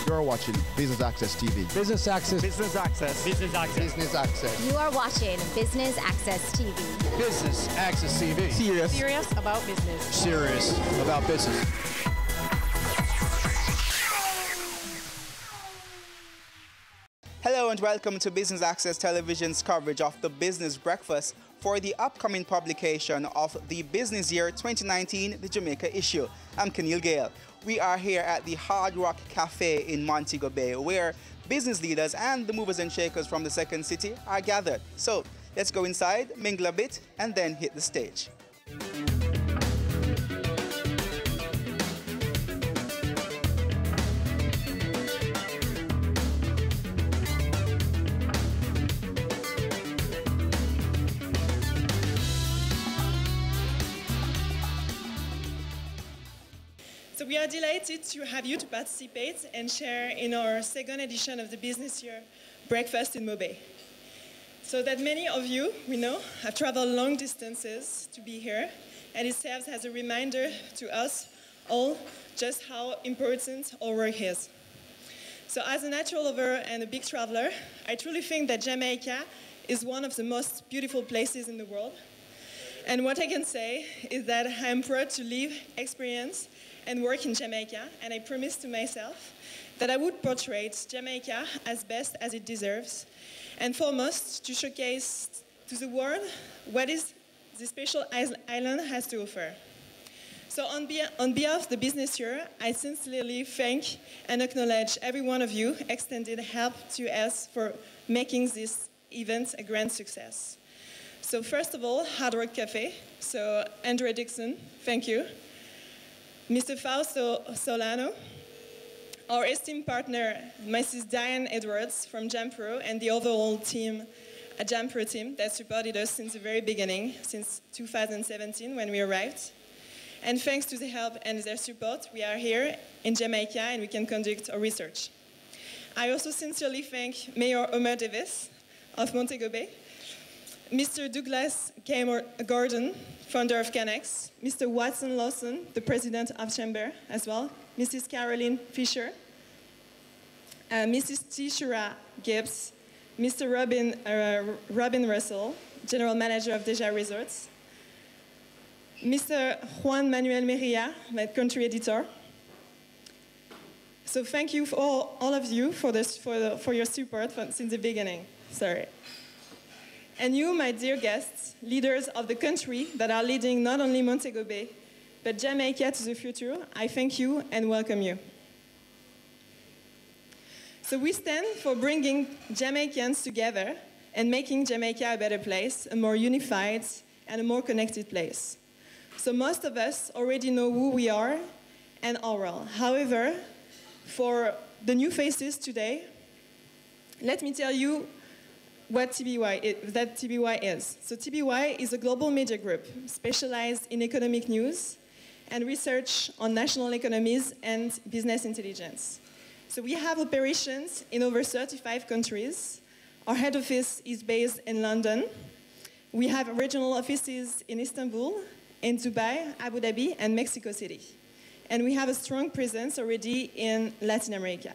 You're watching Business Access TV. Business Access. Business Access. Business Access. Business Access. You are watching Business Access TV. Business Access TV. Serious about business. Serious about business. Hello and welcome to Business Access Television's coverage of the Business Breakfast for the upcoming publication of the Business Year 2019, the Jamaica issue. I'm Keneal Gale. We are here at the Hard Rock Cafe in Montego Bay, where business leaders and the movers and shakers from the Second City are gathered. So let's go inside, mingle a bit, and then hit the stage. So we are delighted to have you to participate and share in our second edition of the Business Year Breakfast in Mobay. So that many of you, we know, have traveled long distances to be here, and it serves as a reminder to us all just how important our work is. So as a natural lover and a big traveler, I truly think that Jamaica is one of the most beautiful places in the world. And what I can say is that I am proud to live, experience, and work in Jamaica, and I promised to myself that I would portray Jamaica as best as it deserves, and foremost to showcase to the world what is the special island has to offer. So on behalf of the Business Year, I sincerely thank and acknowledge every one of you extended help to us for making this event a grand success. So first of all, Hard Rock Cafe. So Andre Dixon, thank you. Mr. Fausto Solano, our esteemed partner, Mrs. Diane Edwards from Jampro, and the overall team, a Jampro team that supported us since the very beginning, since 2017 when we arrived. And thanks to the help and their support, we are here in Jamaica and we can conduct our research. I also sincerely thank Mayor Omer Davis of Montego Bay, Mr. Douglas K. Gordon, founder of Canex, Mr. Watson Lawson, the president of Chamber as well, Mrs. Caroline Fisher, Mrs. Tishura Gibbs, Mr. Robin Russell, general manager of Deja Resorts, Mr. Juan Manuel Merilla, my country editor. So thank you for all of you for your support since the beginning. Sorry. And you, my dear guests, leaders of the country that are leading not only Montego Bay, but Jamaica to the future, I thank you and welcome you. So we stand for bringing Jamaicans together and making Jamaica a better place, a more unified and a more connected place. So most of us already know who we are and our role. However, for the new faces today, let me tell you what TBY is. So TBY is a global media group specialized in economic news and research on national economies and business intelligence. So we have operations in over 35 countries. Our head office is based in London. We have regional offices in Istanbul, in Dubai, Abu Dhabi, and Mexico City. And we have a strong presence already in Latin America.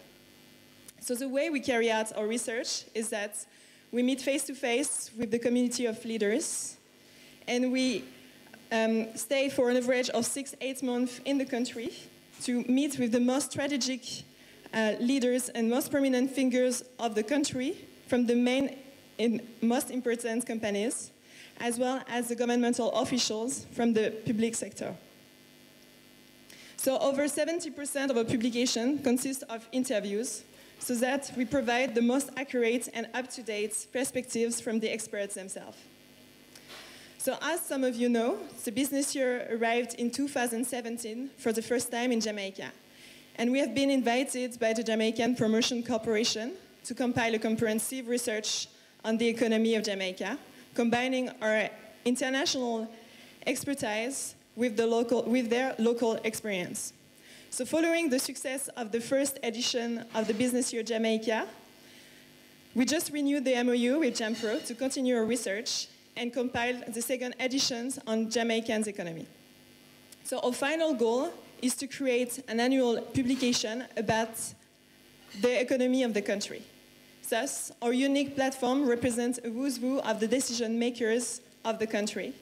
So the way we carry out our research is that we meet face-to-face with the community of leaders, and we stay for an average of 6-8 months in the country to meet with the most strategic leaders and most prominent figures of the country from the main and most important companies, as well as the governmental officials from the public sector. So over 70% of our publication consists of interviews, so that we provide the most accurate and up-to-date perspectives from the experts themselves. So as some of you know, the Business Year arrived in 2017 for the first time in Jamaica. And we have been invited by the Jamaican Promotion Corporation to compile a comprehensive research on the economy of Jamaica, combining our international expertise with their local experience. So following the success of the first edition of the Business Year Jamaica, we just renewed the MOU with Jampro to continue our research and compile the second editions on Jamaican's economy. So our final goal is to create an annual publication about the economy of the country. Thus, our unique platform represents a who's who of the decision makers of the country.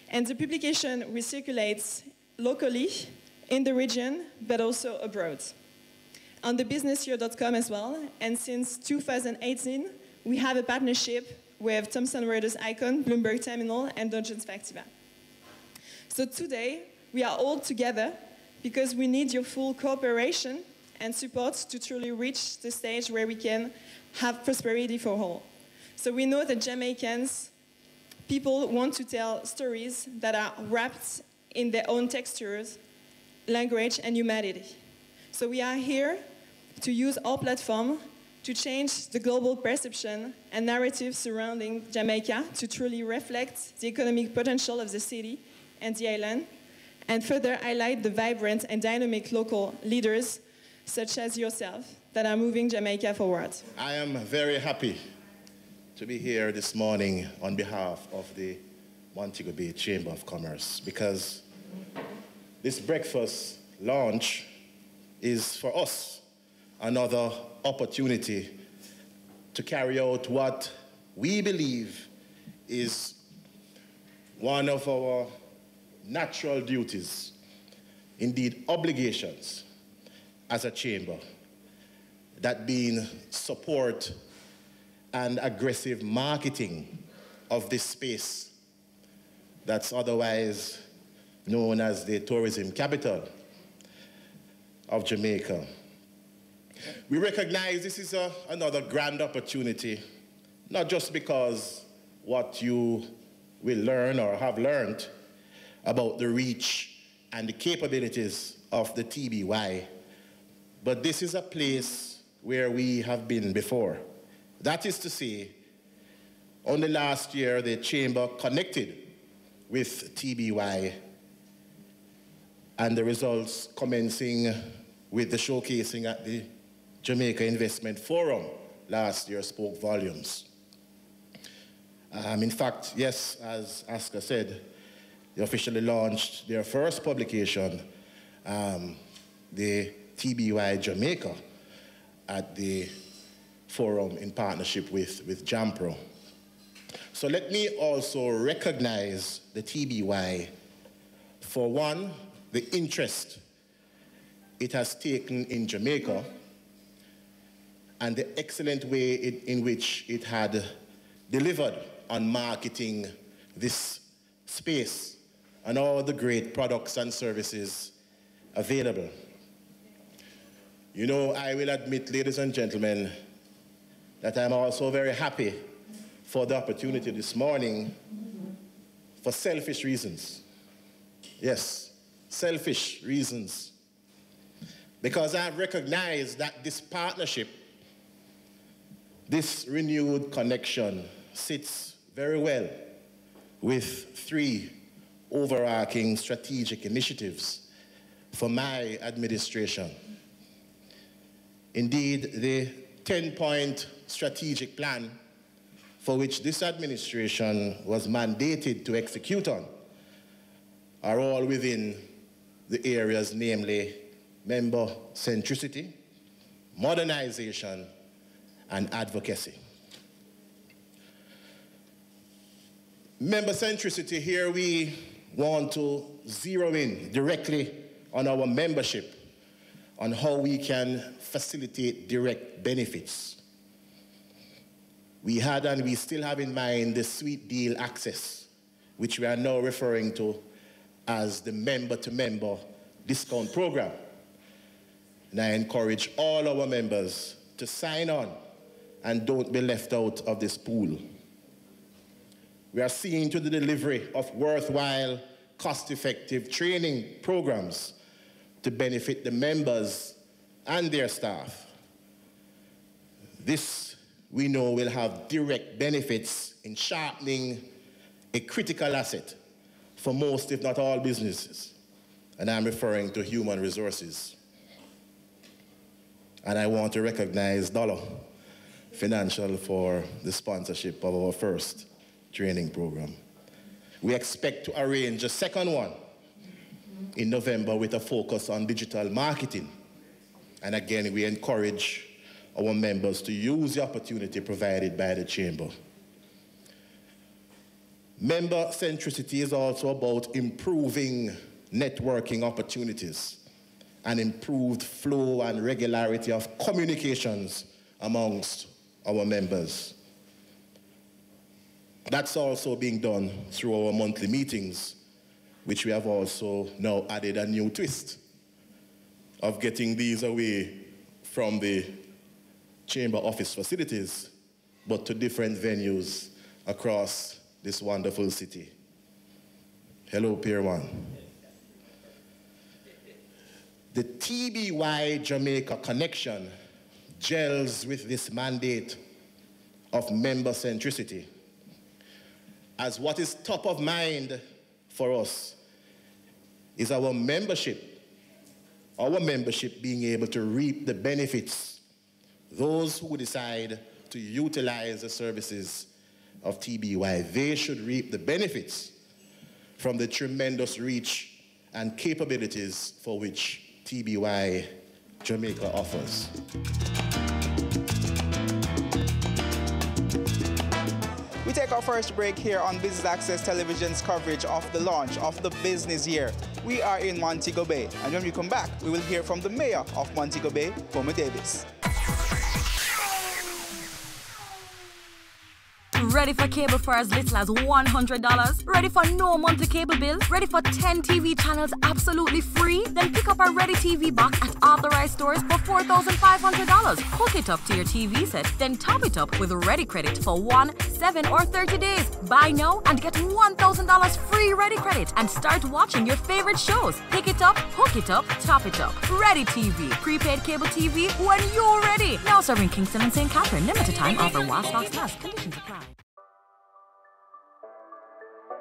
And the publication recirculates locally, in the region, but also abroad. On the businessyear.com as well, and since 2018, we have a partnership with Thomson Reuters Icon, Bloomberg Terminal, and Dungeons Factiva. So today, we are all together because we need your full cooperation and support to truly reach the stage where we can have prosperity for all. So we know that Jamaicans, people want to tell stories that are wrapped in their own textures, language, and humanity. So we are here to use our platform to change the global perception and narrative surrounding Jamaica to truly reflect the economic potential of the city and the island, and further highlight the vibrant and dynamic local leaders, such as yourself, that are moving Jamaica forward. I am very happy to be here this morning on behalf of the Montego Bay Chamber of Commerce, because this breakfast launch is for us another opportunity to carry out what we believe is one of our natural duties, indeed obligations, as a chamber, that being support and aggressive marketing of this space that's otherwise known as the tourism capital of Jamaica. We recognize this is another grand opportunity, not just because what you will learn or have learned about the reach and the capabilities of the TBY, but this is a place where we have been before. That is to say, only last year the Chamber connected with TBY, and the results commencing with the showcasing at the Jamaica Investment Forum last year spoke volumes. In fact, yes, as Aska said, they officially launched their first publication, the TBY Jamaica, at the forum in partnership with JAMPRO. So let me also recognize the TBY for, one, the interest it has taken in Jamaica and the excellent way in which it had delivered on marketing this space and all the great products and services available. You know, I will admit, ladies and gentlemen, that I'm also very happy for the opportunity this morning for selfish reasons. Yes, selfish reasons. Because I recognize that this partnership, this renewed connection, sits very well with three overarching strategic initiatives for my administration. Indeed, the 10-point strategic plan for which this administration was mandated to execute on are all within the areas, namely member centricity, modernization, and advocacy. Member centricity, here we want to zero in directly on our membership, on how we can facilitate direct benefits. We had and we still have in mind the Sweet Deal Access, which we are now referring to as the member-to-member discount program. And I encourage all our members to sign on and don't be left out of this pool. We are seeing to the delivery of worthwhile, cost-effective training programs to benefit the members and their staff. This, we know, will have direct benefits in sharpening a critical asset for most, if not all, businesses. And I'm referring to human resources. And I want to recognize Dollar Financial for the sponsorship of our first training program. We expect to arrange a second one in November with a focus on digital marketing. And again, we encourage our members to use the opportunity provided by the Chamber. Member centricity is also about improving networking opportunities and improved flow and regularity of communications amongst our members. That's also being done through our monthly meetings, which we have also now added a new twist of getting these away from the Chamber office facilities, but to different venues across this wonderful city. Hello, Pier 1. The TBY Jamaica connection gels with this mandate of member centricity, as what is top of mind for us is our membership being able to reap the benefits. Those who decide to utilize the services of TBY, they should reap the benefits from the tremendous reach and capabilities for which TBY Jamaica offers. We take our first break here on Business Access Television's coverage of the launch of the business year. We are in Montego Bay, and when we come back, we will hear from the mayor of Montego Bay, Homer Davis. Ready for cable for as little as $100? Ready for no monthly cable bill? Ready for 10 TV channels absolutely free? Then pick up our Ready TV box at authorized stores for $4,500. Hook it up to your TV set, then top it up with Ready Credit for 1, 7, or 30 days. Buy now and get $1,000 free Ready Credit and start watching your favorite shows. Pick it up, hook it up, top it up. Ready TV. Prepaid cable TV when you're ready. Now serving Kingston and St. Catherine. Limited time offer while stocks last. Conditions apply.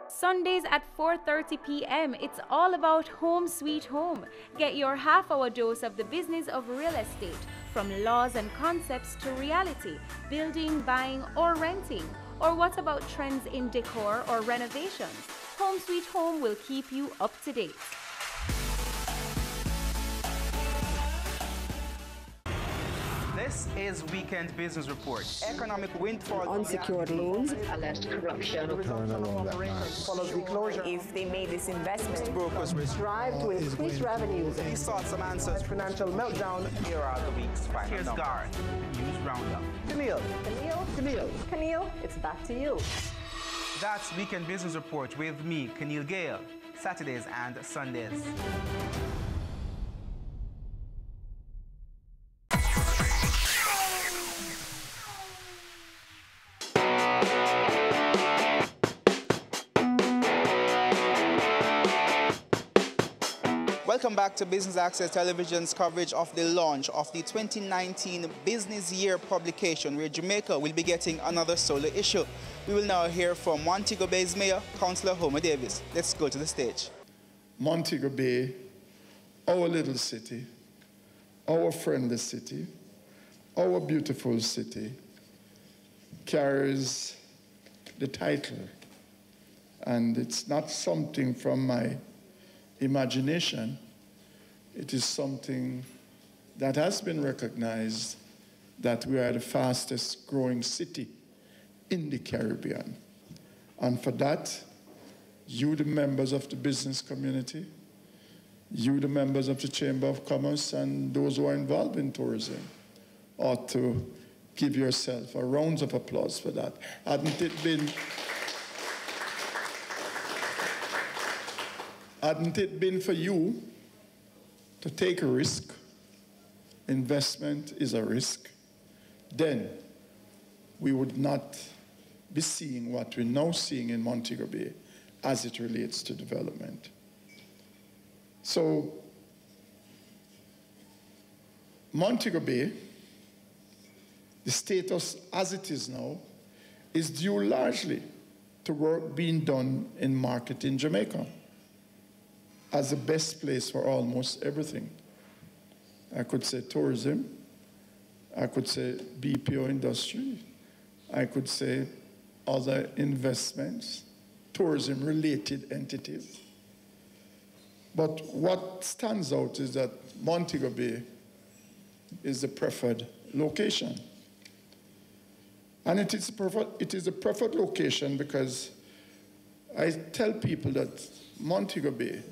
Sundays at 4:30 p.m. It's all about Home Sweet Home. Get your half-hour dose of the business of real estate, from laws and concepts to reality, building, buying, or renting. Or what about trends in decor or renovations? Home Sweet Home will keep you up to date. This is Weekend Business Report. Economic windfall. Unsecured loans. Alleged corruption. Follows the closure. If they made this investment. Brokers Strive to increase revenues. He sought some answers. Financial meltdown. Here are the week's final. Here's Garth. News Roundup. Camille, it's back to you. That's Weekend Business Report with me, Kenil Gale. Saturdays and Sundays. Welcome back to Business Access Television's coverage of the launch of the 2019 Business Year publication, where Jamaica will be getting another solo issue. We will now hear from Montego Bay's Mayor, Councillor Homer Davis. Let's go to the stage. Montego Bay, our little city, our friendly city, our beautiful city, carries the title. And it's not something from my imagination. It is something that has been recognized, that we are the fastest growing city in the Caribbean. And for that, you, the members of the business community, you, the members of the Chamber of Commerce, and those who are involved in tourism, ought to give yourself a round of applause for that. Hadn't it been for you to take a risk, investment is a risk, then we would not be seeing what we're now seeing in Montego Bay as it relates to development. So, Montego Bay, the status as it is now, is due largely to work being done in marketing Jamaica as the best place for almost everything. I could say tourism, I could say BPO industry, I could say other investments, tourism-related entities. But what stands out is that Montego Bay is the preferred location. And it is a preferred location because I tell people that Montego Bay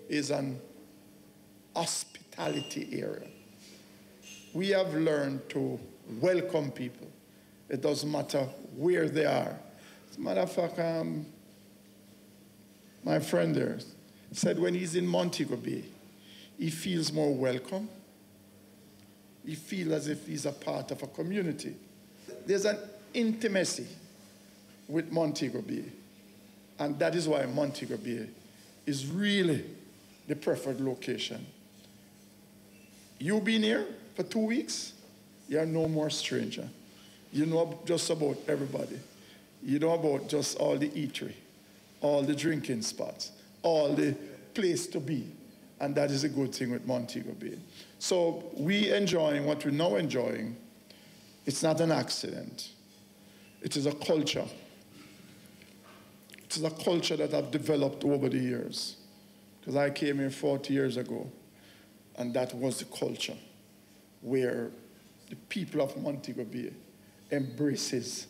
is an hospitality area. We have learned to welcome people. It doesn't matter where they are. As a matter of fact, my friend there said when he's in Montego Bay, he feels more welcome. He feels as if he's a part of a community. There's an intimacy with Montego Bay, and that is why Montego Bay is really the preferred location. You've been here for 2 weeks, you're no more stranger. You know just about everybody. You know about just all the eatery, all the drinking spots, all the place to be. And that is a good thing with Montego Bay. So we enjoying what we're now enjoying. It's not an accident. It is a culture. It is a culture that I've developed over the years. Because I came here 40 years ago, and that was the culture where the people of Montego Bay embraces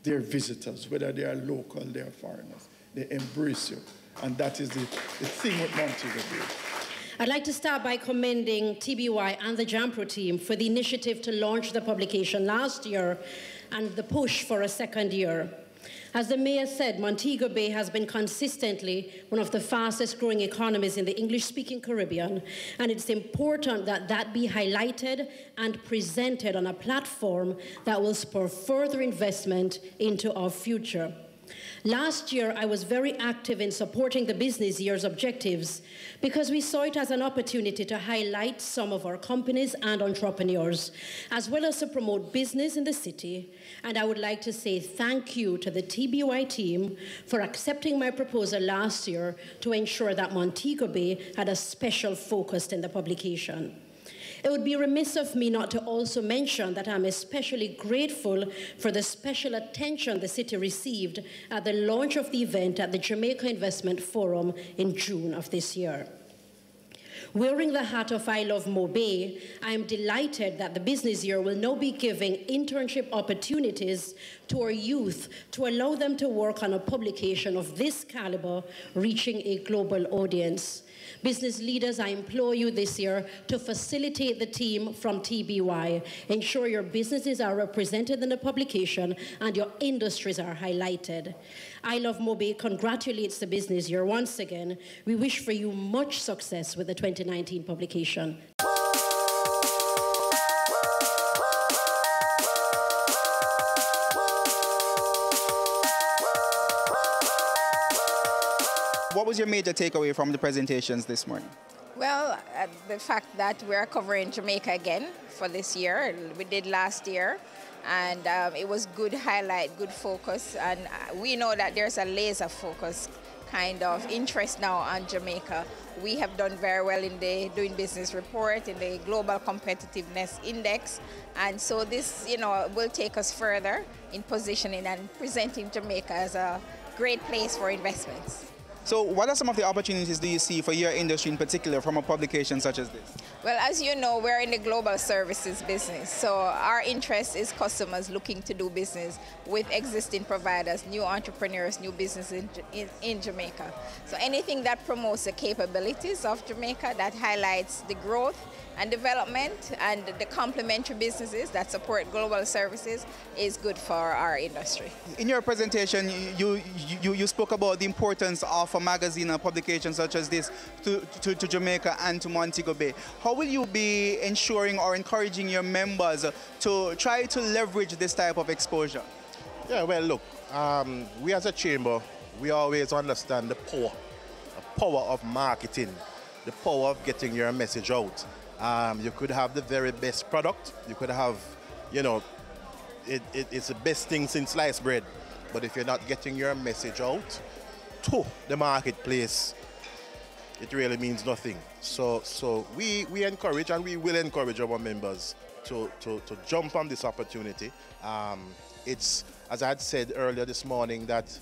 their visitors, whether they are local, they are foreigners. They embrace you. And that is the thing with Montego Bay. I'd like to start by commending TBY and the JAMPRO team for the initiative to launch the publication last year and the push for a second year. As the mayor said, Montego Bay has been consistently one of the fastest growing economies in the English-speaking Caribbean, and it's important that that be highlighted and presented on a platform that will spur further investment into our future. Last year, I was very active in supporting the business year's objectives because we saw it as an opportunity to highlight some of our companies and entrepreneurs, as well as to promote business in the city. And I would like to say thank you to the TBY team for accepting my proposal last year to ensure that Montego Bay had a special focus in the publication. It would be remiss of me not to also mention that I'm especially grateful for the special attention the city received at the launch of the event at the Jamaica Investment Forum in June of this year. Wearing the hat of I Love MoBay, I am delighted that the business year will now be giving internship opportunities to our youth to allow them to work on a publication of this caliber, reaching a global audience. Business leaders, I implore you this year to facilitate the team from TBY. Ensure your businesses are represented in the publication and your industries are highlighted. I Love MoBay congratulates the business year once again. We wish for you much success with the 2019 publication. What was your major takeaway from the presentations this morning? Well, the fact that we're covering Jamaica again for this year. We did last year, and it was good highlight, good focus, and we know that there's a laser focus kind of interest now on Jamaica. We have done very well in the Doing Business report, in the Global Competitiveness Index, and so this, will take us further in positioning and presenting Jamaica as a great place for investments. So what are some of the opportunities do you see for your industry in particular from a publication such as this? Well, as you know, we're in the global services business. So our interest is customers looking to do business with existing providers, new entrepreneurs, new businesses in Jamaica. So anything that promotes the capabilities of Jamaica, that highlights the growth and development and the complementary businesses that support global services is good for our industry. In your presentation, you spoke about the importance of a magazine and publication such as this to Jamaica and to Montego Bay. How will you be ensuring or encouraging your members to try to leverage this type of exposure? Yeah, well, look, we as a chamber, we always understand the power of marketing, the power of getting your message out. You could have the very best product. You could have, it's the best thing since sliced bread. But if you're not getting your message out to the marketplace, it really means nothing. So we encourage, and we will encourage our members to jump on this opportunity. It's, as I had said earlier this morning, that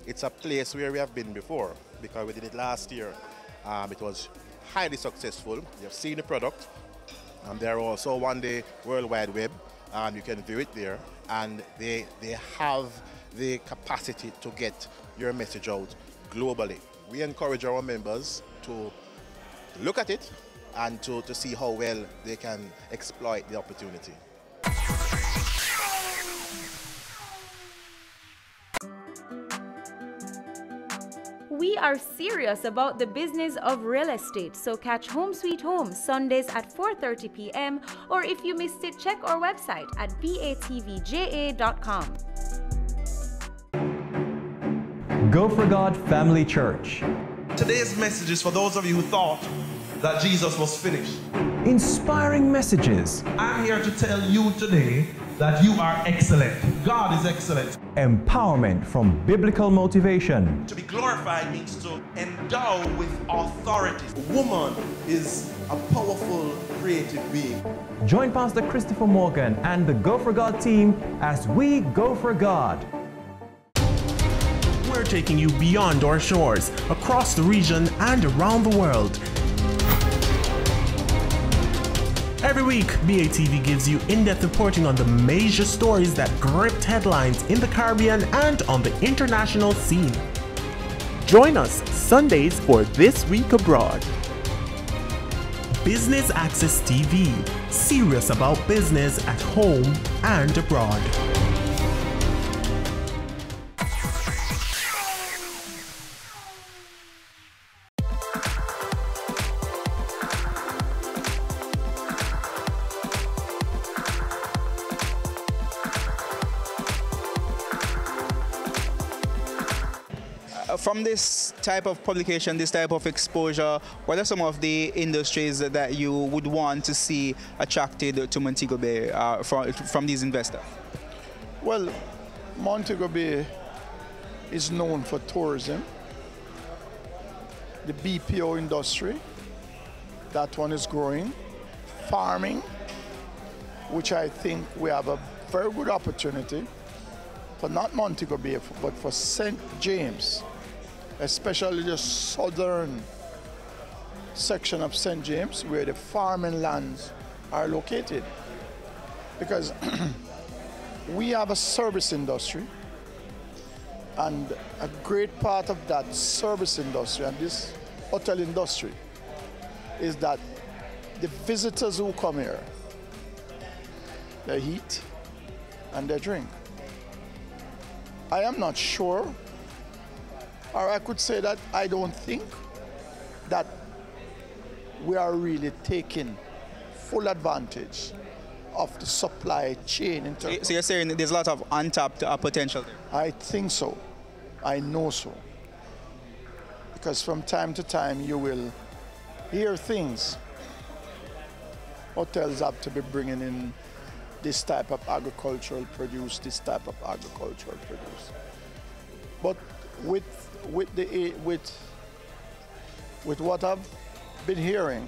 it's a place where we have been before, because we did it last year. It was highly successful. You have seen the product. They're also on the World Wide Web. You can view it there, and they have the capacity to get your message out globally. We encourage our members to look at it and to see how well they can exploit the opportunity. We are serious about the business of real estate, so catch Home Sweet Home Sundays at 4:30 p.m. or if you missed it, check our website at batvja.com. Go for God Family Church. Today's message is for those of you who thought that Jesus was finished. Inspiring messages. I'm here to tell you today that you are excellent. God is excellent. Empowerment from biblical motivation. To be glorified means to endow with authority. A woman is a powerful, creative being. Join Pastor Christopher Morgan and the Go for God team as we go for God. We're taking you beyond our shores, across the region and around the world. Every week, BATV gives you in-depth reporting on the major stories that gripped headlines in the Caribbean and on the international scene. Join us Sundays for This Week Abroad. Business Access TV, serious about business at home and abroad. From this type of publication, this type of exposure, what are some of the industries that you would want to see attracted to Montego Bay from these investors? Well, Montego Bay is known for tourism, the BPO industry, that one is growing, farming, which I think we have a very good opportunity for not Montego Bay, but for St. James, especially the southern section of St. James where the farming lands are located. Because we have a service industry, and a great part of that service industry and this hotel industry is that the visitors who come here, they eat and they drink. I am not sure, or I could say that I don't think that we are really taking full advantage of the supply chain. So you're saying there's a lot of untapped potential there? I think so. I know so. Because from time to time you will hear things. Hotels have to be bringing in this type of agricultural produce, this type of agricultural produce. But with what I've been hearing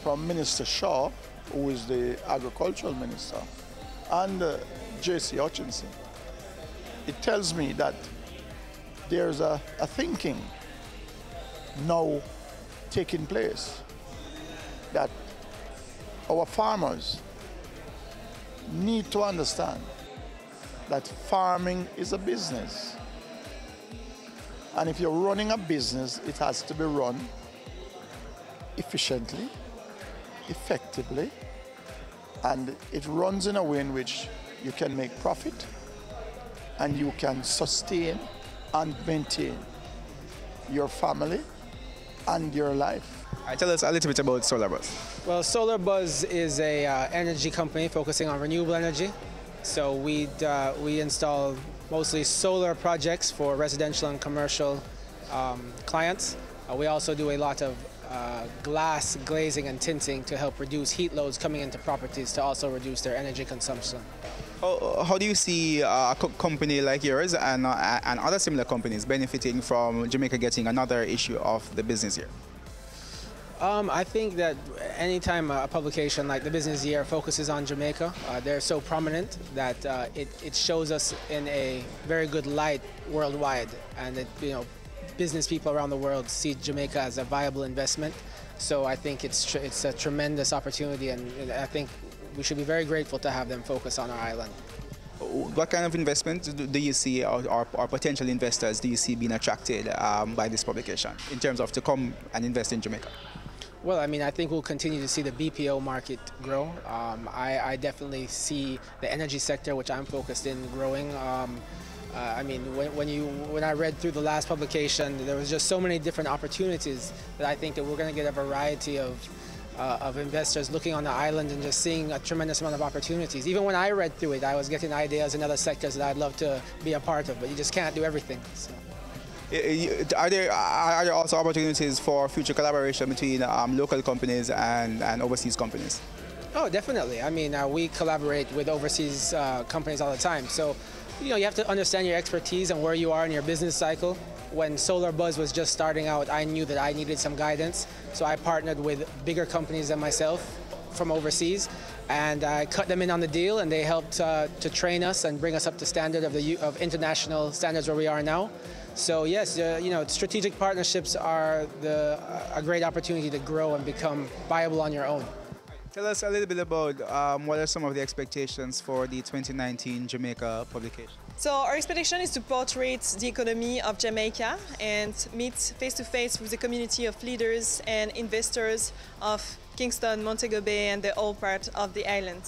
from Minister Shaw, who is the agricultural minister, and J.C. Hutchinson, it tells me that there's a thinking now taking place that our farmers need to understand that farming is a business. And if you're running a business, it has to be run efficiently, effectively, and it runs in a way in which you can make profit and you can sustain and maintain your family and your life. Tell us a little bit about SolarBuzz. Well, SolarBuzz is a energy company focusing on renewable energy. So we install mostly solar projects for residential and commercial clients. We also do a lot of glass glazing and tinting to help reduce heat loads coming into properties to also reduce their energy consumption. How do you see a company like yours and other similar companies benefiting from Jamaica getting another issue of the business year? I think that anytime a publication like the Business Year focuses on Jamaica, they're so prominent that it shows us in a very good light worldwide, and that business people around the world see Jamaica as a viable investment, So I think it's a tremendous opportunity, and I think we should be very grateful to have them focus on our island. What kind of investment do you see, or potential investors do you see being attracted by this publication in terms of to come and invest in Jamaica? Well, I mean, I think we'll continue to see the BPO market grow. I definitely see the energy sector, which I'm focused in, growing. I mean, when I read through the last publication, there was just so many different opportunities that I think that we're going to get a variety of investors looking on the island and just seeing a tremendous amount of opportunities. Even when I read through it, I was getting ideas in other sectors that I'd love to be a part of, but you just can't do everything. So. Are there also opportunities for future collaboration between local companies and overseas companies? Oh, definitely. I mean, we collaborate with overseas companies all the time. So, you have to understand your expertise and where you are in your business cycle. When SolarBuzz was just starting out, I knew that I needed some guidance. So I partnered with bigger companies than myself from overseas, and I cut them in on the deal, and they helped to train us and bring us up to standard of international standards where we are now. So yes, strategic partnerships are a great opportunity to grow and become viable on your own. Tell us a little bit about what are some of the expectations for the 2019 Jamaica publication? So our expectation is to portray the economy of Jamaica and meet face-to-face with the community of leaders and investors of Kingston, Montego Bay, and the whole part of the island,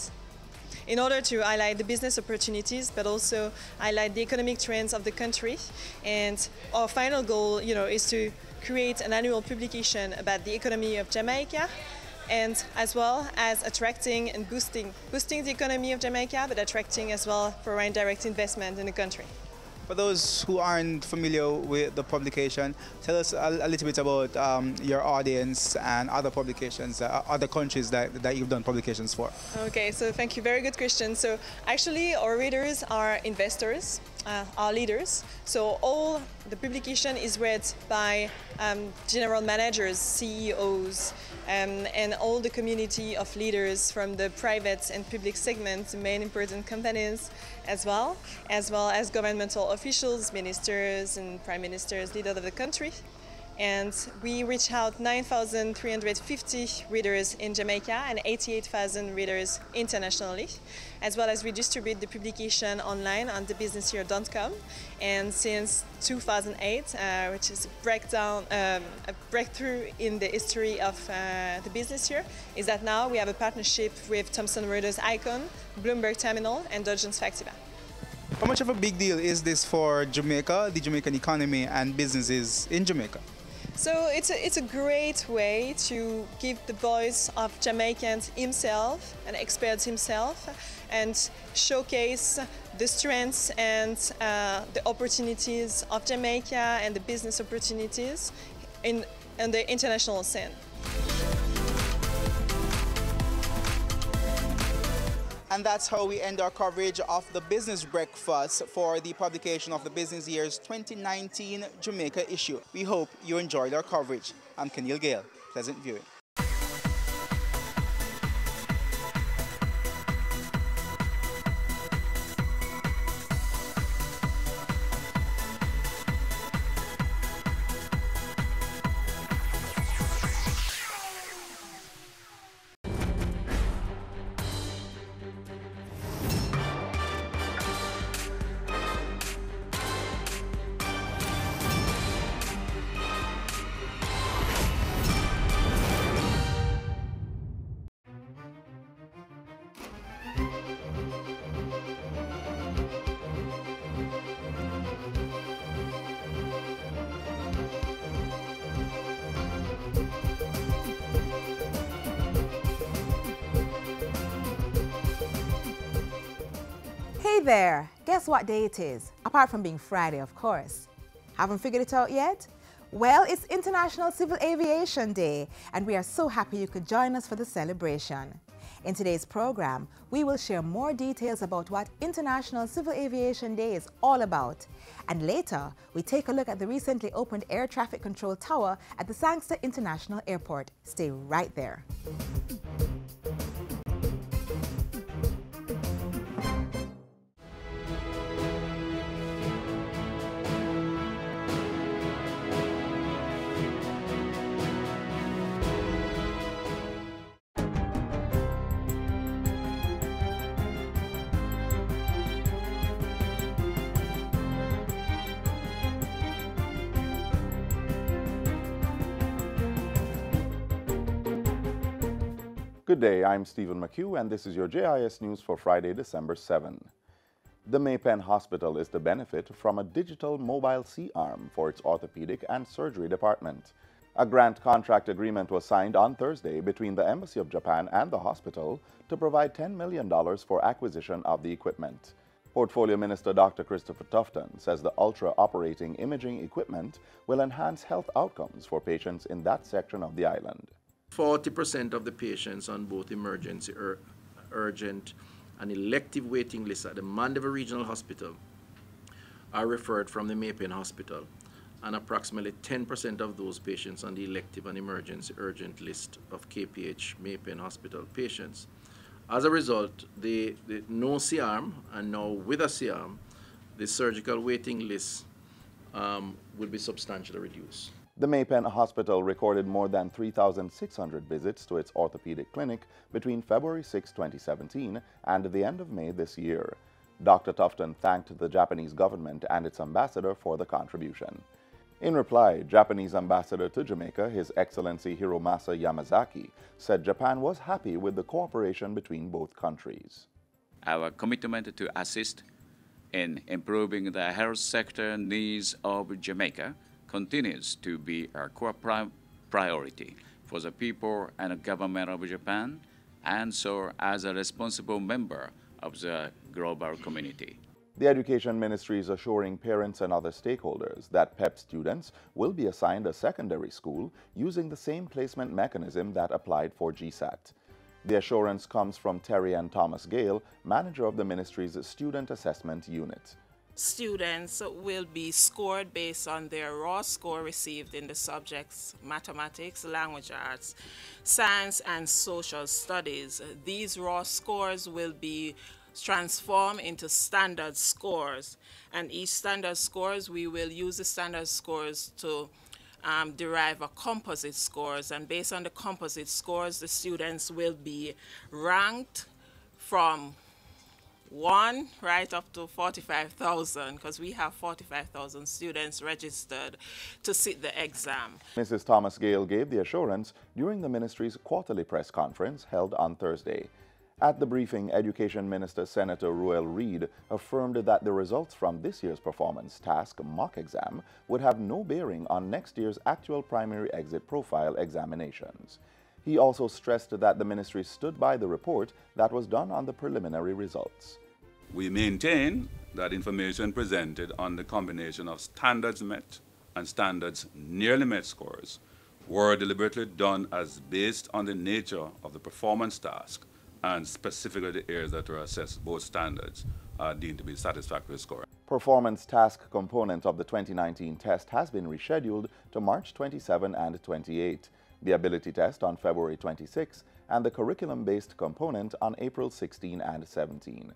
in order to highlight the business opportunities, but also highlight the economic trends of the country. And our final goal, is to create an annual publication about the economy of Jamaica, and as well as attracting and boosting the economy of Jamaica, but attracting as well foreign direct investment in the country. For those who aren't familiar with the publication, tell us a little bit about your audience and other publications, other countries that you've done publications for. Okay, so thank you. Very good question. So actually our readers are investors, our leaders. So all the publication is read by general managers, CEOs, and all the community of leaders from the private and public segments, the main important companies, as well as governmental officials, ministers and prime ministers, leaders of the country. And we reach out 9,350 readers in Jamaica and 88,000 readers internationally, as well as we distribute the publication online on thebusinessyear.com. And since 2008, which is a breakthrough in the history of the business year, is that now we have a partnership with Thomson Reuters Icon, Bloomberg Terminal, and Dow Jones Factiva. How much of a big deal is this for Jamaica, the Jamaican economy, and businesses in Jamaica? So it's a great way to give the voice of Jamaicans himself, an expert himself, and showcase the strengths and the opportunities of Jamaica and the business opportunities in the international scene. And that's how we end our coverage of the Business Breakfast for the publication of the Business Year's 2019 Jamaica issue. We hope you enjoyed our coverage. I'm Kenil Gale. Pleasant viewing. Hey there, guess what day it is? Apart from being Friday, of course. Haven't figured it out yet? Well, it's International Civil Aviation Day, and we are so happy you could join us for the celebration. In today's program, we will share more details about what International Civil Aviation Day is all about. And later, we take a look at the recently opened air traffic control tower at the Sangster International Airport. Stay right there. Good day, I'm Stephen McHugh, and this is your JIS News for Friday, December 7. The Maypen Hospital is to benefit from a digital mobile C-arm for its orthopedic and surgery department. A grant contract agreement was signed on Thursday between the Embassy of Japan and the hospital to provide $10 million for acquisition of the equipment. Portfolio Minister Dr. Christopher Tufton says the ultra-operating imaging equipment will enhance health outcomes for patients in that section of the island. 40% of the patients on both emergency, urgent, and elective waiting lists at the Mandeville Regional Hospital are referred from the Maypen Hospital, and approximately 10% of those patients on the elective and emergency urgent list of KPH Maypen Hospital patients. As a result, the no C-arm and now with a C-arm, the surgical waiting list will be substantially reduced. The Maypen Hospital recorded more than 3,600 visits to its orthopedic clinic between February 6, 2017 and the end of May this year. Dr. Tufton thanked the Japanese government and its ambassador for the contribution. In reply, Japanese ambassador to Jamaica, His Excellency Hiromasa Yamazaki, said Japan was happy with the cooperation between both countries. Our commitment to assist in improving the health sector needs of Jamaica continues to be our core priority for the people and the government of Japan, and so as a responsible member of the global community. The Education Ministry is assuring parents and other stakeholders that PEP students will be assigned a secondary school using the same placement mechanism that applied for GSAT. The assurance comes from Terry Ann Thomas Gale, manager of the ministry's Student Assessment Unit. Students will be scored based on their raw score received in the subjects mathematics, language arts, science, and social studies. These raw scores will be transformed into standard scores, and each standard scores, we will use the standard scores to derive a composite scores, and based on the composite scores, the students will be ranked from 1 right up to 45,000, because we have 45,000 students registered to sit the exam. Mrs. Thomas Gale gave the assurance during the ministry's quarterly press conference held on Thursday. At the briefing, Education Minister Senator Ruel Reid affirmed that the results from this year's performance task mock exam would have no bearing on next year's actual primary exit profile examinations. He also stressed that the ministry stood by the report that was done on the preliminary results. We maintain that information presented on the combination of standards met and standards nearly met scores were deliberately done as based on the nature of the performance task and specifically the areas that were assessed, both standards are deemed to be satisfactory scoring. Performance task component of the 2019 test has been rescheduled to March 27 and 28, the ability test on February 26, and the curriculum-based component on April 16 and 17.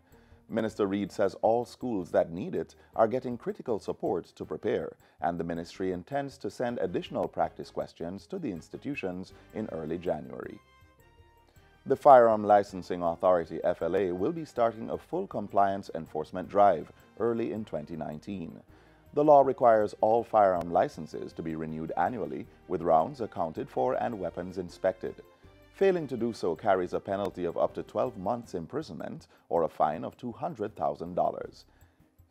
Minister Reid says all schools that need it are getting critical support to prepare, and the ministry intends to send additional practice questions to the institutions in early January. The Firearm Licensing Authority, FLA, will be starting a full compliance enforcement drive early in 2019. The law requires all firearm licenses to be renewed annually, with rounds accounted for and weapons inspected. Failing to do so carries a penalty of up to 12 months imprisonment or a fine of $200,000.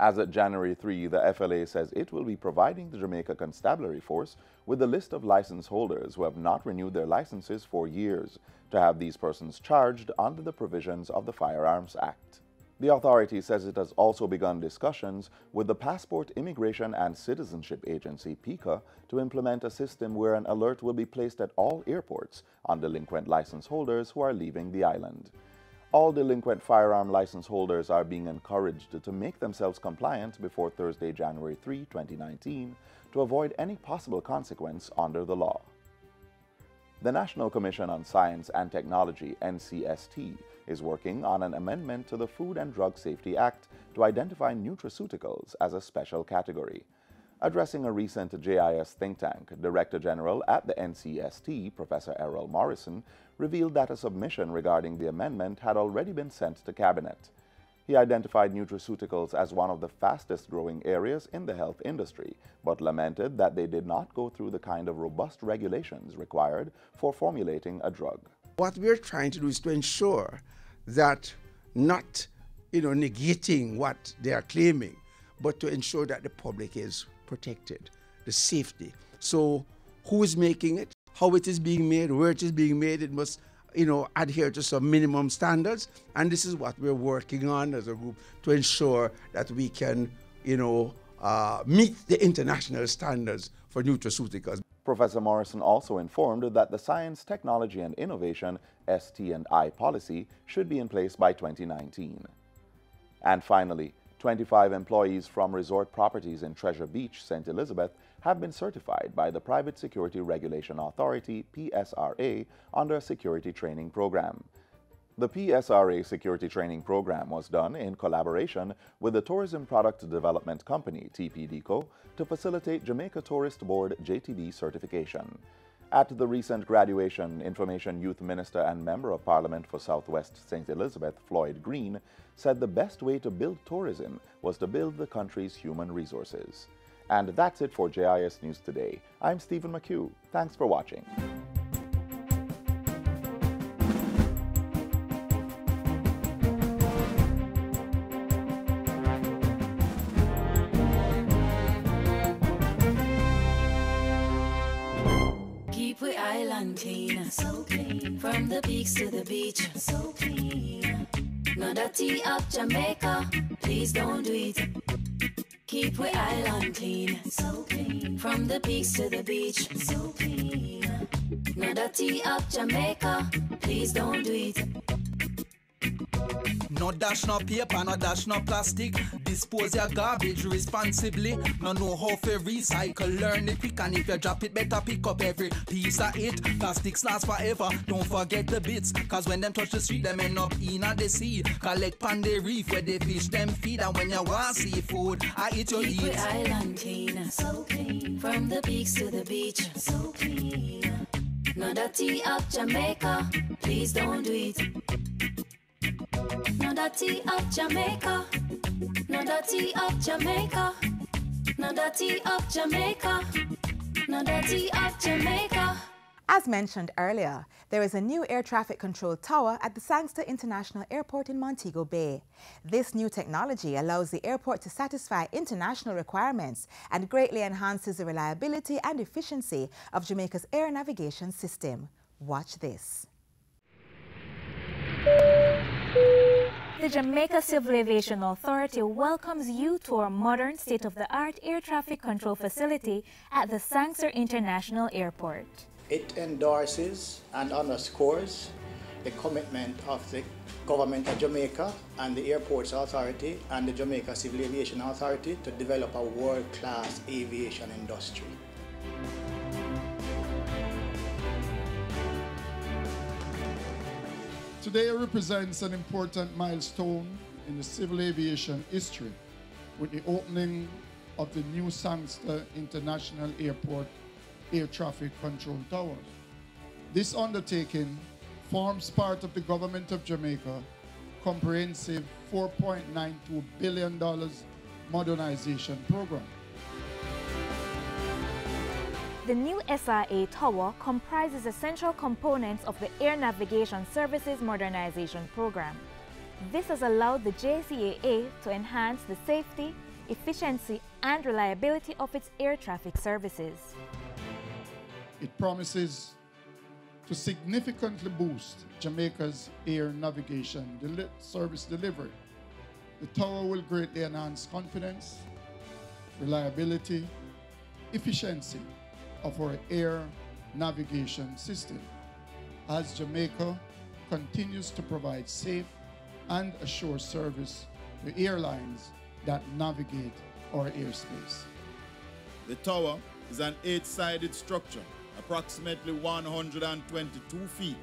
As of January 3, the FLA says it will be providing the Jamaica Constabulary Force with a list of license holders who have not renewed their licenses for years, to have these persons charged under the provisions of the Firearms Act. The authority says it has also begun discussions with the Passport, Immigration and Citizenship Agency, PICA, to implement a system where an alert will be placed at all airports on delinquent license holders who are leaving the island. All delinquent firearm license holders are being encouraged to make themselves compliant before Thursday, January 3, 2019, to avoid any possible consequence under the law. The National Commission on Science and Technology, NCST, is working on an amendment to the Food and Drug Safety Act to identify nutraceuticals as a special category. Addressing a recent JIS think tank, Director General at the NCST, Professor Errol Morrison, revealed that a submission regarding the amendment had already been sent to Cabinet. He identified nutraceuticals as one of the fastest growing areas in the health industry, but lamented that they did not go through the kind of robust regulations required for formulating a drug. What we're trying to do is to ensure that not, negating what they are claiming, but to ensure that the public is protected, the safety. So who is making it, how it is being made, where it is being made, it must, adhere to some minimum standards. And this is what we're working on as a group to ensure that we can, meet the international standards for nutraceuticals. Professor Morrison also informed that the Science, Technology and Innovation ST&I policy should be in place by 2019. And finally, 25 employees from resort properties in Treasure Beach, St. Elizabeth, have been certified by the Private Security Regulation Authority, PSRA, under a security training program. The PSRA security training program was done in collaboration with the tourism product development company, TPDCO, to facilitate Jamaica Tourist Board JTB certification. At the recent graduation, Information Youth Minister and Member of Parliament for Southwest St. Elizabeth, Floyd Green, said the best way to build tourism was to build the country's human resources. And that's it for JIS News Today. I'm Stephen McHugh. Thanks for watching. Island clean, so clean. From the peaks to the beach, so clean. No dirty up Jamaica, please don't do it. Keep we island clean, so clean. From the peaks to the beach, so clean. No dirty up Jamaica, please don't do it. No dash, no paper, no dash, no plastic. Dispose your garbage responsibly. No know how to recycle, learn it quick. And if you drop it, better pick up every piece of it. Plastics last forever, don't forget the bits. Cause when them touch the street, them end up in the sea. Collect pan the reef where they fish them feed. And when you want seafood, I eat your eat. Keep we island clean, so clean. From the peaks to the beach, so clean. No dirty up Jamaica, please don't do it. No dirty up Jamaica, no dirty up Jamaica, no dirty up Jamaica, no dirty up Jamaica. As mentioned earlier, there is a new air traffic control tower at the Sangster International Airport in Montego Bay. This new technology allows the airport to satisfy international requirements and greatly enhances the reliability and efficiency of Jamaica's air navigation system. Watch this. The Jamaica Civil Aviation Authority welcomes you to our modern state-of-the-art air traffic control facility at the Sangster International Airport. It endorses and underscores the commitment of the Government of Jamaica and the Airports Authority and the Jamaica Civil Aviation Authority to develop a world-class aviation industry. Today represents an important milestone in the civil aviation history with the opening of the new Sangster International Airport Air Traffic Control Tower. This undertaking forms part of the Government of Jamaica comprehensive $4.92 billion modernization program. The new SIA Tower comprises essential components of the Air Navigation Services Modernization Program. This has allowed the JCAA to enhance the safety, efficiency, and reliability of its air traffic services. It promises to significantly boost Jamaica's air navigation service delivery. The tower will greatly enhance confidence, reliability, efficiency of our air navigation system as Jamaica continues to provide safe and assured service to airlines that navigate our airspace. The tower is an 8-sided structure, approximately 122 feet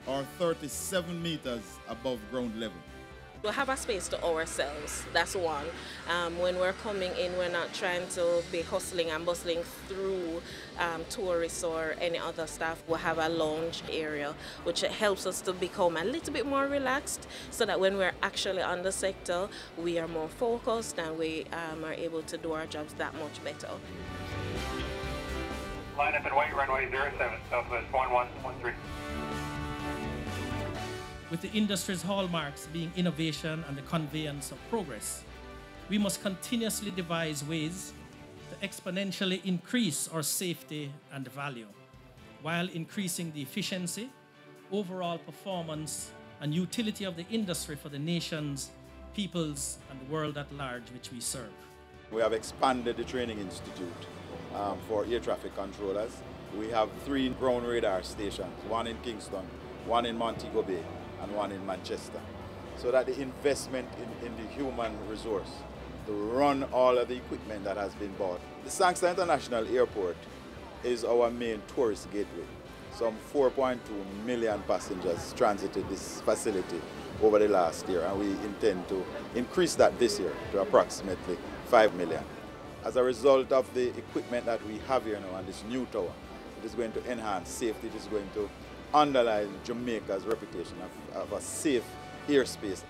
or 37 meters above ground level. We have a space to ourselves, that's one. When we're coming in, we're not trying to be hustling and bustling through tourists or any other stuff. We have a lounge area, which helps us to become a little bit more relaxed so that when we're actually on the sector, we are more focused and we are able to do our jobs that much better. Line up and wait, runway 07, Southwest 1113. With the industry's hallmarks being innovation and the conveyance of progress, we must continuously devise ways to exponentially increase our safety and value, while increasing the efficiency, overall performance, and utility of the industry for the nations, peoples, and the world at large which we serve. We have expanded the training institute for air traffic controllers. We have 3 ground radar stations, 1 in Kingston, 1 in Montego Bay, and 1 in Manchester. So that the investment in the human resource to run all of the equipment that has been bought. The Sangster International Airport is our main tourist gateway. Some 4.2 million passengers transited this facility over the last year, and we intend to increase that this year to approximately 5 million. As a result of the equipment that we have here now and this new tower, it is going to enhance safety. It is going to underline Jamaica's reputation of a safe airspace.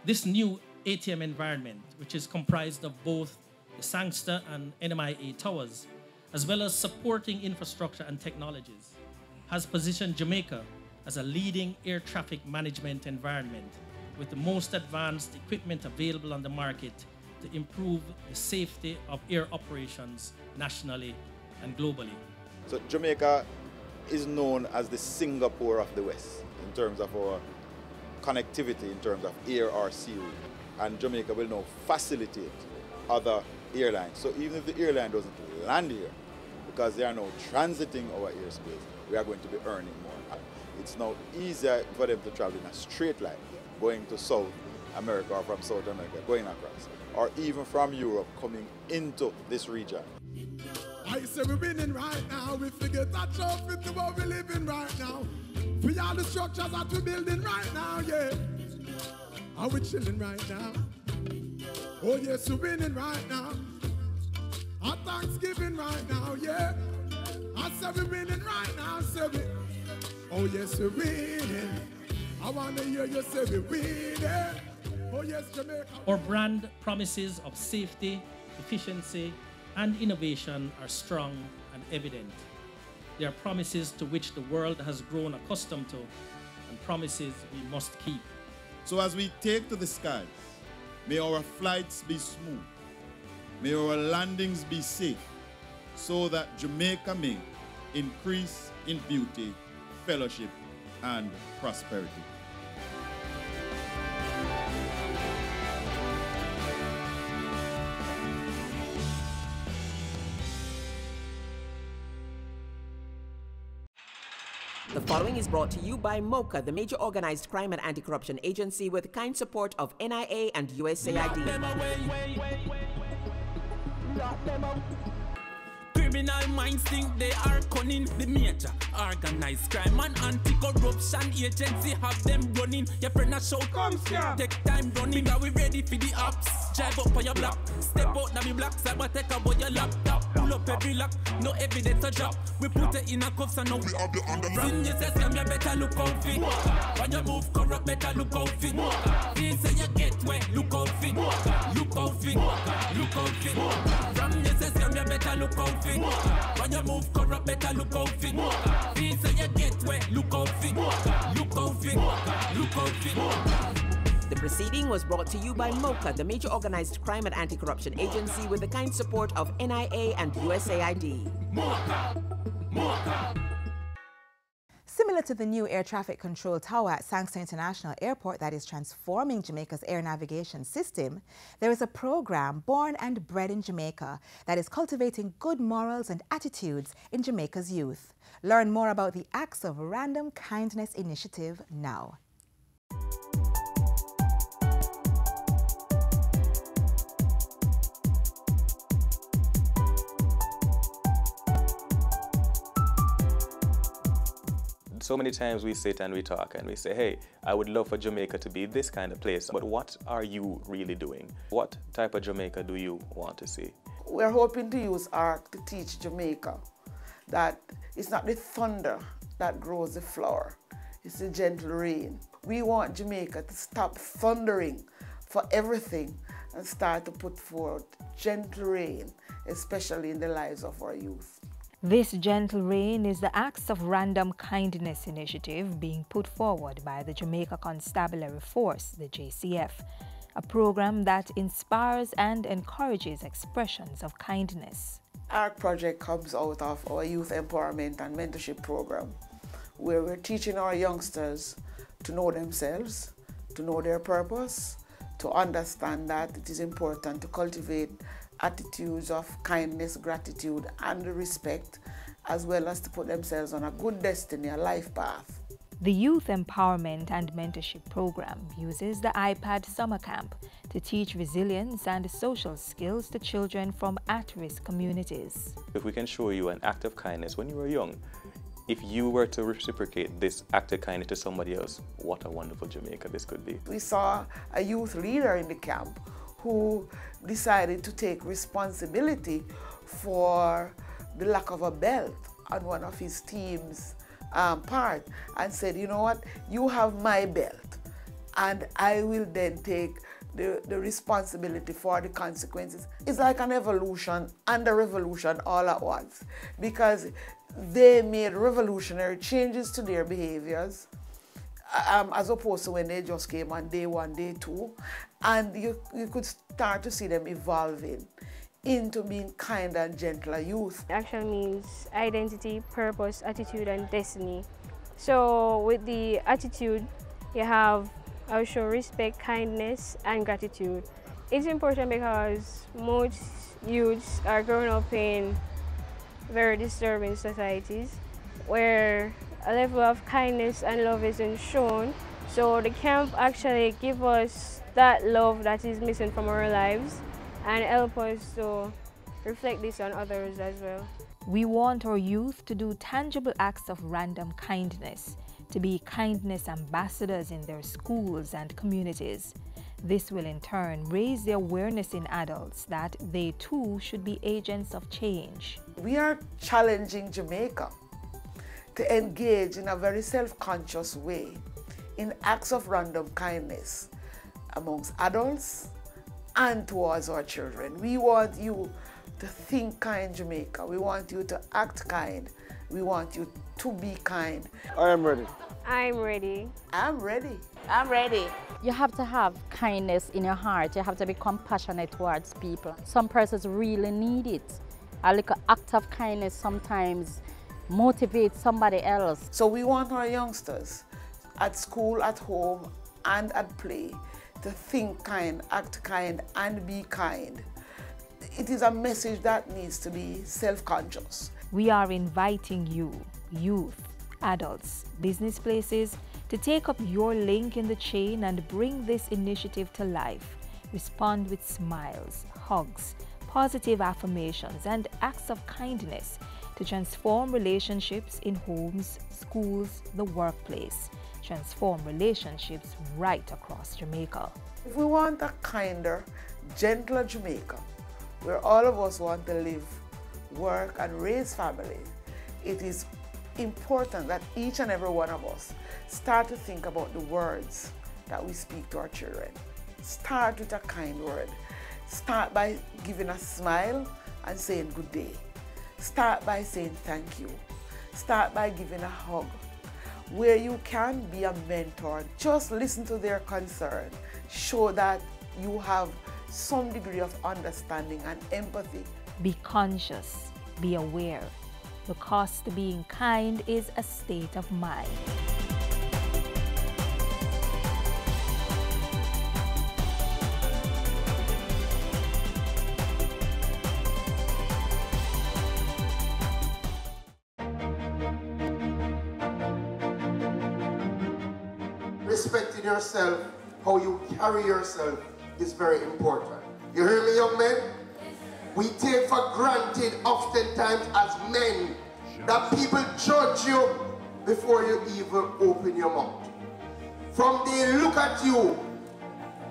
This new ATM environment, which is comprised of both the Sangster and NMIA towers, as well as supporting infrastructure and technologies, has positioned Jamaica as a leading air traffic management environment with the most advanced equipment available on the market to improve the safety of air operations nationally and globally. So Jamaica is known as the Singapore of the West in terms of our connectivity, in terms of air or sea route. And Jamaica will now facilitate other airlines. So even if the airline doesn't land here, because they are now transiting our airspace, we are going to be earning more. It's now easier for them to travel in a straight line, going to South America or from South America, going across, or even from Europe coming into this region. I say we're winning right now. We figure that trophy to what we're living right now. We are the structures that we're building right now, yeah. Are we chilling right now? Oh yes, we're winning right now. Our Thanksgiving right now, yeah. I say we're winning right now, say we. Oh yes, we're winning. I want to hear you say we're winning. Oh yes, Jamaica. Our brand promises of safety, efficiency, and innovation are strong and evident. They are promises to which the world has grown accustomed to, and promises we must keep. So as we take to the skies, may our flights be smooth, may our landings be safe, so that Jamaica may increase in beauty, fellowship, and prosperity. The following is brought to you by MOCA, the major organized crime and anti-corruption agency with kind support of NIA and USAID. Criminal minds think they are cunning. The major organized crime and anti-corruption agency have them running. Your friend a shout, come here. Take time running, are we ready for the ops? Drive up on your block, step out now me block, cyber take about your laptop. Pull up every lock, no evidence to drop. We put it in a cuffs and now we have the underground. Sin you say scam, you better look out fit. When you move corrupt, better look out fit. Please say you get wet, look out fit. Look out fit, look out fit. From you say scam, you better look out fit. When you move corrupt, better look out fit. Please say you get wet, look out fit. Look out fit, look out fit. The proceeding was brought to you by MOCA, the major organized crime and anti-corruption agency with the kind support of NIA and USAID. Similar to the new air traffic control tower at Sangster International Airport that is transforming Jamaica's air navigation system, there is a program born and bred in Jamaica that is cultivating good morals and attitudes in Jamaica's youth. Learn more about the Acts of Random Kindness initiative now. So many times we sit and we talk and we say, hey, I would love for Jamaica to be this kind of place. But what are you really doing? What type of Jamaica do you want to see? We're hoping to use art to teach Jamaica that it's not the thunder that grows the flower, it's the gentle rain. We want Jamaica to stop thundering for everything and start to put forth gentle rain, especially in the lives of our youth. This Gentle Rain is the Acts of Random Kindness initiative being put forward by the Jamaica Constabulary Force, the JCF, a program that inspires and encourages expressions of kindness. Our project comes out of our youth empowerment and mentorship program, where we're teaching our youngsters to know themselves, to know their purpose, to understand that it is important to cultivate attitudes of kindness, gratitude, and respect, as well as to put themselves on a good destiny, a life path. The Youth Empowerment and Mentorship Program uses the iPad Summer Camp to teach resilience and social skills to children from at-risk communities. If we can show you an act of kindness when you were young, if you were to reciprocate this act of kindness to somebody else, what a wonderful Jamaica this could be. We saw a youth leader in the camp who decided to take responsibility for the lack of a belt on one of his team's part, and said, you know what, you have my belt and I will then take the responsibility for the consequences. It's like an evolution and a revolution all at once, because they made revolutionary changes to their behaviors as opposed to when they just came on day one, day two, and you could start to see them evolving into being kind and gentler youth. Action means identity, purpose, attitude, and destiny. So with the attitude, you have, I will show respect, kindness, and gratitude. It's important because most youths are growing up in very disturbing societies where a level of kindness and love isn't shown. So the camp actually gives us that love that is missing from our lives and help us to reflect this on others as well. We want our youth to do tangible acts of random kindness, to be kindness ambassadors in their schools and communities. This will in turn raise the awareness in adults that they too should be agents of change. We are challenging Jamaica to engage in a very self-conscious way in acts of random kindness amongst adults and towards our children. We want you to think kind, Jamaica. We want you to act kind. We want you to be kind. I am ready. I'm ready. I'm ready. I'm ready. You have to have kindness in your heart. You have to be compassionate towards people. Some persons really need it. A little act of kindness sometimes motivates somebody else. So we want our youngsters at school, at home, and at play to think kind, act kind, and be kind. It is a message that needs to be self-conscious. We are inviting you, youth, adults, business places, to take up your link in the chain and bring this initiative to life. Respond with smiles, hugs, positive affirmations, and acts of kindness to transform relationships in homes, schools, the workplace. Transform relationships right across Jamaica. If we want a kinder, gentler Jamaica, where all of us want to live, work, and raise family, it is important that each and every one of us start to think about the words that we speak to our children. Start with a kind word. Start by giving a smile and saying good day. Start by saying thank you. Start by giving a hug. Where you can be a mentor, just listen to their concern. Show that you have some degree of understanding and empathy. Be conscious, be aware. The cost to being kind is a state of mind. Respecting yourself, how you carry yourself is very important. You hear me, young men? We take for granted oftentimes as men that people judge you before you even open your mouth. From they look at you,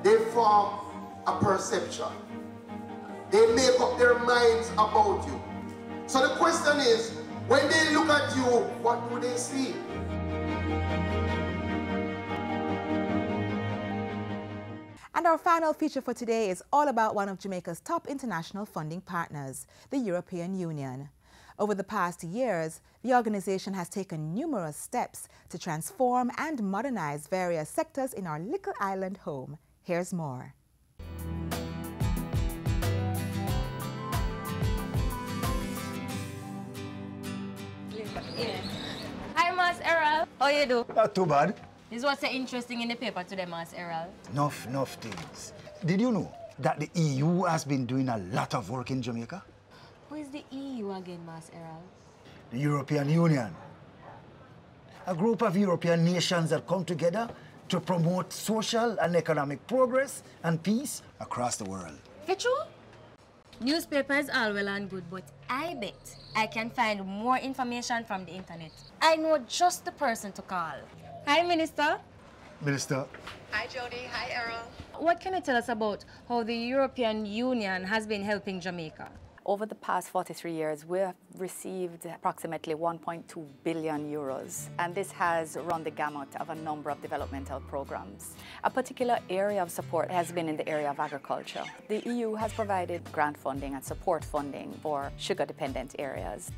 they form a perception. They make up their minds about you. So the question is, when they look at you, what do they see? And our final feature for today is all about one of Jamaica's top international funding partners, the European Union. Over the past years, the organization has taken numerous steps to transform and modernize various sectors in our little island home. Here's more. Hi, Mas Errol. How you do? Not too bad. This is what's so interesting in the paper today, Mas Errol. Enough things. Did you know that the EU has been doing a lot of work in Jamaica? Who is the EU again, Mas Errol? The European Union. A group of European nations that come together to promote social and economic progress and peace across the world. For true? Newspaper is all well and good, but I bet I can find more information from the internet. I know just the person to call. Hi, Minister. Minister. Hi, Jody. Hi, Errol. What can you tell us about how the European Union has been helping Jamaica? Over the past 43 years, we have received approximately 1.2 billion euros, and this has run the gamut of a number of developmental programs. A particular area of support has been in the area of agriculture. The EU has provided grant funding and support funding for sugar-dependent areas.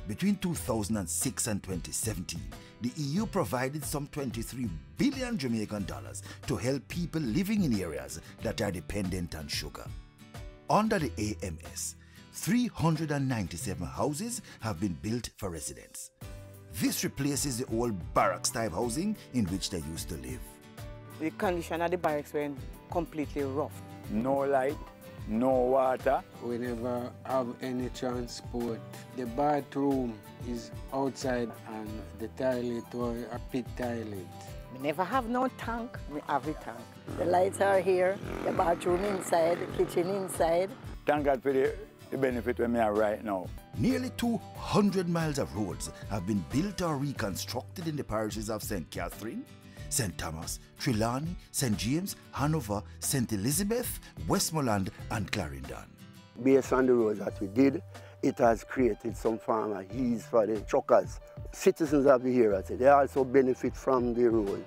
Between 2006 and 2017, the EU provided some 23 billion Jamaican dollars to help people living in areas that are dependent on sugar. Under the AMS, 397 houses have been built for residents. This replaces the old barracks-type housing in which they used to live. The condition of the barracks were completely rough. No light, no water. We never have any transport. The bathroom is outside and the toilet was a pit toilet. We never have no tank, we have a tank. The lights are here, the bathroom inside, the kitchen inside. Thank God for the benefit we have right now. Nearly 200 miles of roads have been built or reconstructed in the parishes of St. Catherine, St. Thomas, Trelawney, St. James, Hanover, St. Elizabeth, Westmoreland and Clarendon. Based on the roads that we did, it has created some form of ease for the truckers. Citizens of the area, they also benefit from the road.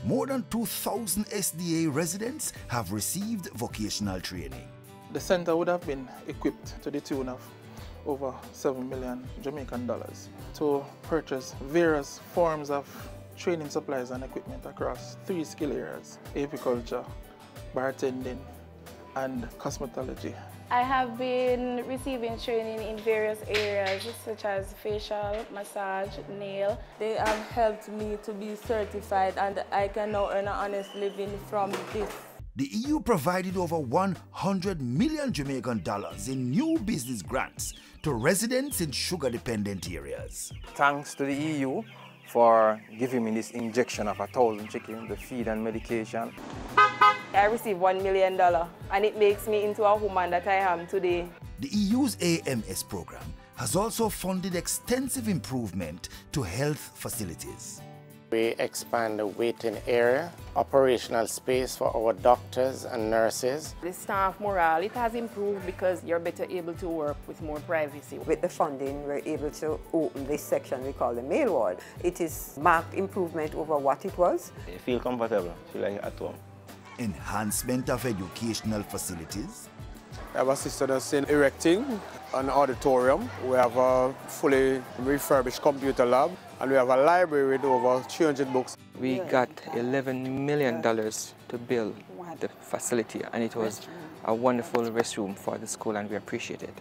More than 2,000 SDA residents have received vocational training. The center would have been equipped to the tune of over 7 million Jamaican dollars to purchase various forms of training supplies and equipment across 3 skill areas: apiculture, bartending, and cosmetology. I have been receiving training in various areas such as facial, massage, nail. They have helped me to be certified and I can now earn an honest living from this. The EU provided over 100 million Jamaican dollars in new business grants to residents in sugar-dependent areas. Thanks to the EU for giving me this injection of 1,000 chickens, the feed and medication. I received $1 million and it makes me into a woman that I am today. The EU's AMS program has also funded extensive improvement to health facilities. We expand the waiting area, operational space for our doctors and nurses. The staff morale, it has improved because you're better able to work with more privacy. With the funding, we're able to open this section we call the male ward. It is marked improvement over what it was. I feel comfortable, feel like at home. Enhancement of educational facilities. I have assisted us in erecting an auditorium. We have a fully refurbished computer lab. And we have a library with over 300 books. We got $11 million to build the facility, and it was a wonderful restroom for the school, and we appreciate it.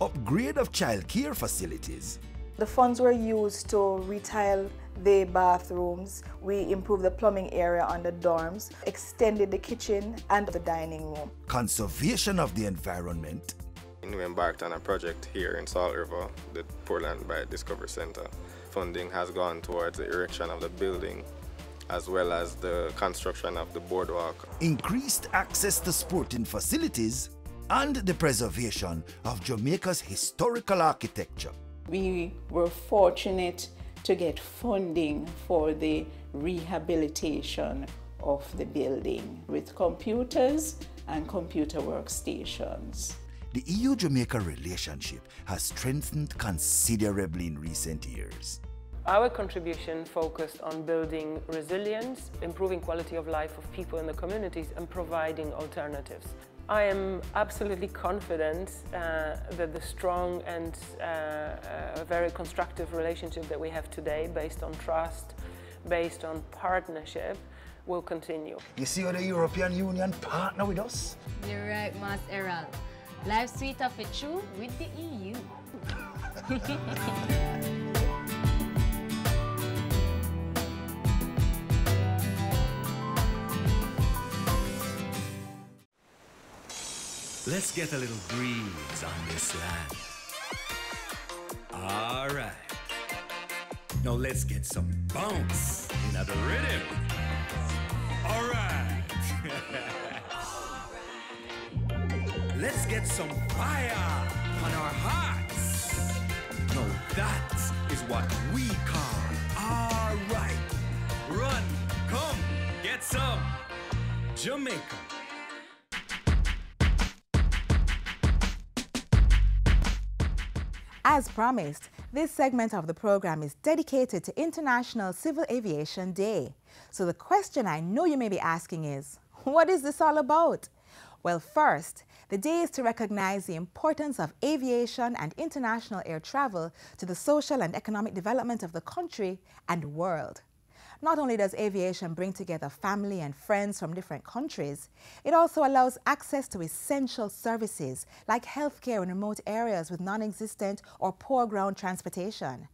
Upgrade of childcare facilities. The funds were used to retile the bathrooms. We improved the plumbing area on the dorms, extended the kitchen and the dining room. Conservation of the environment. We embarked on a project here in Salt River, the Portland Biodiscovery Center. Funding has gone towards the erection of the building as well as the construction of the boardwalk. Increased access to sporting facilities and the preservation of Jamaica's historical architecture. We were fortunate to get funding for the rehabilitation of the building with computers and computer workstations. The EU-Jamaica relationship has strengthened considerably in recent years. Our contribution focused on building resilience, improving quality of life of people in the communities, and providing alternatives. I am absolutely confident that the strong and very constructive relationship that we have today, based on trust, based on partnership, will continue. You see how the European Union partner with us? You're right, Mas Errol. Life's sweeter for true with the EU. Let's get a little breeze on this land. All right. Now let's get some bounce in the rhythm. All right. Let's get some fire on our hearts. Now that is what we call all right. Run, come, get some Jamaica. As promised, this segment of the program is dedicated to International Civil Aviation Day. So the question I know you may be asking is, what is this all about? Well, first, the day is to recognize the importance of aviation and international air travel to the social and economic development of the country and world. Not only does aviation bring together family and friends from different countries, it also allows access to essential services like healthcare in remote areas with non-existent or poor ground transportation.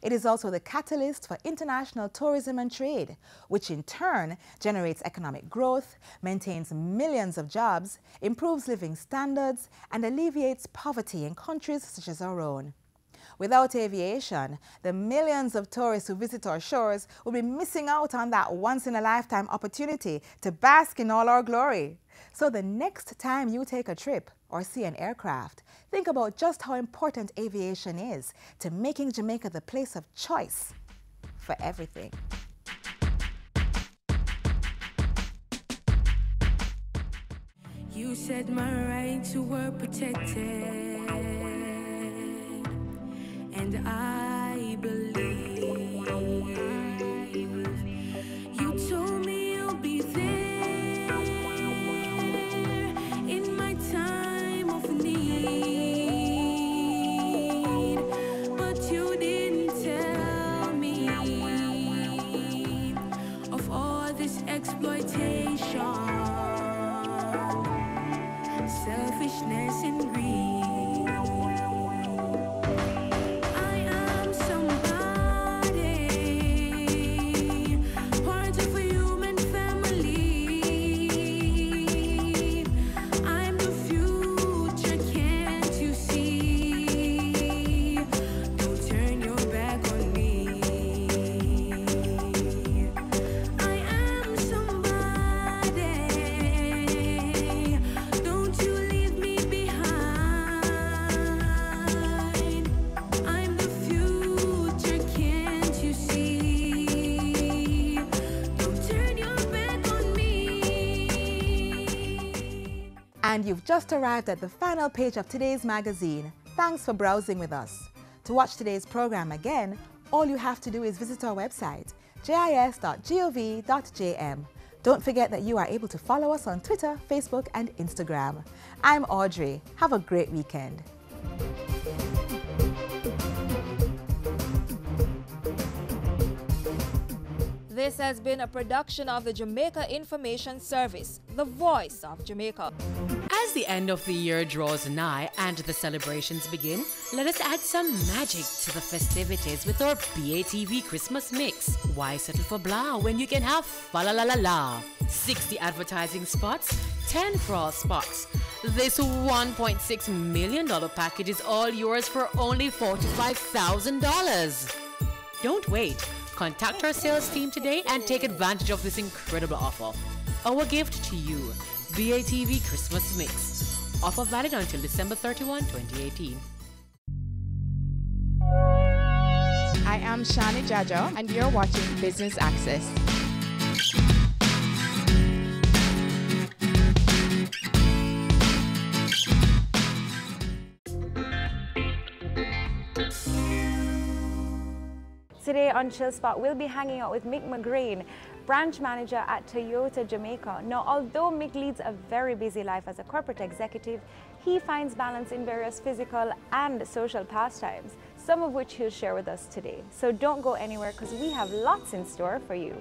It is also the catalyst for international tourism and trade, which in turn generates economic growth, maintains millions of jobs, improves living standards, and alleviates poverty in countries such as our own. Without aviation, the millions of tourists who visit our shores will be missing out on that once-in-a-lifetime opportunity to bask in all our glory. So the next time you take a trip or see an aircraft, think about just how important aviation is to making Jamaica the place of choice for everything. You said my rights were protected. And I believe you told me you'll be there in my time of need, but you didn't tell me of all this exploitation, selfishness and greed. And you've just arrived at the final page of today's magazine. Thanks for browsing with us. To watch today's program again, all you have to do is visit our website, jis.gov.jm. Don't forget that you are able to follow us on Twitter, Facebook, and Instagram. I'm Audrey. Have a great weekend. This has been a production of the Jamaica Information Service, the voice of Jamaica. As the end of the year draws nigh and the celebrations begin, let us add some magic to the festivities with our BATV Christmas mix. Why settle for blah when you can have fa la la la la? 60 advertising spots, 10 crawl spots. This $1.6 million package is all yours for only $45,000. Don't wait. Contact our sales team today and take advantage of this incredible offer. Our gift to you, BATV Christmas Mix. Offer valid until December 31, 2018. I am Shani Jaja and you're watching Business Access. Today on Chill Spot, we'll be hanging out with Mick McGrain, branch manager at Toyota Jamaica. Now, although Mick leads a very busy life as a corporate executive, he finds balance in various physical and social pastimes, some of which he'll share with us today. So don't go anywhere because we have lots in store for you.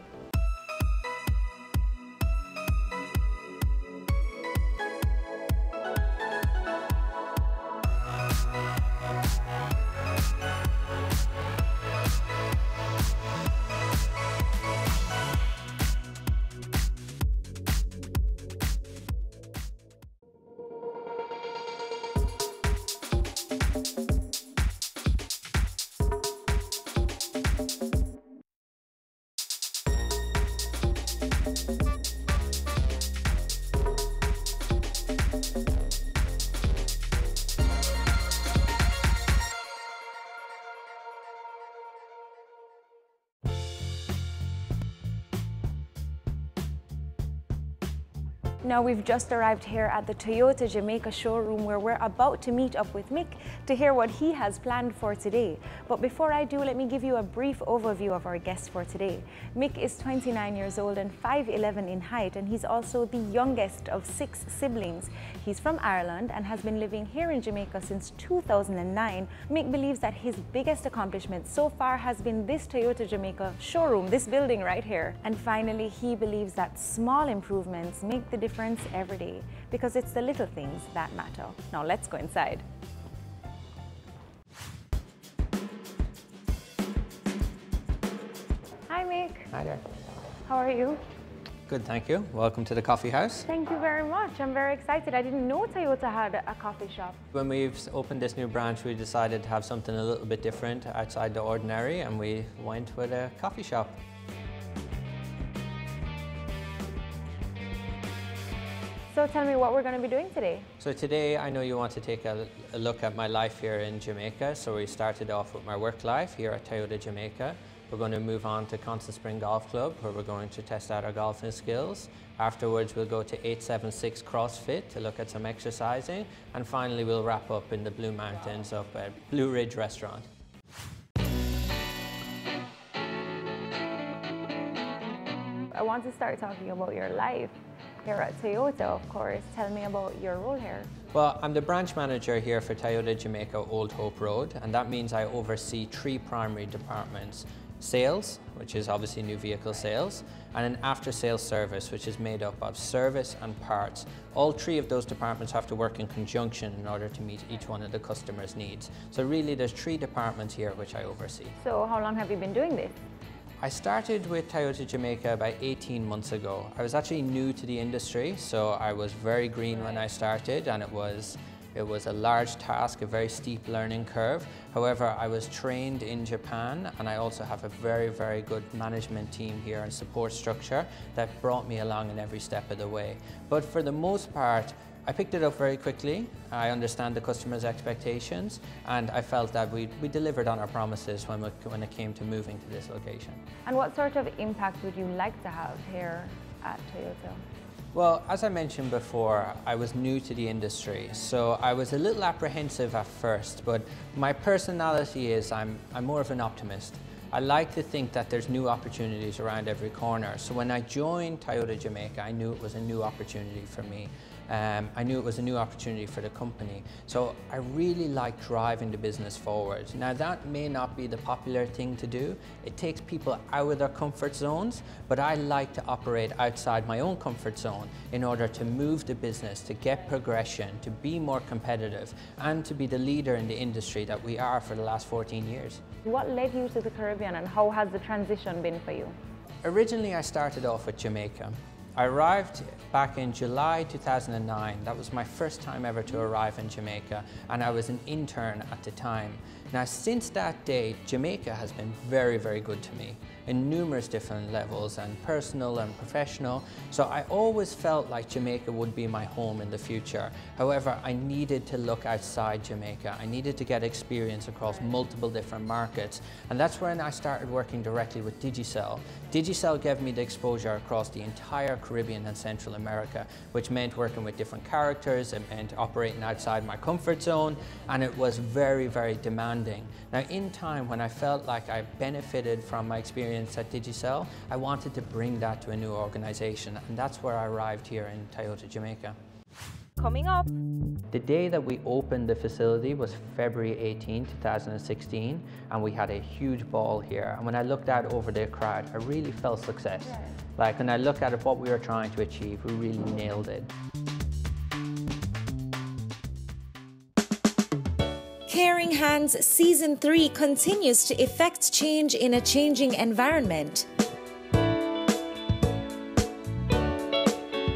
Now we've just arrived here at the Toyota Jamaica showroom where we're about to meet up with Mick to hear what he has planned for today. But before I do, let me give you a brief overview of our guest for today. Mick is 29 years old and 5'11" in height, and he's also the youngest of 6 siblings. He's from Ireland and has been living here in Jamaica since 2009. Mick believes that his biggest accomplishment so far has been this Toyota Jamaica showroom, this building right here. And finally, he believes that small improvements make the difference every day, because it's the little things that matter. Now let's go inside. Hi Mick. Hi there. How are you? Good, thank you. Welcome to the coffee house. Thank you very much. I'm very excited. I didn't know Toyota had a coffee shop. When we've opened this new branch, we decided to have something a little bit different outside the ordinary, and we went with a coffee shop. So tell me what we're going to be doing today. So today, I know you want to take a look at my life here in Jamaica. So we started off with my work life here at Toyota Jamaica. We're going to move on to Constant Spring Golf Club, where we're going to test out our golfing skills. Afterwards, we'll go to 876 CrossFit to look at some exercising. And finally, we'll wrap up in the Blue Mountains up at Blue Ridge Restaurant. I want to start talking about your life here at Toyota, of course. Tell me about your role here. Well, I'm the branch manager here for Toyota Jamaica Old Hope Road, and that means I oversee 3 primary departments. Sales, which is obviously new vehicle sales, and an after-sales service, which is made up of service and parts. All 3 of those departments have to work in conjunction in order to meet each one of the customer's needs. So really there's 3 departments here which I oversee. So how long have you been doing this? I started with Toyota Jamaica about 18 months ago. I was actually new to the industry, so I was very green when I started, and it was a large task, a very steep learning curve. However, I was trained in Japan, and I also have a very, very good management team here and support structure that brought me along in every step of the way. But for the most part, I picked it up very quickly. I understand the customer's expectations, and I felt that we delivered on our promises when it came to moving to this location. And what sort of impact would you like to have here at Toyota? Well, as I mentioned before, I was new to the industry, so I was a little apprehensive at first, but my personality is I'm more of an optimist. I like to think that there's new opportunities around every corner. So when I joined Toyota Jamaica, I knew it was a new opportunity for me. I knew it was a new opportunity for the company. So I really like driving the business forward. Now that may not be the popular thing to do. It takes people out of their comfort zones, but I like to operate outside my own comfort zone in order to move the business, to get progression, to be more competitive, and to be the leader in the industry that we are for the last 14 years. What led you to the Caribbean, and how has the transition been for you? Originally, I started off with Jamaica. I arrived back in July 2009. That was my first time ever to arrive in Jamaica, and I was an intern at the time. Now, since that day, Jamaica has been very, very good to me. in numerous different levels, and personal and professional. So I always felt like Jamaica would be my home in the future. However, I needed to look outside Jamaica. I needed to get experience across multiple different markets. And that's when I started working directly with Digicel. Digicel gave me the exposure across the entire Caribbean and Central America, which meant working with different characters, it meant operating outside my comfort zone, and it was very, very demanding. Now, in time, when I felt like I benefited from my experience at Digicel, I wanted to bring that to a new organization, and that's where I arrived here in Toyota Jamaica. Coming up. The day that we opened the facility was February 18, 2016, and we had a huge ball here. And when I looked out over the crowd, I really felt success. Yeah. Like when I looked at what we were trying to achieve, we really nailed it. Caring Hands Season 3 continues to effect change in a changing environment.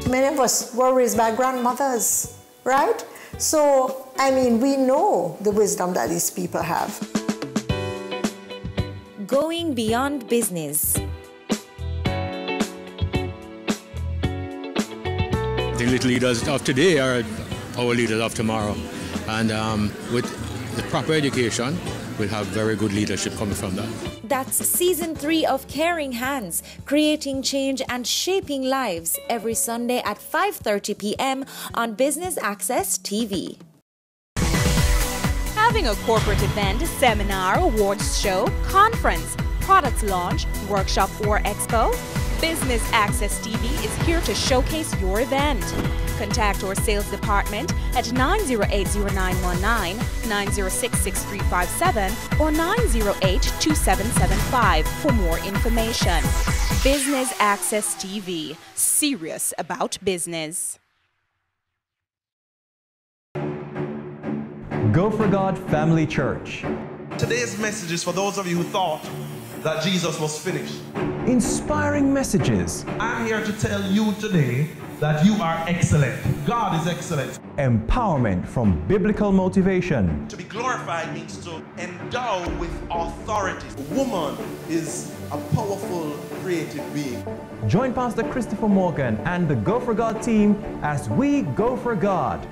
Many of us were raised by grandmothers, right? So, I mean, we know the wisdom that these people have. Going beyond business. The little leaders of today are our leaders of tomorrow. And with the proper education, we'll have very good leadership coming from that. That's Season 3 of Caring Hands, creating change and shaping lives, every Sunday at 5:30 p.m. on Business Access TV. Having a corporate event, seminar, awards show, conference, product launch, workshop or expo? Business Access TV is here to showcase your event. Contact our sales department at 908-0919, 906-6357, or 908-2775 for more information. Business Access TV, serious about business. Go for God Family Church. Today's message is for those of you who thought that Jesus was finished. Inspiring messages. I'm here to tell you today that you are excellent. God is excellent. Empowerment from biblical motivation. To be glorified means to endow with authority. A woman is a powerful, creative being. Join Pastor Christopher Morgan and the Go for God team as we go for God.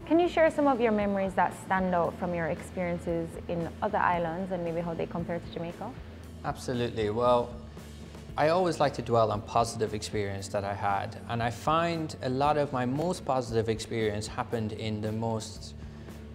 Can you share some of your memories that stand out from your experiences in other islands and maybe how they compare to Jamaica? Absolutely. Well, I always like to dwell on positive experience that I had, and I find a lot of my most positive experience happened in the most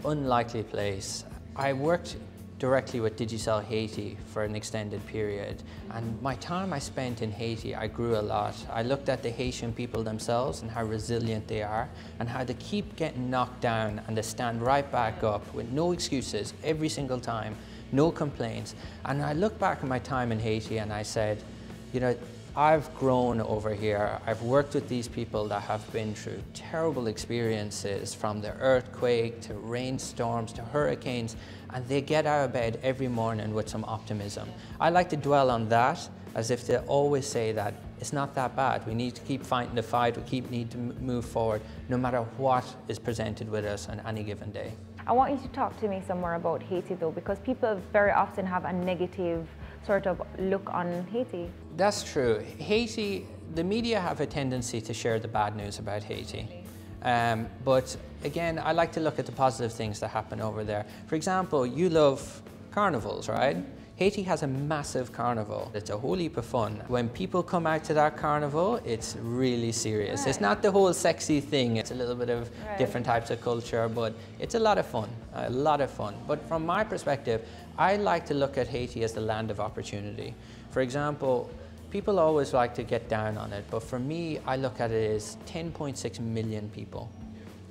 unlikely place. I worked directly with Digicel Haiti for an extended period, and my time I spent in Haiti, I grew a lot. I looked at the Haitian people themselves and how resilient they are, and how they keep getting knocked down and they stand right back up with no excuses every single time, no complaints. And I look back at my time in Haiti and I said, you know, I've grown over here. I've worked with these people that have been through terrible experiences, from the earthquake to rainstorms to hurricanes, and they get out of bed every morning with some optimism. I like to dwell on that, as if they always say that it's not that bad. We need to keep fighting the fight. We need to move forward, no matter what is presented with us on any given day. I want you to talk to me some more about Haiti though, because people very often have a negative sort of look on Haiti. That's true. Haiti, the media have a tendency to share the bad news about Haiti. But again, I like to look at the positive things that happen over there. For example, you love carnivals, right? Haiti has a massive carnival. It's a whole heap of fun. When people come out to that carnival, it's really serious. Right. It's not the whole sexy thing. It's a little bit of different types of culture, but it's a lot of fun, a lot of fun. But from my perspective, I like to look at Haiti as the land of opportunity. For example, people always like to get down on it, but for me, I look at it as 10.6 million people.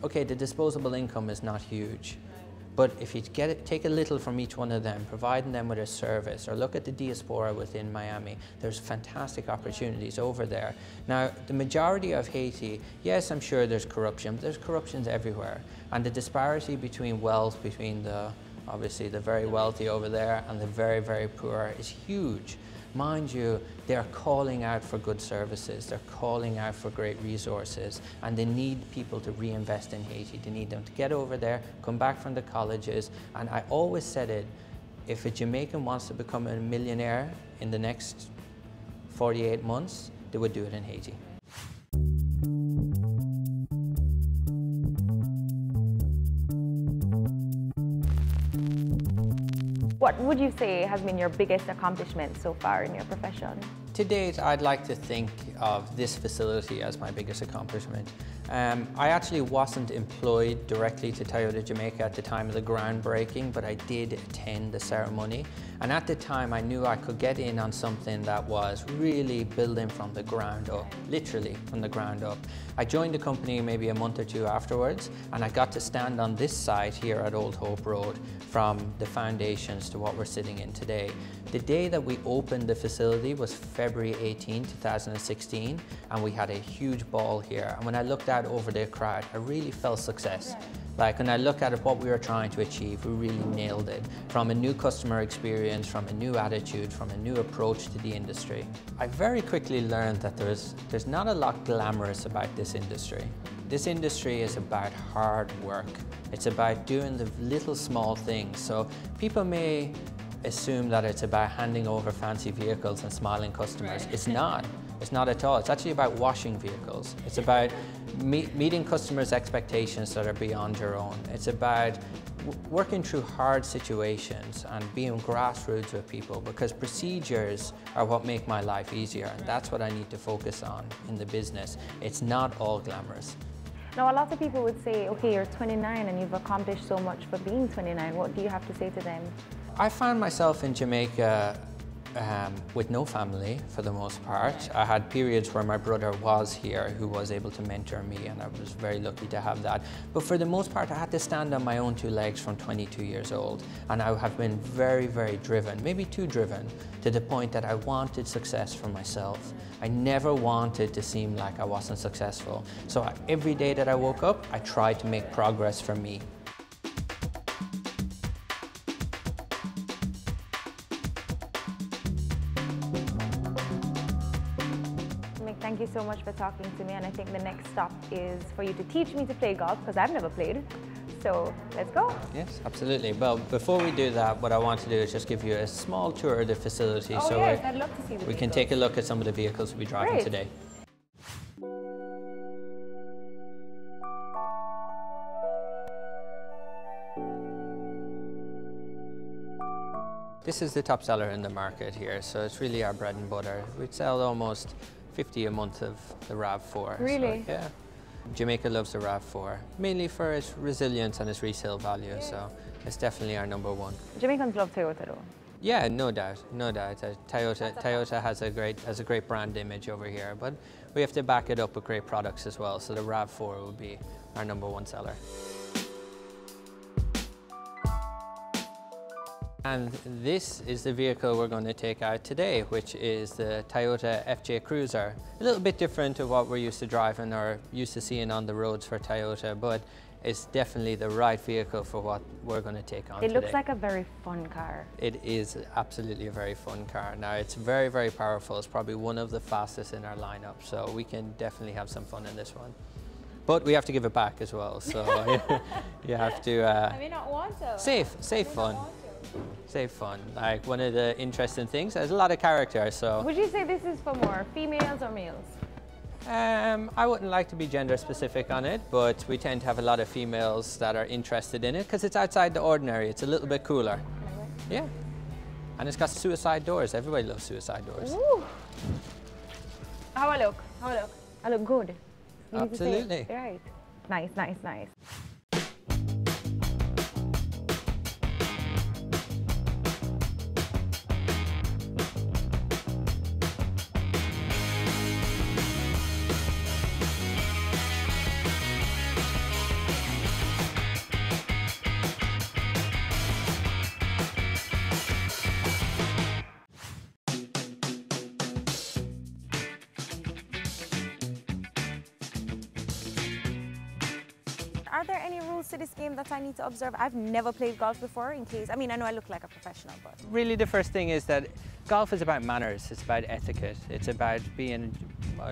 Okay, the disposable income is not huge. But if you take a little from each one of them, providing them with a service, or look at the diaspora within Miami, there's fantastic opportunities over there. Now, the majority of Haiti, yes, I'm sure there's corruption, but there's corruptions everywhere. And the disparity between wealth, between obviously the very wealthy over there and the very, very poor is huge. mind you, they're calling out for good services, they're calling out for great resources, and they need people to reinvest in Haiti. They need them to get over there, come back from the colleges, and I always said it, if a Jamaican wants to become a millionaire in the next 48 months, they would do it in Haiti. What would you say has been your biggest accomplishment so far in your profession? To date, I'd like to think of this facility as my biggest accomplishment. I actually wasn't employed directly to Toyota Jamaica at the time of the groundbreaking, but I did attend the ceremony. And at the time, I knew I could get in on something that was really building from the ground up, literally from the ground up. I joined the company maybe a month or two afterwards, and I got to stand on this site here at Old Hope Road from the foundations to what we're sitting in today. The day that we opened the facility was February 18, 2016, and we had a huge ball here. And when I looked out over the crowd, I really felt success. Like when I look at what we were trying to achieve, we really nailed it. From a new customer experience, from a new attitude, from a new approach to the industry. I very quickly learned that there's not a lot glamorous about this industry. This industry is about hard work. It's about doing the little small things. So people may assume that it's about handing over fancy vehicles and smiling customers. It's not. It's not at all. It's actually about washing vehicles. It's about meeting customers' expectations that are beyond your own. It's about working through hard situations and being grassroots with people, because procedures are what make my life easier, and that's what I need to focus on in the business. It's not all glamorous. Now, a lot of people would say, okay, you're 29 and you've accomplished so much for being 29. What do you have to say to them? I found myself in Jamaica with no family for the most part. I had periods where my brother was here who was able to mentor me, and I was very lucky to have that. But for the most part, I had to stand on my own two legs from 22 years old. And I have been very, very driven, maybe too driven, to the point that I wanted success for myself. I never wanted to seem like I wasn't successful. So every day that I woke up, I tried to make progress for me. Thank you so much for talking to me, and I think the next stop is for you to teach me to play golf, because I've never played. So let's go. Yes, absolutely. Well, before we do that, what I want to do is just give you a small tour of the facility. Oh, so yes, I'd love to see the we can take a look at some of the vehicles we'll be driving Great. today. This is the top seller in the market here, so it's really our bread and butter. We sell almost 50 a month of the RAV4. Really? So, yeah. Jamaica loves the RAV4, mainly for its resilience and its resale value, so it's definitely our #1. Jamaicans love Toyota though. Yeah, no doubt, no doubt. Toyota has a great brand image over here, but we have to back it up with great products as well, so the RAV4 would be our #1 seller. And this is the vehicle we're going to take out today, which is the Toyota FJ Cruiser. A little bit different to what we're used to driving or used to seeing on the roads for Toyota, but it's definitely the right vehicle for what we're going to take on today. It looks like a very fun car. It is absolutely a very fun car. Now, it's very, very powerful. It's probably one of the fastest in our lineup, so we can definitely have some fun in this one. But we have to give it back as well, so you have to... I may not want to. Safe fun. Safe fun. Like, one of the interesting things, there's a lot of character, so... Would you say this is for more females or males? I wouldn't like to be gender specific on it, but we tend to have a lot of females that are interested in it because it's outside the ordinary. It's a little bit cooler. Yeah. And it's got suicide doors. Everybody loves suicide doors. Ooh. How I look? How I look? I look good. You need to say it. Absolutely. Right. Nice, nice, nice. to this game that I need to observe? I've never played golf before, in case, I mean, I know I look like a professional, but... Really, the first thing is that golf is about manners, it's about etiquette, it's about being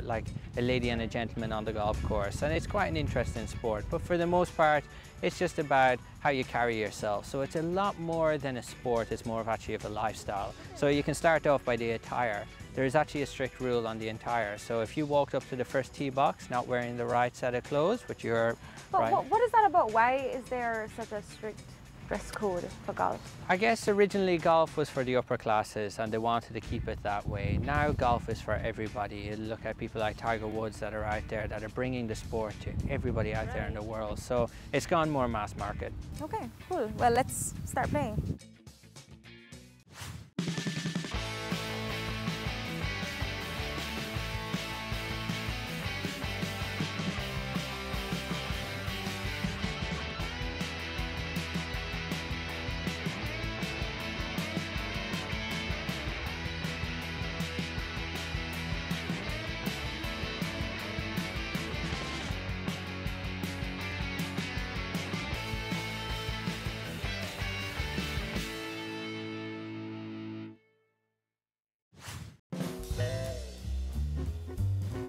like a lady and a gentleman on the golf course, and it's quite an interesting sport, but for the most part, it's just about how you carry yourself. So it's a lot more than a sport, it's more of actually of a lifestyle. So you can start off by the attire. There is actually a strict rule on the attire. So if you walked up to the first tee box not wearing the right set of clothes, which you're right. What is that about? Why is there such a strict dress code for golf? I guess originally golf was for the upper classes and they wanted to keep it that way. Now golf is for everybody. You look at people like Tiger Woods that are out there that are bringing the sport to everybody out there in the world. So it's gone more mass market. Okay, cool. Well, let's start playing.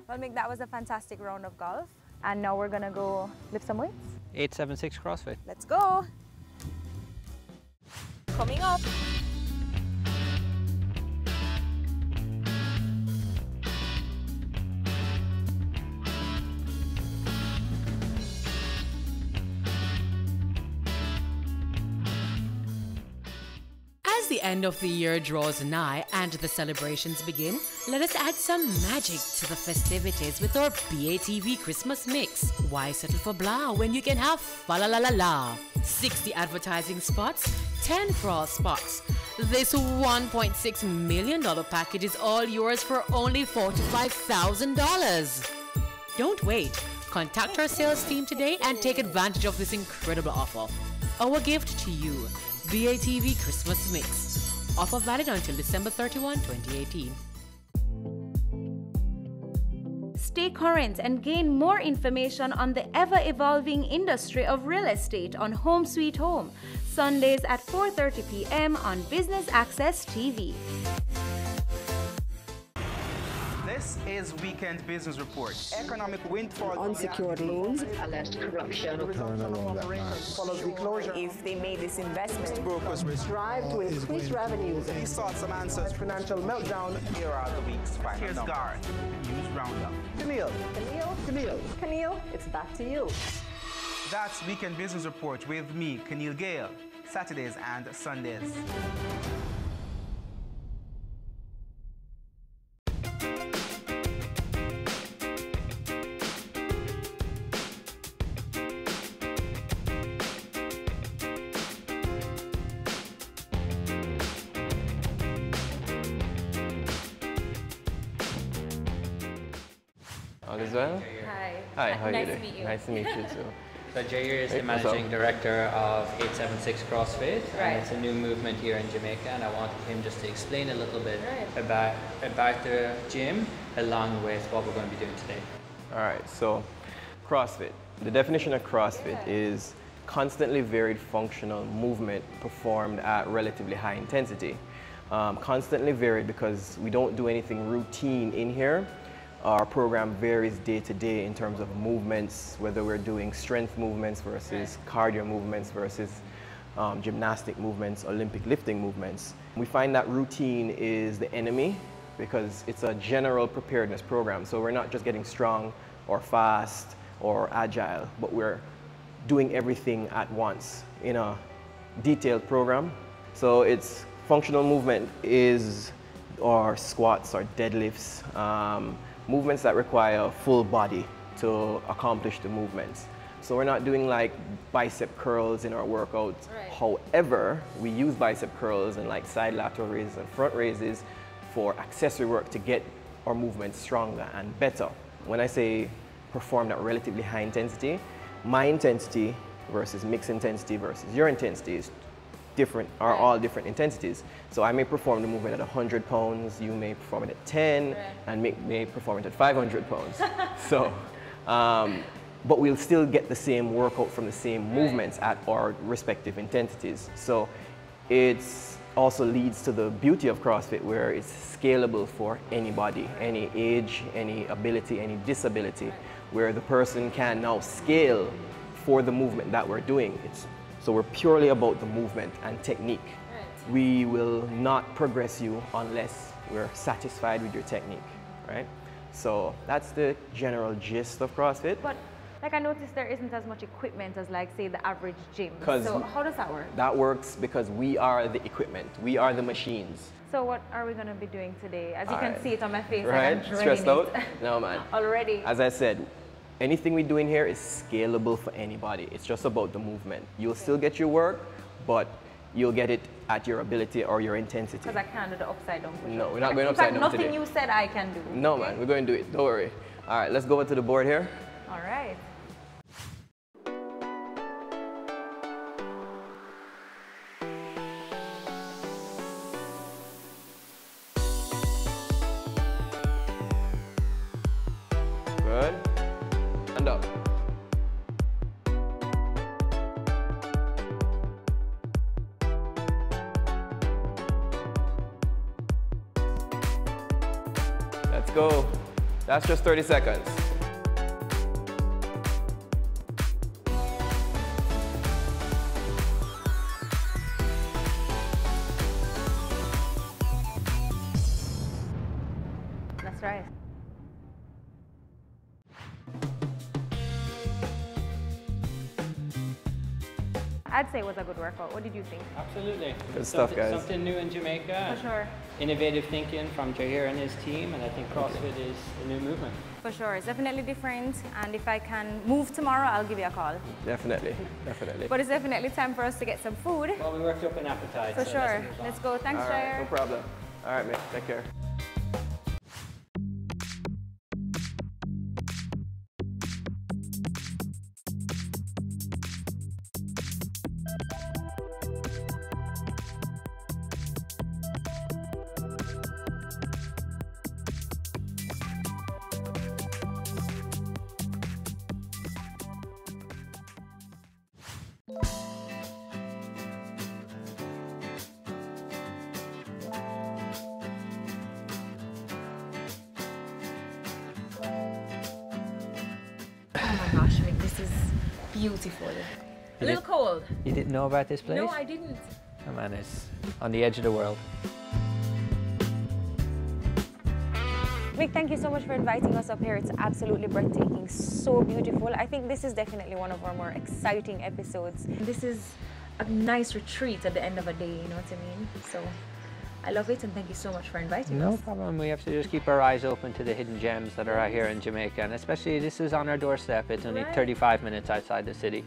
Well, Mick, that was a fantastic round of golf. And now we're gonna go lift some weights. 876 CrossFit. Let's go. Coming up. As the end of the year draws nigh and the celebrations begin, let us add some magic to the festivities with our BATV Christmas mix. Why settle for blah when you can have fa la la la la? 60 advertising spots, 10 cross spots. This $1.6 million package is all yours for only $45,000. Don't wait. Contact our sales team today and take advantage of this incredible offer. Our gift to you. BATV Christmas Mix. Offer valid until December 31, 2018. Stay current and gain more information on the ever-evolving industry of real estate on Home Sweet Home, Sundays at 4:30 p.m. on Business Access TV. This is Weekend Business Report. Economic windfall. Unsecured loans. Alleged corruption. Follows the closure. If they made this investment. Brokers strive to increase revenues. He sought some answers. Financial meltdown. Here are the week's final. Here's Garth. News Roundup. Camille, it's back to you. That's Weekend Business Report with me, Camille Gale. Saturdays and Sundays. All is well? Hi. Hi, how are you Nice doing? to meet you. Nice to meet you too. So Jair is Hey, the what's managing up? director of 876 CrossFit, Right. and it's a new movement here in Jamaica, and I wanted him just to explain a little bit about the gym along with what we're going to be doing today. All right, so CrossFit. The definition of CrossFit is constantly varied functional movement performed at relatively high intensity. Constantly varied because we don't do anything routine in here. Our program varies day to day in terms of movements, whether we're doing strength movements versus cardio movements versus gymnastic movements, Olympic lifting movements. We find that routine is the enemy because it's a general preparedness program. So we're not just getting strong or fast or agile, but we're doing everything at once in a detailed program. So it's functional movement is our squats or deadlifts, movements that require full body to accomplish the movements. So we're not doing like bicep curls in our workouts. However, we use bicep curls and like side lateral raises and front raises for accessory work to get our movements stronger and better. When I say performed at relatively high intensity, my intensity versus mixed intensity versus your intensity is different, are all different intensities. So I may perform the movement at 100 pounds, you may perform it at 10, and Mick may perform it at 500 pounds. So but we'll still get the same workout from the same movements at our respective intensities. So it's also leads to the beauty of CrossFit, where it's scalable for anybody, any age, any ability, any disability, where the person can now scale for the movement that we're doing. So we're purely about the movement and technique. We will not progress you unless we're satisfied with your technique, right? So that's the general gist of CrossFit. But like I noticed there isn't as much equipment as like say the average gym. So how does that work? That works because we are the equipment. We are the machines. So what are we going to be doing today? As you can see it on my face, right? like I'm Stressed out? No, man. Already. As I said, anything we do in here is scalable for anybody. It's just about the movement. You'll still get your work, but you'll get it at your ability or your intensity. Because I can't do the upside down push-up. No, we're not going upside down today. Nothing you said I can do. No, man, we're going to do it. Don't worry. All right, let's go over to the board here. All right. Good. And up. Let's go. That's just 30 seconds. That's right. I'd say it was a good workout. What did you think? Absolutely. Good stuff, guys. Something new in Jamaica. For sure. Innovative thinking from Jahir and his team, and I think CrossFit is a new movement. For sure. It's definitely different. And if I can move tomorrow, I'll give you a call. Definitely. Definitely. But it's definitely time for us to get some food. Well, we worked up an appetite. For sure. Let's go. Thanks, All right, Jahir. no problem. All right, mate. Take care. Oh my gosh, Mick, this is beautiful. A little cold. You didn't know about this place? No, I didn't. Oh man, it's on the edge of the world. Mick, thank you so much for inviting us up here. It's absolutely breathtaking, so beautiful. I think this is definitely one of our more exciting episodes. This is a nice retreat at the end of a day, you know what I mean? So I love it, and thank you so much for inviting us. No problem. We have to just keep our eyes open to the hidden gems that are out here in Jamaica, and especially this is on our doorstep. It's only 35 minutes outside the city.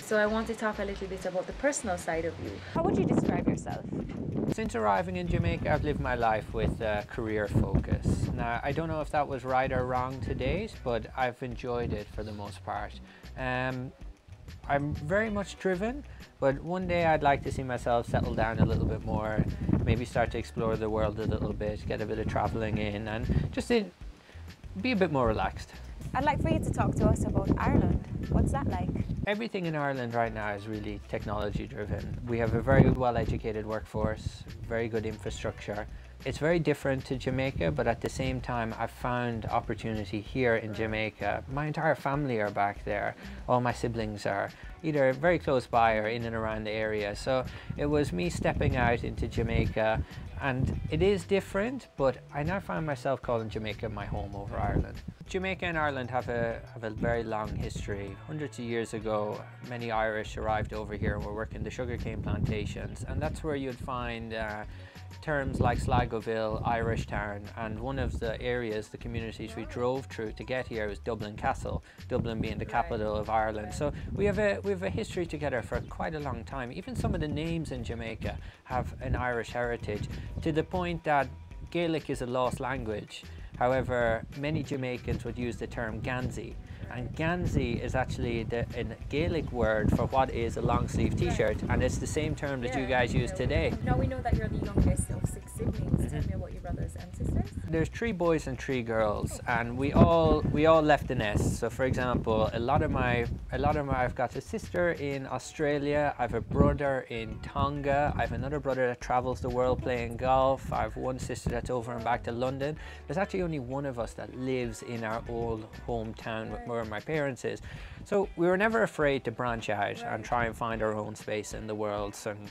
So I want to talk a little bit about the personal side of you. How would you describe yourself? Since arriving in Jamaica, I've lived my life with a career focus. Now, I don't know if that was right or wrong to date, but I've enjoyed it for the most part. I'm very much driven, but one day I'd like to see myself settle down a little bit more, maybe start to explore the world a little bit, get a bit of traveling in, and just be a bit more relaxed. I'd like for you to talk to us about Ireland. What's that like? Everything in Ireland right now is really technology driven. We have a very well educated workforce, very good infrastructure. It's very different to Jamaica, but at the same time I've found opportunity here in Jamaica. My entire family are back there. All my siblings are either very close by or in and around the area. So it was me stepping out into Jamaica, and it is different, but I now find myself calling Jamaica my home over Ireland. Jamaica and Ireland have a very long history. Hundreds of years ago, many Irish arrived over here and were working the sugarcane plantations, and that's where you'd find terms like Sligoville, Irish Town, and one of the areas, the communities we drove through to get here was Dublin Castle, Dublin being the capital of Ireland. So we have a history together for quite a long time. Even some of the names in Jamaica have an Irish heritage, to the point that Gaelic is a lost language. However, many Jamaicans would use the term Ganzi. And Ganzi is actually a Gaelic word for what is a long sleeve t-shirt, and it's the same term that you guys use today. Now we know that you're the youngest of 6 siblings. Tell me about your brothers and sisters. There's 3 boys and 3 girls, and we all left the nest. So, for example, I've got a sister in Australia, I have a brother in Tonga, I have another brother that travels the world playing golf, I have one sister that's over and back to London. There's actually only one of us that lives in our old hometown where my parents is. So we were never afraid to branch out and try and find our own space in the world. And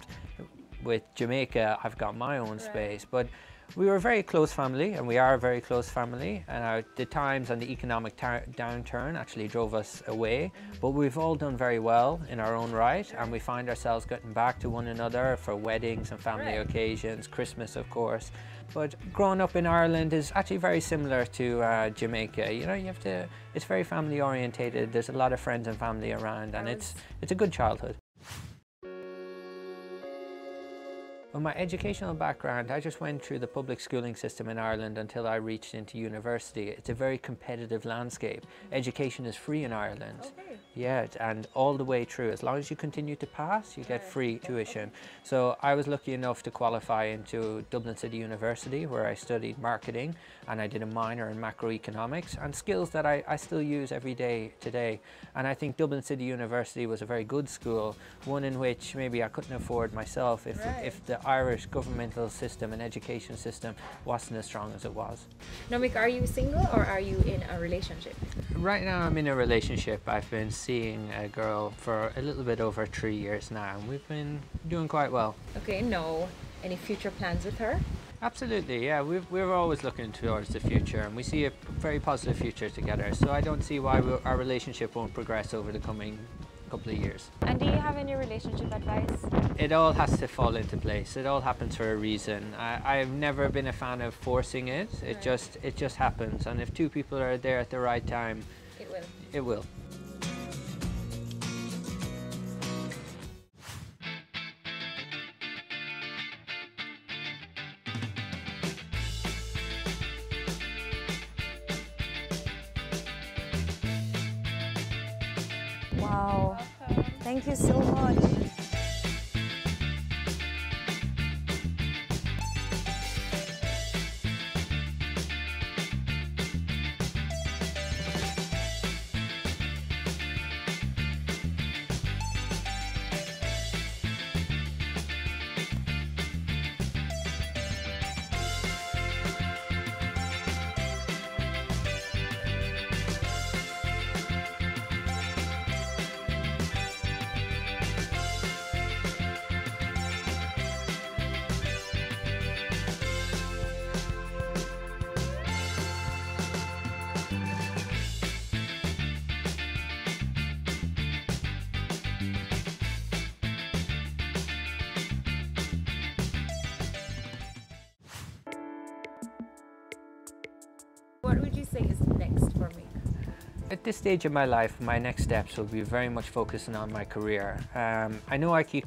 with Jamaica, I've got my own space. But we were a very close family, and we are a very close family. And the times and the economic downturn actually drove us away. But we've all done very well in our own right, and we find ourselves getting back to one another for weddings and family occasions, Christmas, of course. But growing up in Ireland is actually very similar to Jamaica. You know, it's very family orientated. There's a lot of friends and family around, and it's a good childhood. Well, my educational background, I just went through the public schooling system in Ireland until I reached into university. It's a very competitive landscape. Education is free in Ireland. Okay. Yeah, and all the way through. As long as you continue to pass, you get free tuition. So I was lucky enough to qualify into Dublin City University, where I studied marketing, and I did a minor in macroeconomics, and skills that I still use every day today. And I think Dublin City University was a very good school, one in which maybe I couldn't afford myself if the Irish governmental system and education system wasn't as strong as it was. Now, Mick, are you single or are you in a relationship? Right now I'm in a relationship. I've been seeing a girl for a little bit over 3 years now, and we've been doing quite well. Okay, no. Any future plans with her? Absolutely, yeah. We're always looking towards the future, and we see a very positive future together. So I don't see why our relationship won't progress over the coming couple of years. And do you have any relationship advice? It all has to fall into place. It all happens for a reason. I've never been a fan of forcing it. It just happens, and if 2 people are there at the right time, it will. It will. Wow. Thank you so much. What would you say is next for me? At this stage of my life, my next steps will be very much focusing on my career. I know I keep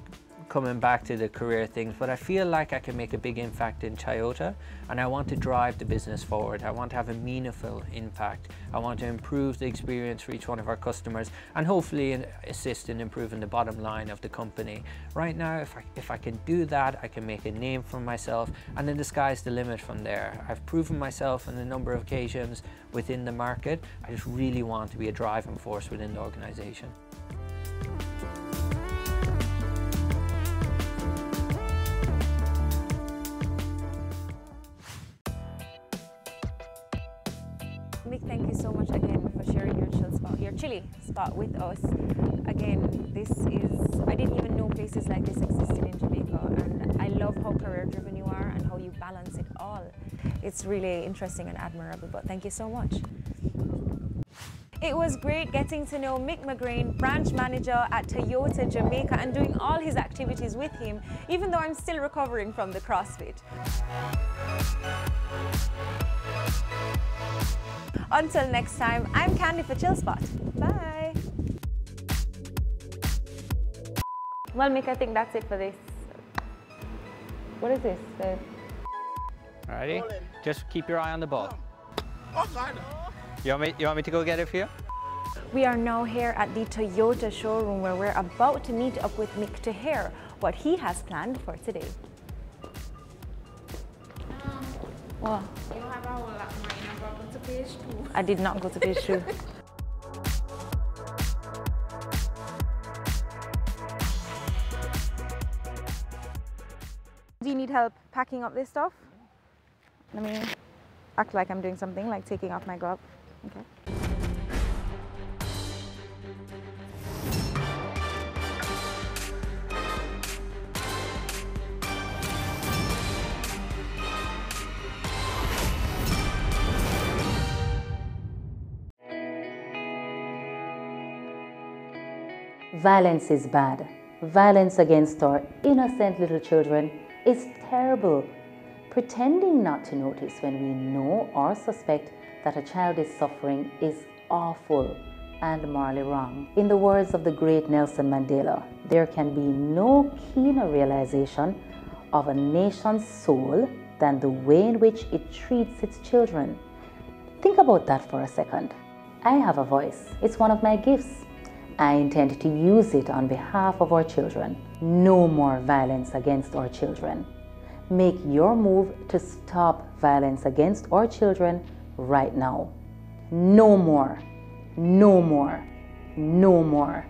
coming back to the career things, but I feel like I can make a big impact in Toyota, and I want to drive the business forward. I want to have a meaningful impact. I want to improve the experience for each one of our customers, and hopefully assist in improving the bottom line of the company. Right now, if I can do that, I can make a name for myself, and then the sky's the limit from there. I've proven myself on a number of occasions within the market. I just really want to be a driving force within the organization. Mick, thank you so much again for sharing your chili spot with us. Again, I didn't even know places like this existed in Jamaica, and I love how career driven you are and how you balance it all. It's really interesting and admirable, but thank you so much. It was great getting to know Mick McGrain, branch manager at Toyota Jamaica, and doing all his activities with him, even though I'm still recovering from the CrossFit. Until next time, I'm Candy for Chill Spot. Bye. Well, Mick, I think that's it for this. What is this? Alrighty, just keep your eye on the ball. Oh, God. You want me to go get it for you? We are now here at the Toyota showroom where we're about to meet up with Mick to hear what he has planned for today. What? You have a whole lot more. You never go to page 2. I did not go to page 2. Do you need help packing up this stuff? Let me act like I'm doing something, like taking off my glove. Okay. Violence is bad. Violence against our innocent little children is terrible. Pretending not to notice when we know or suspect that a child is suffering is awful and morally wrong. In the words of the great Nelson Mandela, there can be no keener realization of a nation's soul than the way in which it treats its children. Think about that for a second. I have a voice. It's one of my gifts. I intend to use it on behalf of our children. No more violence against our children. Make your move to stop violence against our children right now. No more. No more. No more.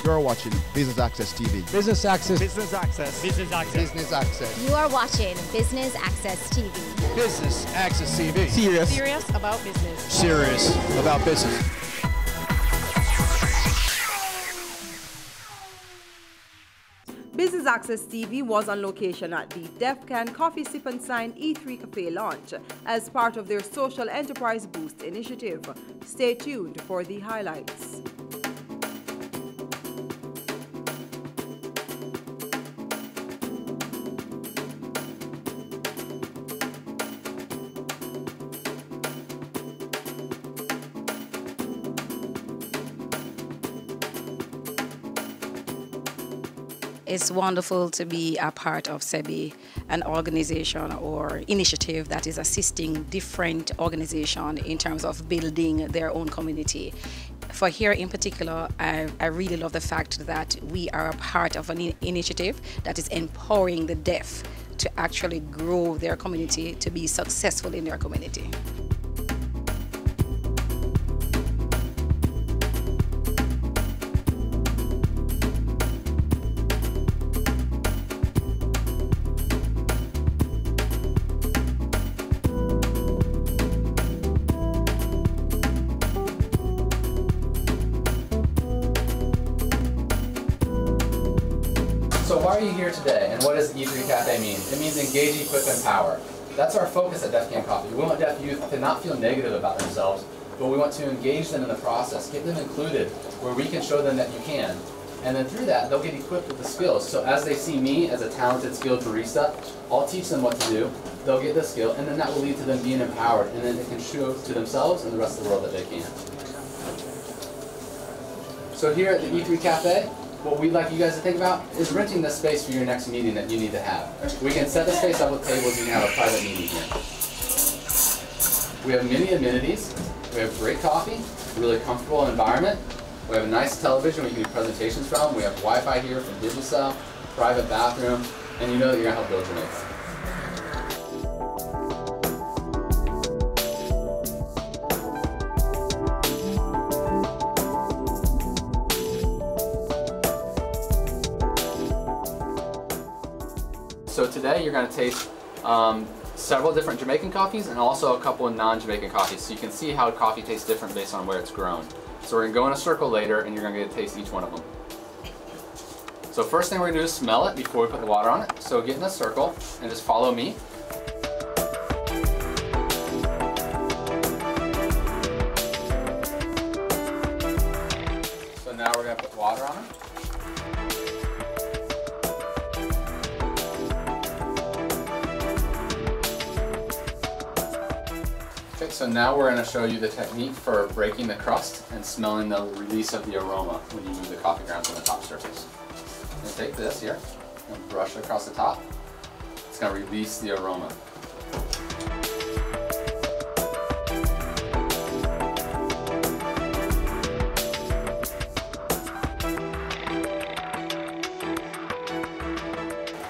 You're watching Business Access TV. Business Access. Business Access. Business Access. Business Access. You are watching Business Access TV. Business Access TV. Serious about business. Serious about business. Business Access TV was on location at the Def Can Coffee Sip and Sign E3 Cafe launch as part of their Social Enterprise Boost initiative. Stay tuned for the highlights. It's wonderful to be a part of SEBI, an organization or initiative that is assisting different organizations in terms of building their own community. For here in particular, I really love the fact that we are a part of an initiative that is empowering the deaf to actually grow their community, to be successful in their community. So why are you here today, and what does E3 Cafe mean? It means engage, equip, empower. That's our focus at Def Can Coffee. We want deaf youth to not feel negative about themselves, but we want to engage them in the process, get them included where we can show them that you can. And then through that, they'll get equipped with the skills. So as they see me as a talented, skilled barista, I'll teach them what to do. They'll get the skill, and then that will lead to them being empowered, and then they can show to themselves and the rest of the world that they can. So here at the E3 Cafe, what we'd like you guys to think about is renting this space for your next meeting that you need to have. We can set the space up with tables, you can have a private meeting here. We have many amenities. We have great coffee, really comfortable environment. We have a nice television we can do presentations from. We have Wi-Fi here from Digicel, private bathroom, and you know that you're going to help build your mates. So today you're going to taste several different Jamaican coffees and also a couple of non-Jamaican coffees, so you can see how coffee tastes different based on where it's grown. So we're going to go in a circle later and you're going to get to taste each one of them. So first thing we're going to do is smell it before we put the water on it. So get in a circle and just follow me. So now we're going to put water on it. Okay, so now we're going to show you the technique for breaking the crust and smelling the release of the aroma when you move the coffee grounds on the top surface. I'm going to take this here and brush it across the top. It's going to release the aroma.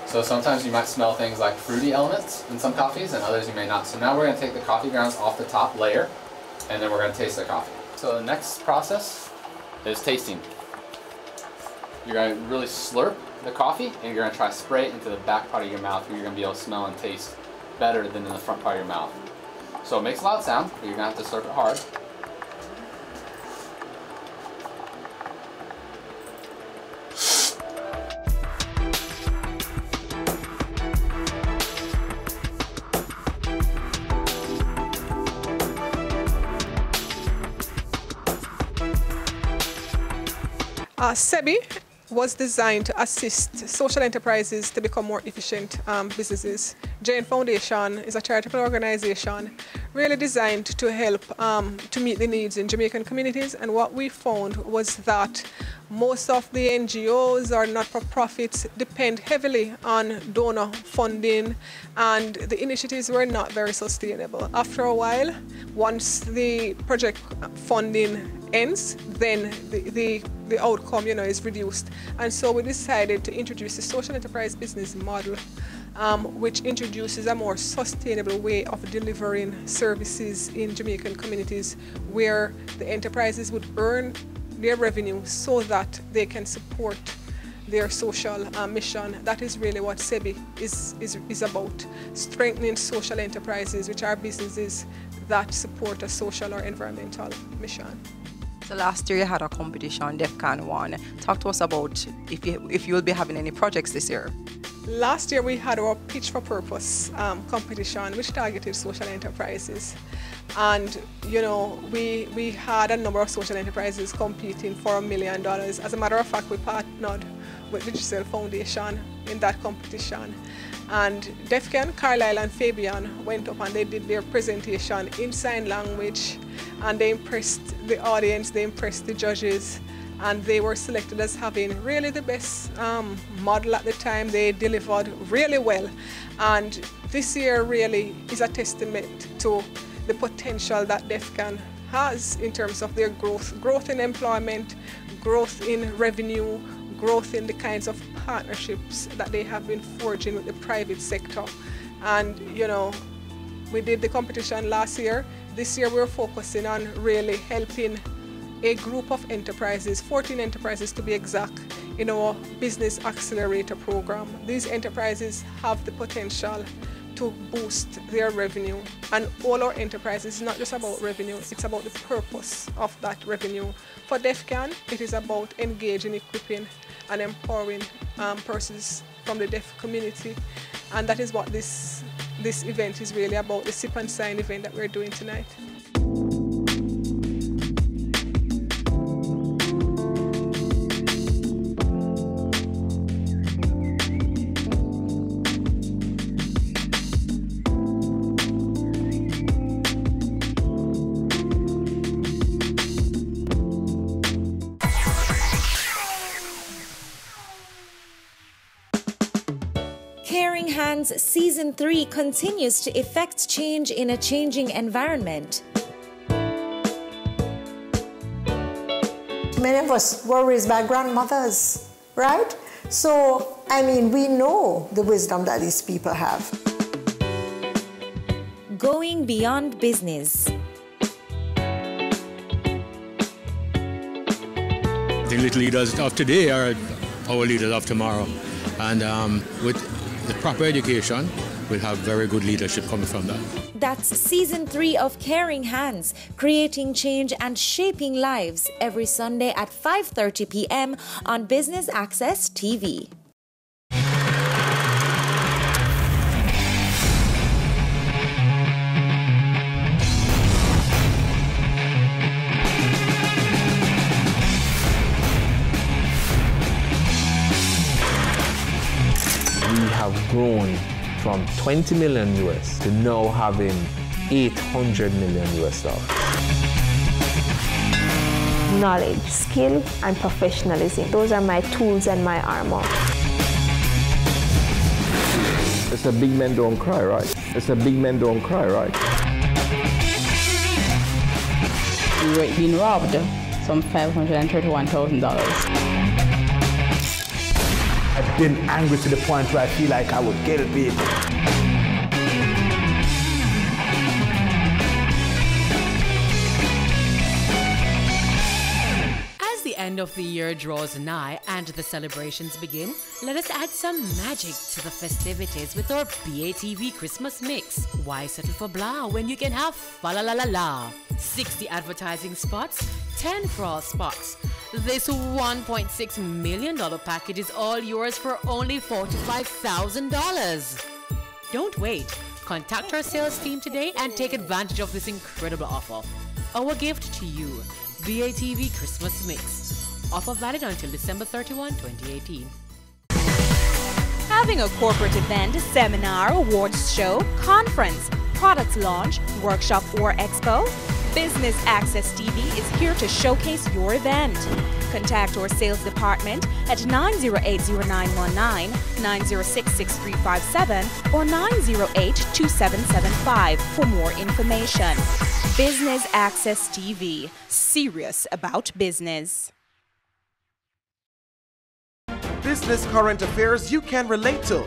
So sometimes you might smell things like fruity elements in some coffees and others you may not. So now we're going to take the coffee grounds off the top layer and then we're going to taste the coffee. So the next process is tasting. You're going to really slurp the coffee and you're going to try to spray it into the back part of your mouth where you're going to be able to smell and taste better than in the front part of your mouth. So it makes a loud sound, but you're going to have to slurp it hard. SEBI was designed to assist social enterprises to become more efficient businesses. Jane Foundation is a charitable organization really designed to help to meet the needs in Jamaican communities, and what we found was that most of the NGOs or not-for-profits depend heavily on donor funding, and the initiatives were not very sustainable. After a while, once the project funding ends, then the outcome, is reduced. And so we decided to introduce the social enterprise business model, which introduces a more sustainable way of delivering services in Jamaican communities, where the enterprises would earn their revenue so that they can support their social mission. That is really what SEBI is about, strengthening social enterprises, which are businesses that support a social or environmental mission. So last year you had a competition, DEFCON 1. Talk to us about if you will be having any projects this year. Last year we had our Pitch for Purpose competition, which targeted social enterprises. And we had a number of social enterprises competing for $1 million. As a matter of fact, we partnered with the Digicel Foundation in that competition. And DEFCON, Carlisle and Fabian went up and they did their presentation in sign language, and they impressed the audience, they impressed the judges, and they were selected as having really the best model at the time. They delivered really well, and this year really is a testament to the potential that DEFCON has in terms of their growth in employment, growth in revenue, growth in the kinds of partnerships that they have been forging with the private sector. And we did the competition last year. This year we're focusing on really helping a group of enterprises, 14 enterprises to be exact, in our Business Accelerator program. These enterprises have the potential to boost their revenue, and all our enterprises is not just about revenue, it's about the purpose of that revenue. For DEFCON, it is about engaging, equipping and empowering persons from the deaf community, and that is what this event is really about, the Sip and Sign event that we're doing tonight. Hands Season 3 continues to effect change in a changing environment. Many of us were raised by grandmothers, right? So, I mean, we know the wisdom that these people have. Going beyond business. The little leaders of today are our leaders of tomorrow. And with the proper education, we'll have very good leadership coming from that. That's Season 3 of Caring Hands, creating change and shaping lives, every Sunday at 5:30 p.m. on Business Access TV. We have grown from 20 million US to now having 800 million US dollars. Knowledge, skill, and professionalism. Those are my tools and my armor. It's a big men don't cry, right? It's a big men don't cry, right? We were being robbed some $531,000. I've been angry to the point where I feel like I would kill people. As the end of the year draws nigh and the celebrations begin, let us add some magic to the festivities with our BATV Christmas mix. Why settle for blah when you can have fa la la la la? 60 advertising spots, 10 for all spots. This $1.6 million package is all yours for only $45,000. Don't wait. Contact our sales team today and take advantage of this incredible offer. Our gift to you, BATV Christmas Mix. Offer valid until December 31, 2018. Having a corporate event, seminar, awards show, conference, product launch, workshop, or expo? Business Access TV is here to showcase your event. Contact our sales department at 908-0919, 906-6357, or 908-2775 for more information. Business Access TV, serious about business. Business current affairs you can relate to.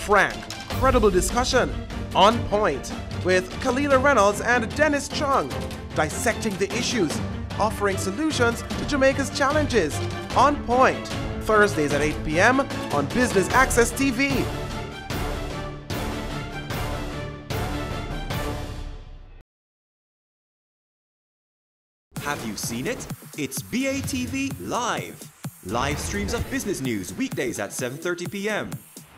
Frank, credible discussion. On point with Kalila Reynolds and Dennis Chung. Dissecting the issues, offering solutions to Jamaica's challenges. On Point, Thursdays at 8 p.m. on Business Access TV. Have you seen it? It's BATV Live. Live streams of business news weekdays at 7:30 p.m.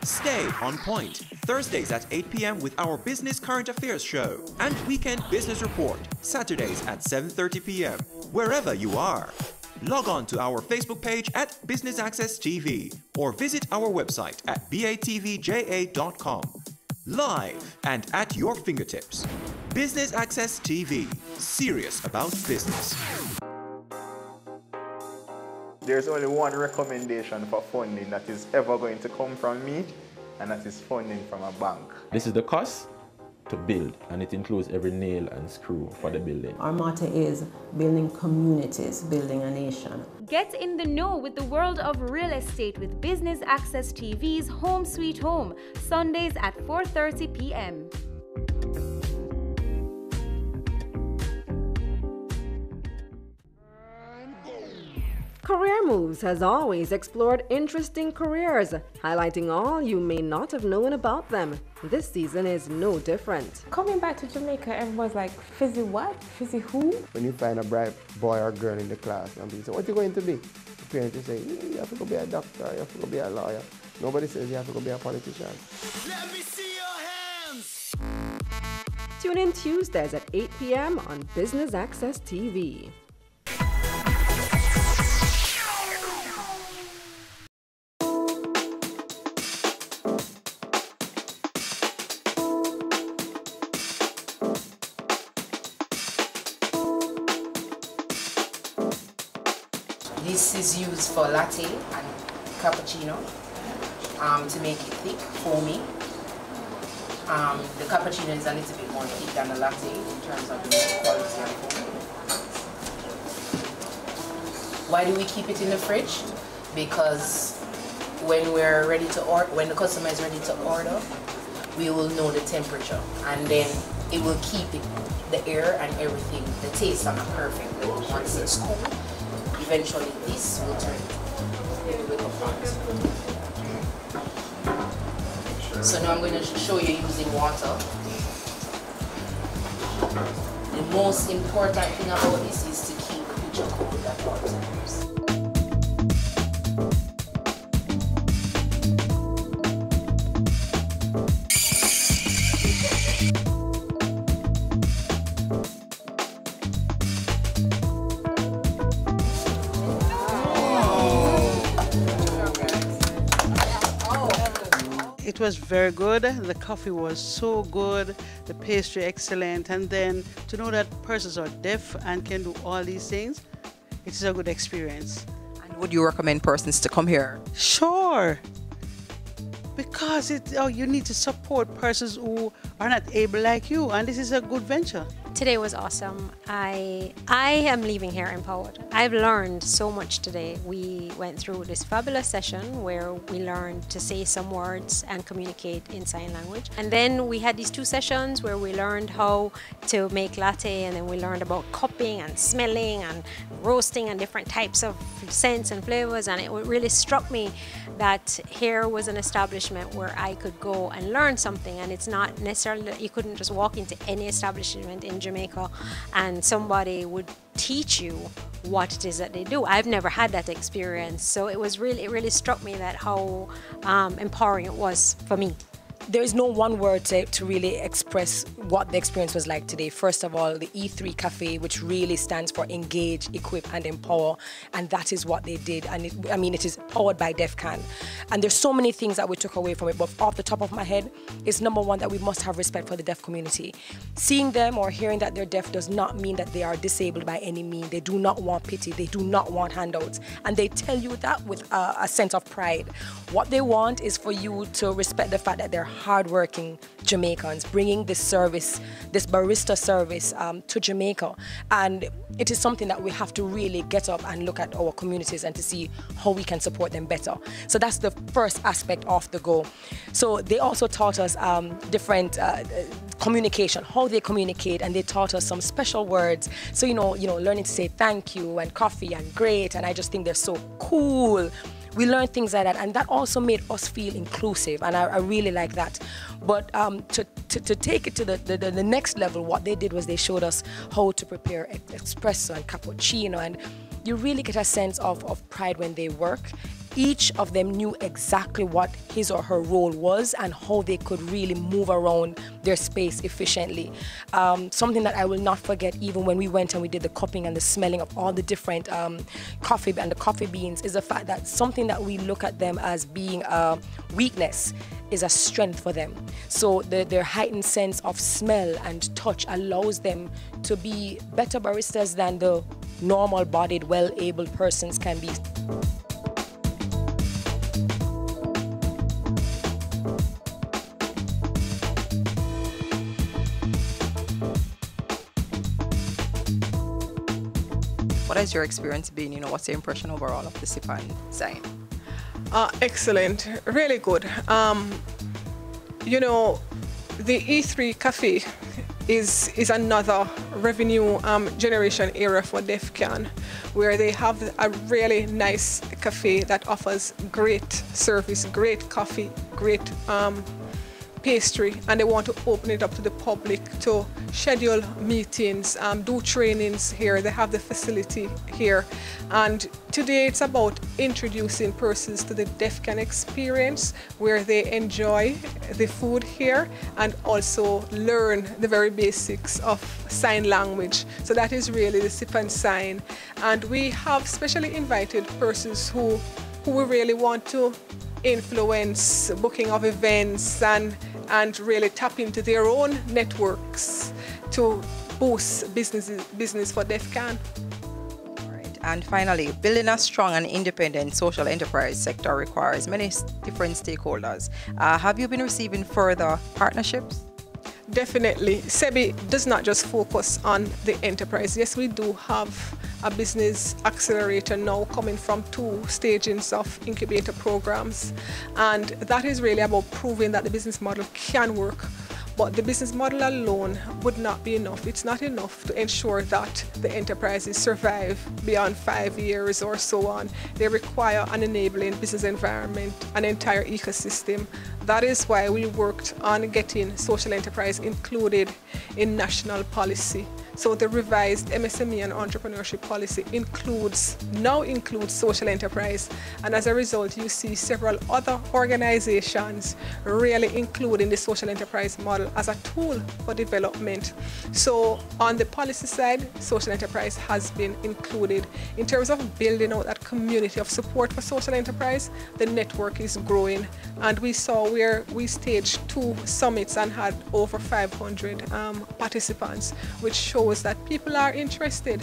Stay on point Thursdays at 8 p.m. with our Business Current Affairs show and Weekend Business Report Saturdays at 7:30 p.m. wherever you are. Log on to our Facebook page at Business Access TV or visit our website at batvja.com. Live and at your fingertips. Business Access TV, serious about business. There's only one recommendation for funding that is ever going to come from me, and that is funding from a bank. This is the cost to build, and it includes every nail and screw for the building. Our motto is building communities, building a nation. Get in the know with the world of real estate with Business Access TV's Home Sweet Home, Sundays at 4:30 p.m. Career Moves has always explored interesting careers, highlighting all you may not have known about them. This season is no different. Coming back to Jamaica, everyone's like, Fizzy what? Fizzy who? When you find a bright boy or girl in the class and people say, what are you going to be? The parents say, you have to go be a doctor, you have to go be a lawyer. Nobody says you have to go be a politician. Let me see your hands! Tune in Tuesdays at 8 p.m. on Business Access TV. This is used for latte and cappuccino to make it thick, foamy. The cappuccino is a little bit more thick than the latte in terms of the quality and foam. Why do we keep it in the fridge? Because when we're ready to order, when the customer is ready to order, we will know the temperature, and then it will keep it, the air and everything, the taste on a perfect level. Once it's cool, eventually this will turn into a font. So now I'm going to show you using water. The most important thing about this is to keep the pitcher cold at all times. It was very good. The coffee was so good, the pastry excellent, and then to know that persons are deaf and can do all these things, it is a good experience. And would you recommend persons to come here? Sure, because you need to support persons who are not able like you, and this is a good venture. Today was awesome. I am leaving here empowered. I've learned so much today. We went through this fabulous session where we learned to say some words and communicate in sign language. And then we had these 2 sessions where we learned how to make latte, and then we learned about cupping and smelling and roasting and different types of scents and flavors. And it really struck me that here was an establishment where I could go and learn something, and it's not necessarily that you couldn't just walk into any establishment in Jamaica and somebody would teach you what it is that they do. I've never had that experience, so it really struck me that how empowering it was for me. There is no one word to really express what the experience was like today. First of all, the E3 Cafe, which really stands for Engage, Equip and Empower, and that is what they did. And it is powered by DEFCAN. And there's so many things that we took away from it, but off the top of my head, it's number one that we must have respect for the deaf community. Seeing them or hearing that they're deaf does not mean that they are disabled by any means. They do not want pity. They do not want handouts. And they tell you that with a sense of pride. What they want is for you to respect the fact that they're hardworking Jamaicans bringing this service, this barista service to Jamaica. And it is something that we have to really get up and look at our communities and to see how we can support them better. So that's the first aspect of the go. So they also taught us different communication, how they communicate, and they taught us some special words. So, learning to say thank you and coffee and great, and I just think they're so cool. We learned things like that, and that also made us feel inclusive, and I really like that. But to take it to the next level, what they did was they showed us how to prepare espresso and cappuccino, and you really get a sense of pride when they work. Each of them knew exactly what his or her role was and how they could really move around their space efficiently. Something that I will not forget, even when we went and we did the cupping and the smelling of all the different coffee and the coffee beans, is the fact that something that we look at them as being a weakness is a strength for them. So their heightened sense of smell and touch allows them to be better baristas than the normal-bodied, well-able persons can be. What has your experience been? What's your impression overall of the Sipan sign? Excellent, really good. The E3 Cafe is another revenue generation area for DEFCAN, where they have a really nice cafe that offers great service, great coffee, great pastry, and they want to open it up to the public to schedule meetings, do trainings here. They have the facility here, and today it's about introducing persons to the DEFCAN experience, where they enjoy the food here and also learn the very basics of sign language. So that is really the Sipan sign, and we have specially invited persons who we really want to influence booking of events and really tap into their own networks to boost business for DEFCAN. And finally, building a strong and independent social enterprise sector requires many different stakeholders. Have you been receiving further partnerships? Definitely. SEBI does not just focus on the enterprise. Yes, we do have a business accelerator now coming from 2 stages of incubator programs. And that is really about proving that the business model can work. But the business model alone would not be enough. It's not enough to ensure that the enterprises survive beyond 5 years or so on. They require an enabling business environment, an entire ecosystem. That is why we worked on getting social enterprise included in national policy. So the revised MSME and entrepreneurship policy now includes social enterprise. And as a result, you see several other organizations really including the social enterprise model as a tool for development. So on the policy side, social enterprise has been included. In terms of building out that community of support for social enterprise, the network is growing. And we saw where we staged 2 summits and had over 500 participants, which shows that people are interested.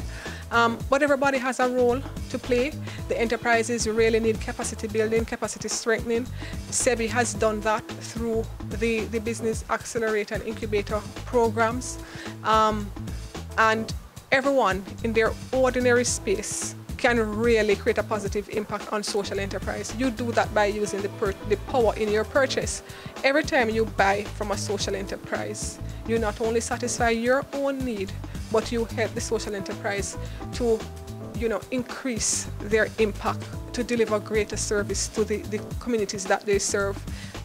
But everybody has a role to play. The enterprises really need capacity building, capacity strengthening. SEBI has done that through the Business Accelerator and Incubator programs. And everyone in their ordinary space can really create a positive impact on social enterprise. You do that by using the power in your purchase. Every time you buy from a social enterprise, you not only satisfy your own need, but you help the social enterprise to, increase their impact, to deliver greater service to the communities that they serve.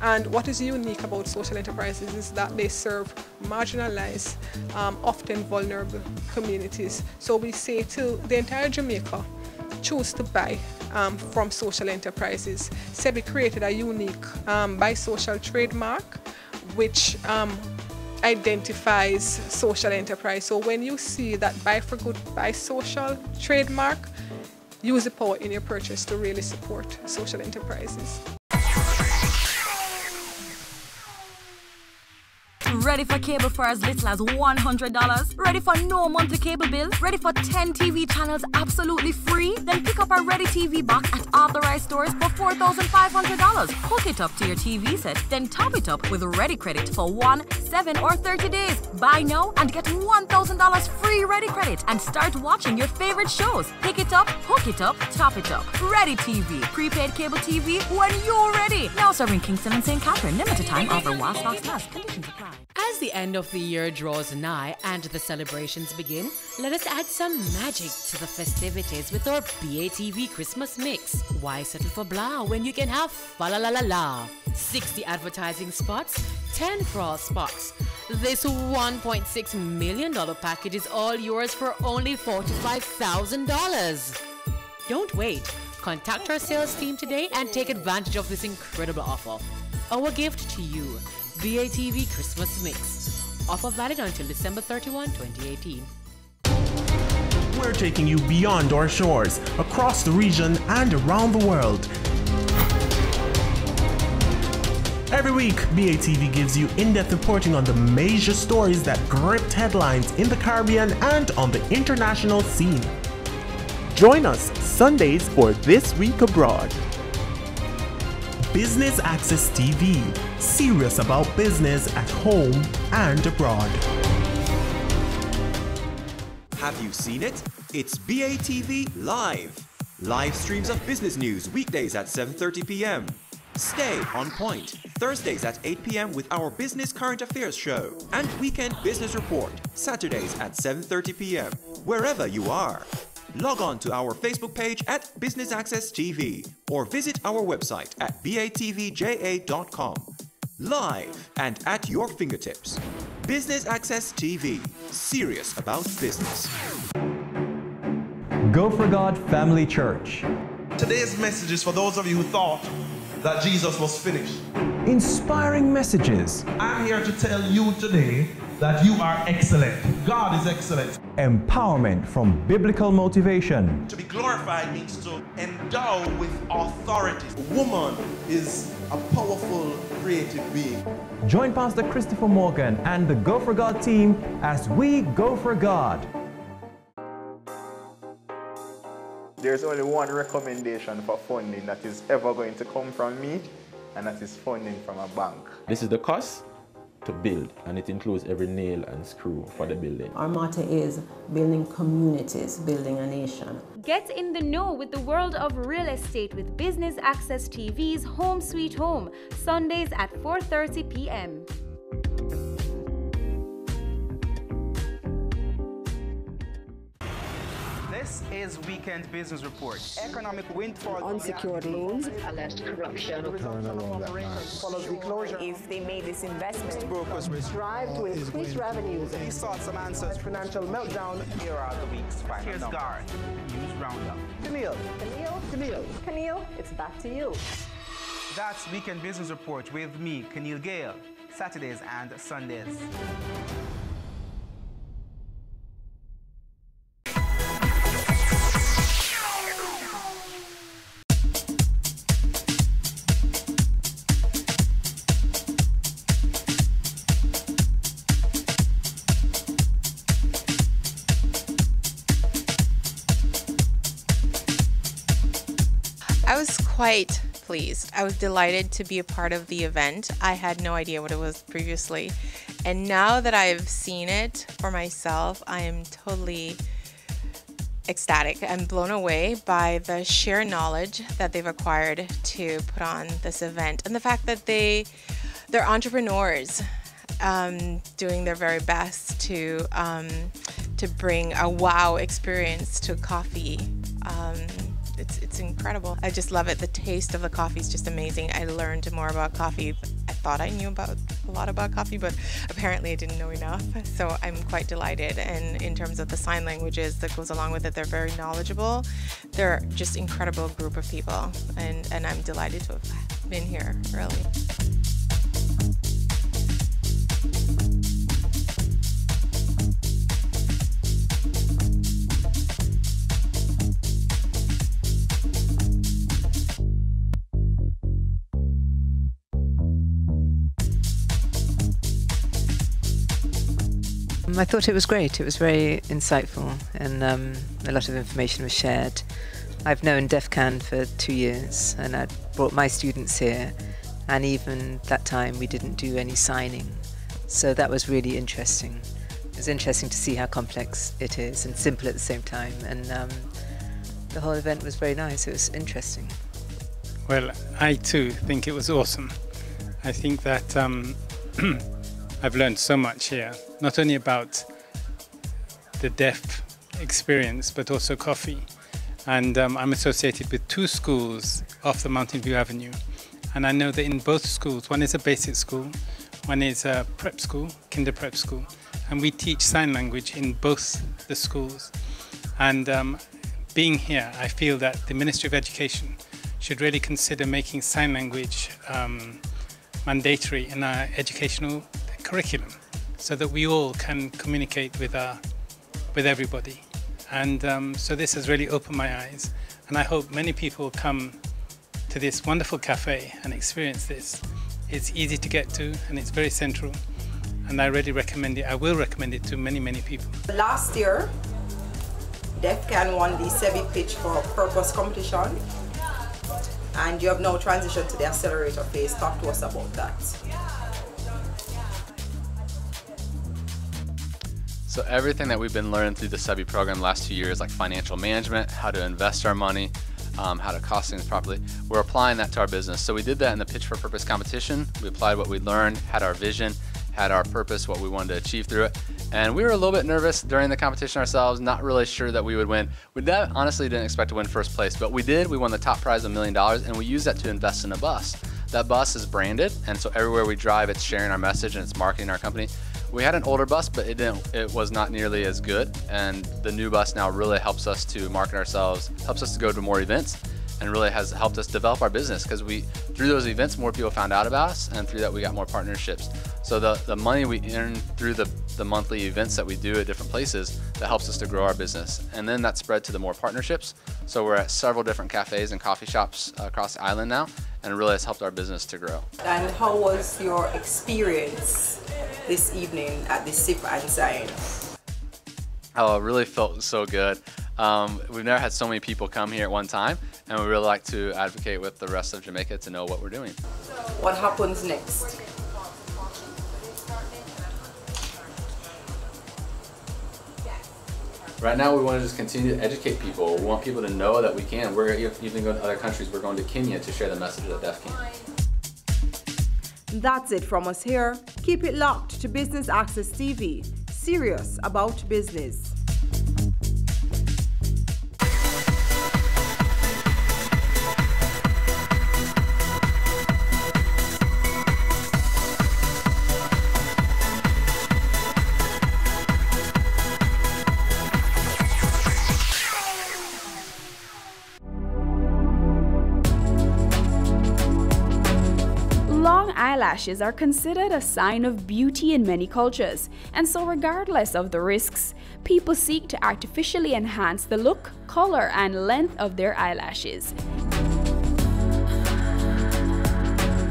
And what is unique about social enterprises is that they serve marginalized, often vulnerable communities. So we say to the entire Jamaica, choose to buy from social enterprises. SEBI created a unique bisocial trademark, which identifies social enterprise. So when you see that Buy for Good, Buy Social trademark, use the power in your purchase to really support social enterprises. Ready for cable for as little as $100? Ready for no monthly cable bill? Ready for 10 TV channels absolutely free? Then pick up our Ready TV box at authorized stores for $4,500. Hook it up to your TV set, then top it up with Ready Credit for 1, 7, or 30 days. Buy now and get $1,000 free Ready Credit and start watching your favorite shows. Pick it up, hook it up, top it up. Ready TV. Prepaid cable TV when you're ready. Now serving Kingston and St. Catherine. Limited time offer while stocks last. Conditions apply. As the end of the year draws nigh and the celebrations begin, let us add some magic to the festivities with our BATV Christmas mix. Why settle for blah when you can have fa la la la la? 60 advertising spots, 10 crawl spots. This $1.6 million package is all yours for only $45,000. Don't wait. Contact our sales team today and take advantage of this incredible offer. Our gift to you, BATV Christmas Mix. Offer valid until December 31, 2018. We're taking you beyond our shores, across the region and around the world. Every week, BATV gives you in-depth reporting on the major stories that gripped headlines in the Caribbean and on the international scene. Join us Sundays for This Week Abroad. Business Access TV, serious about business at home and abroad. Have you seen it? It's BATV Live. Live streams of business news weekdays at 7:30 p.m. Stay on point Thursdays at 8 p.m. with our Business Current Affairs show and Weekend Business Report Saturdays at 7:30 p.m. wherever you are. Log on to our Facebook page at Business Access TV or visit our website at batvja.com. Live and at your fingertips. Business Access TV, serious about business. Go for God Family Church. Today's message is for those of you who thought that Jesus was finished. Inspiring messages. I'm here to tell you today that you are excellent. God is excellent. Empowerment from biblical motivation. To be glorified means to endow with authority. A woman is a powerful, creative being. Join Pastor Christopher Morgan and the Go for God team as we go for God. There's only one recommendation for funding that is ever going to come from me, and that is funding from a bank. This is the cost to build, and it includes every nail and screw for the building. Our motto is building communities, building a nation. Get in the know with the world of real estate with Business Access TV's Home Sweet Home, Sundays at 4:30 p.m. This is Weekend Business Report. Economic windfall. Unsecured loans. Alleged corruption. Follows the closure. If they made this investment. Brokers strive to increase revenues. He sought some answers. Financial meltdown. Here are the week's final numbers. Here's Garth. News Roundup. Camille, it's back to you. That's Weekend Business Report with me, Keneal Gale. Saturdays and Sundays. I was quite pleased. I was delighted to be a part of the event. I had no idea what it was previously. And now that I've seen it for myself, I am totally ecstatic. I'm blown away by the sheer knowledge that they've acquired to put on this event. And the fact that they're entrepreneurs doing their very best to bring a wow experience to coffee. It's incredible. I just love it. The taste of the coffee is just amazing. I learned more about coffee. I thought I knew a lot about coffee, but apparently I didn't know enough. So I'm quite delighted. And in terms of the sign languages that goes along with it, they're very knowledgeable. They're just incredible group of people. And I'm delighted to have been here, really. I thought it was great. It was very insightful, and a lot of information was shared. I've known DEFCAN for 2 years, and I brought my students here, and even that time we didn't do any signing. So that was really interesting. It was interesting to see how complex it is and simple at the same time, and the whole event was very nice. It was interesting. Well, I too think it was awesome. I think that I've learned so much here, not only about the deaf experience, but also coffee. And I'm associated with 2 schools off the Mountain View Avenue. And I know that in both schools, one is a basic school, one is a prep school, kinder prep school. And we teach sign language in both the schools. And being here, I feel that the Ministry of Education should really consider making sign language mandatory in our educational curriculum, so that we all can communicate with everybody. And so this has really opened my eyes, and I hope many people come to this wonderful cafe and experience this. It's easy to get to, and it's very central, and I really recommend it. I will recommend it to many, many people. Last year, DEFCAN won the SEBI Pitch for Purpose competition, and you have now transitioned to the accelerator phase. Talk to us about that. So everything that we've been learning through the SEBI program the last 2 years, like financial management, how to invest our money, how to cost things properly, we're applying that to our business. So we did that in the Pitch for Purpose competition. We applied what we learned, had our vision, had our purpose, what we wanted to achieve through it. And we were a little bit nervous during the competition ourselves, not really sure that we would win. We honestly didn't expect to win first place, but we did. We won the top prize of $1 million, and we used that to invest in a bus. That bus is branded, and so everywhere we drive, it's sharing our message and it's marketing our company. We had an older bus, but it was not nearly as good, and the new bus now really helps us to market ourselves, helps us to go to more events, and really has helped us develop our business, because through those events, more people found out about us, and through that we got more partnerships. So the money we earn through the monthly events that we do at different places, that helps us to grow our business. And then that spread to the more partnerships. So we're at several different cafes and coffee shops across the island now, and it really has helped our business to grow. And how was your experience this evening at the Sip and Sign? Oh, it really felt so good. We've never had so many people come here at one time, and we really like to advocate with the rest of Jamaica to know what we're doing. What happens next? Right now, we want to just continue to educate people. We want people to know that we can. We're even going to other countries. We're going to Kenya to share the message that Deaf can. That's it from us here. Keep it locked to Business Access TV. Serious about business. Eyelashes are considered a sign of beauty in many cultures, and so regardless of the risks, people seek to artificially enhance the look, color, and length of their eyelashes.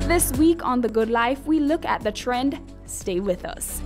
This week on The Good Life, we look at the trend. Stay with us.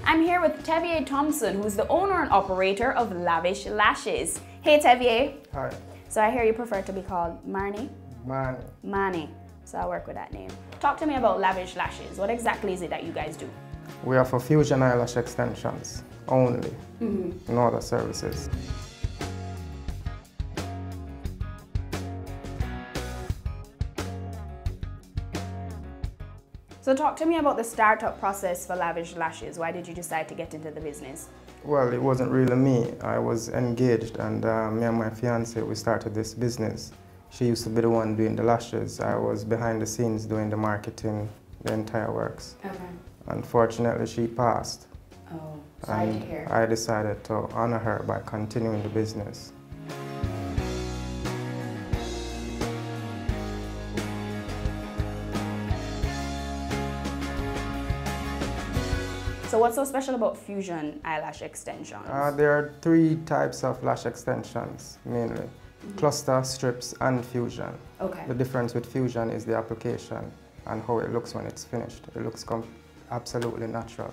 I'm here with Tevier Thompson, who's the owner and operator of Lavish Lashes. Hey Tevier. Hi. So I hear you prefer to be called Marnie? Manny. Manny. So I'll work with that name. Talk to me about Lavish Lashes. What exactly is it that you guys do? We are for fusion eyelash extensions only, no other services. So talk to me about the startup process for Lavish Lashes. Why did you decide to get into the business? Well, it wasn't really me. I was engaged, and me and my fiance, we started this business. She used to be the one doing the lashes. I was behind the scenes doing the marketing, the entire works. Okay. Unfortunately, she passed. Oh, sorry and to hear. I decided to honor her by continuing the business. So what's so special about fusion eyelash extensions? There are 3 types of lash extensions, mainly. Cluster, strips, and fusion. Okay. The difference with fusion is the application and how it looks when it's finished. It looks absolutely natural.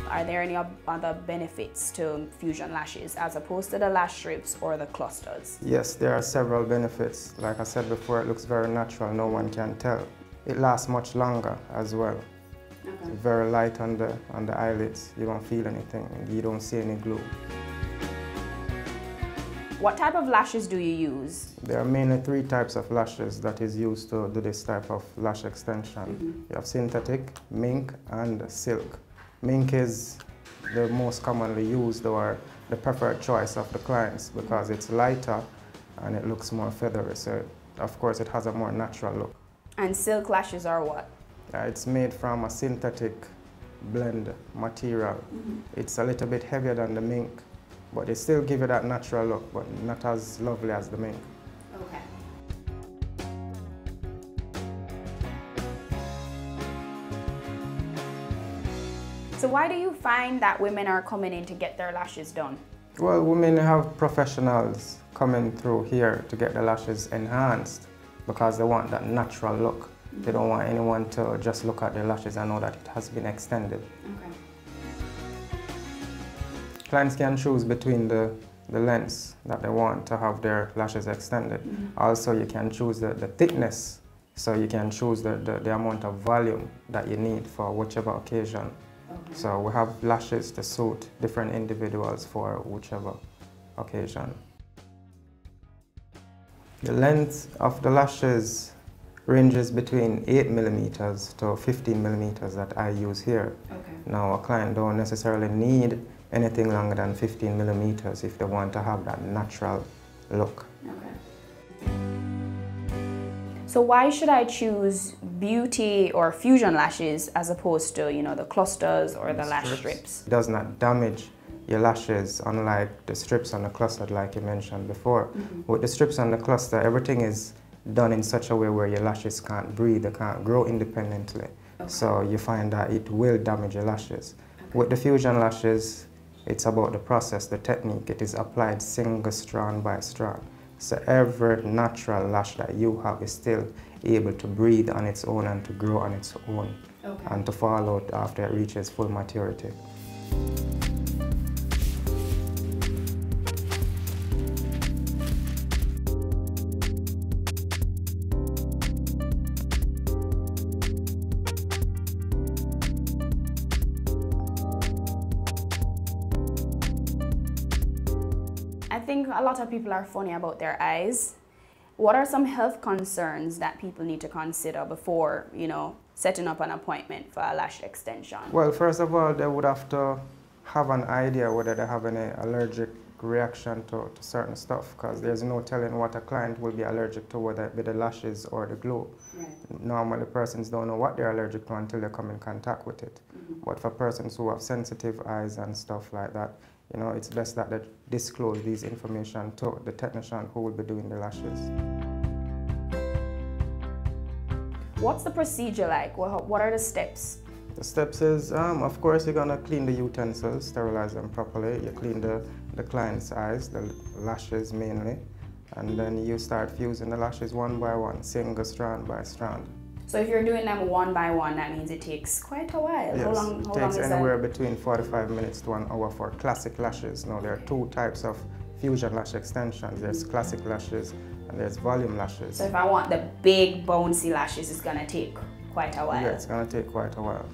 Are there any other benefits to fusion lashes as opposed to the lash strips or the clusters? Yes, there are several benefits. Like I said before, it looks very natural, no one can tell. It lasts much longer as well. Okay. It's very light on the eyelids. You don't feel anything, you don't see any glue. What type of lashes do you use? There are mainly 3 types of lashes that is used to do this type of lash extension. You have synthetic, mink, and silk. Mink is the most commonly used or the preferred choice of the clients because it's lighter and it looks more feathery. So, of course, it has a more natural look. And silk lashes are what? It's made from a synthetic blend material. It's a little bit heavier than the mink, but they still give you that natural look, but not as lovely as the mink. Okay. So why do you find that women are coming in to get their lashes done? Well, women have professionals coming through here to get the lashes enhanced because they want that natural look. They don't want anyone to just look at their lashes and know that it has been extended. Okay. Clients can choose between the lengths that they want to have their lashes extended. Also, you can choose the thickness, so you can choose the amount of volume that you need for whichever occasion. Okay. So we have lashes to suit different individuals for whichever occasion. The length of the lashes ranges between 8 millimeters to 15 millimeters that I use here. Okay. Now, a client don't necessarily need anything longer than 15 millimeters if they want to have that natural look. Okay. So why should I choose beauty or fusion lashes as opposed to, you know, the clusters or the lash strips? It does not damage your lashes, unlike the strips and the cluster like you mentioned before. With the strips and the cluster, everything is done in such a way where your lashes can't breathe, they can't grow independently. So you find that it will damage your lashes. With the fusion lashes, it's about the process, the technique. It is applied single strand by strand. So every natural lash that you have is still able to breathe on its own and to grow on its own and to fall out after it reaches full maturity. I think a lot of people are funny about their eyes. What are some health concerns that people need to consider before, you know, setting up an appointment for a lash extension? Well, first of all, they would have to have an idea whether they have any allergic reaction to certain stuff, because there's no telling what a client will be allergic to, whether it be the lashes or the glue. Normally, persons don't know what they're allergic to until they come in contact with it. But for persons who have sensitive eyes and stuff like that, you know, it's best that they disclose these information to the technician who will be doing the lashes. What's the procedure like? What are the steps? The steps is, of course, you're gonna clean the utensils, sterilize them properly. You clean the client's eyes, the lashes mainly, and then you start fusing the lashes one by one, single strand by strand. So if you're doing them one by one, that means it takes quite a while. Yes, How long it takes is anywhere that? between 45 minutes to an hour for classic lashes. Now, there are two types of fusion lash extensions. There's classic lashes and there's volume lashes. So if I want the big bouncy lashes, it's gonna take quite a while. Yeah, it's gonna take quite a while.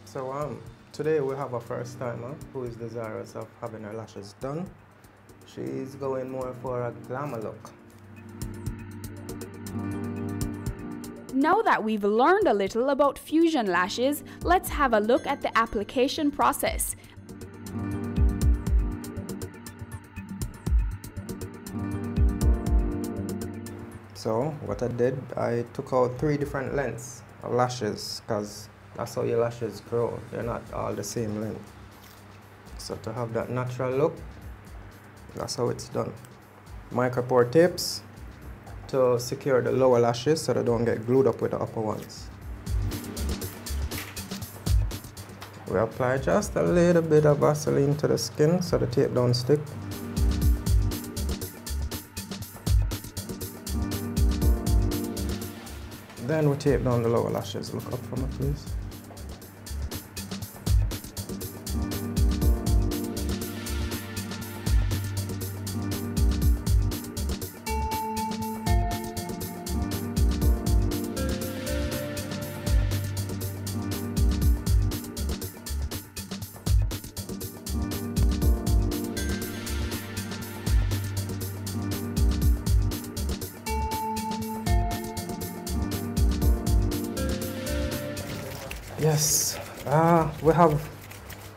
So today we have a first timer who is desirous of having her lashes done. She's going more for a glamour look. Now that we've learned a little about fusion lashes, let's have a look at the application process. So what I did, I took out 3 different lengths of lashes, because that's how your lashes grow. They're not all the same length. So to have that natural look, that's how it's done. Micropore tapes to secure the lower lashes so they don't get glued up with the upper ones. We apply just a little bit of Vaseline to the skin so the tape don't stick. Then we tape down the lower lashes. Look up for me, please. Yes, we have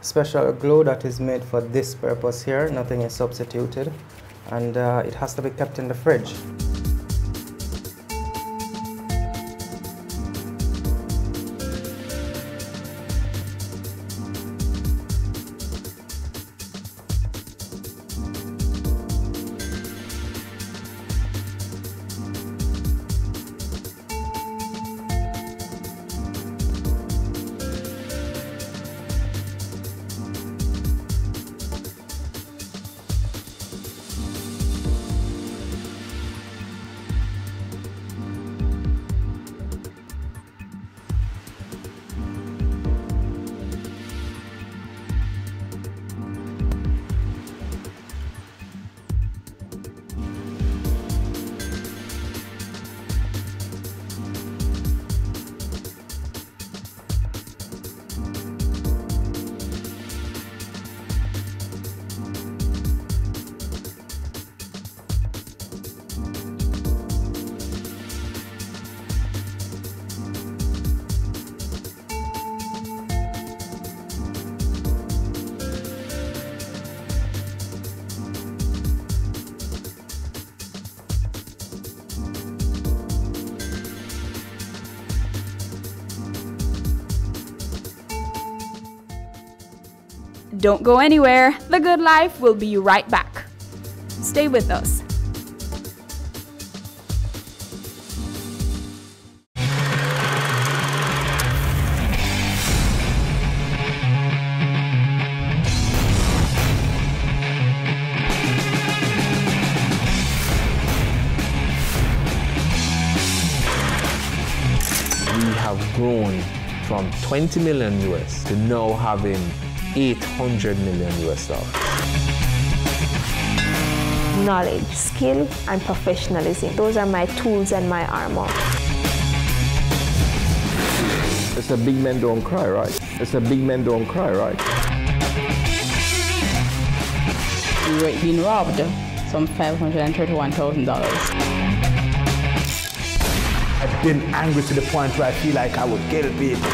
special glue that is made for this purpose here. Nothing is substituted, and it has to be kept in the fridge. Don't go anywhere. The Good Life will be right back. Stay with us. We have grown from 20 million US to now having 800 million US dollars. Knowledge, skill, and professionalism. Those are my tools and my armor. It's a big men don't cry, right? It's a big men don't cry, right? We were being robbed some $531,000. I've been angry to the point where I feel like I would kill people.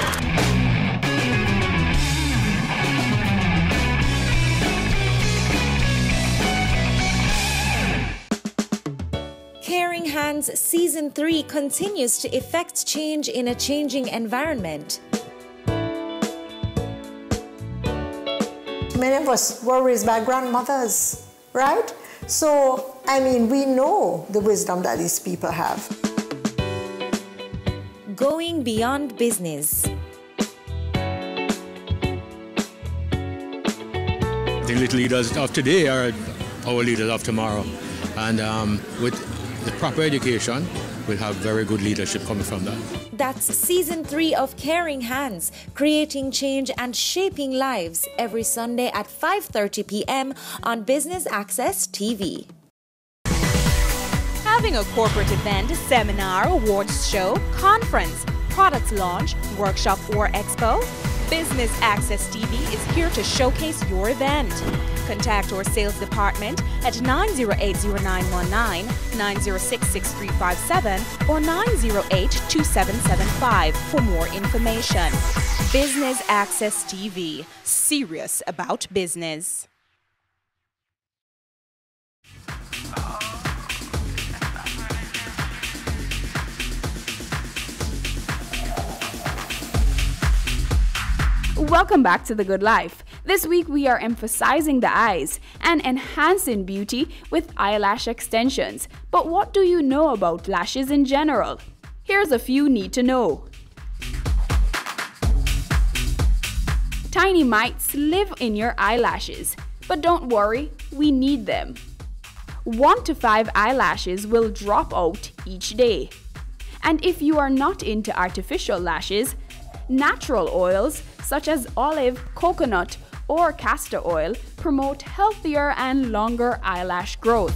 Caring Hands Season 3 continues to effect change in a changing environment. Many of us were raised by grandmothers, right? So, I mean, we know the wisdom that these people have. Going beyond business. The little leaders of today are our leaders of tomorrow. And with the proper education, we'll have very good leadership coming from that. That's Season 3 of Caring Hands, creating change and shaping lives, every Sunday at 5:30 p.m. on Business Access TV. Having a corporate event, seminar, awards show, conference, product launch, workshop, or expo? Business Access TV is here to showcase your event. Contact our sales department at 908-0919, 906-6357, or 908-2775 for more information. Business Access TV, serious about business. Welcome back to The Good Life. This week we are emphasizing the eyes and enhancing beauty with eyelash extensions. But what do you know about lashes in general? Here's a few need to know. Tiny mites live in your eyelashes, but don't worry, we need them. 1 to 5 eyelashes will drop out each day. And if you are not into artificial lashes, natural oils such as olive, coconut, or castor oil promote healthier and longer eyelash growth.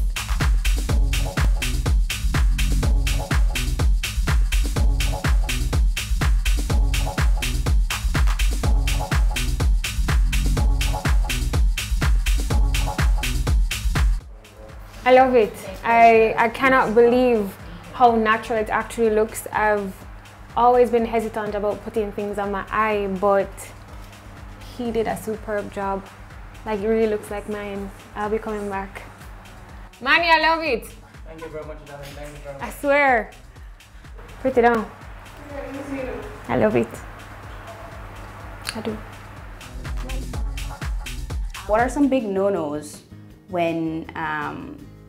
I love it. I cannot believe how natural it actually looks. I've always been hesitant about putting things on my eye, but he did a superb job. Like, it really looks like mine. I'll be coming back. Manny, I love it. Thank you very much, darling. Thank you very much. I swear. Put it on. I love it. I do. What are some big no-nos when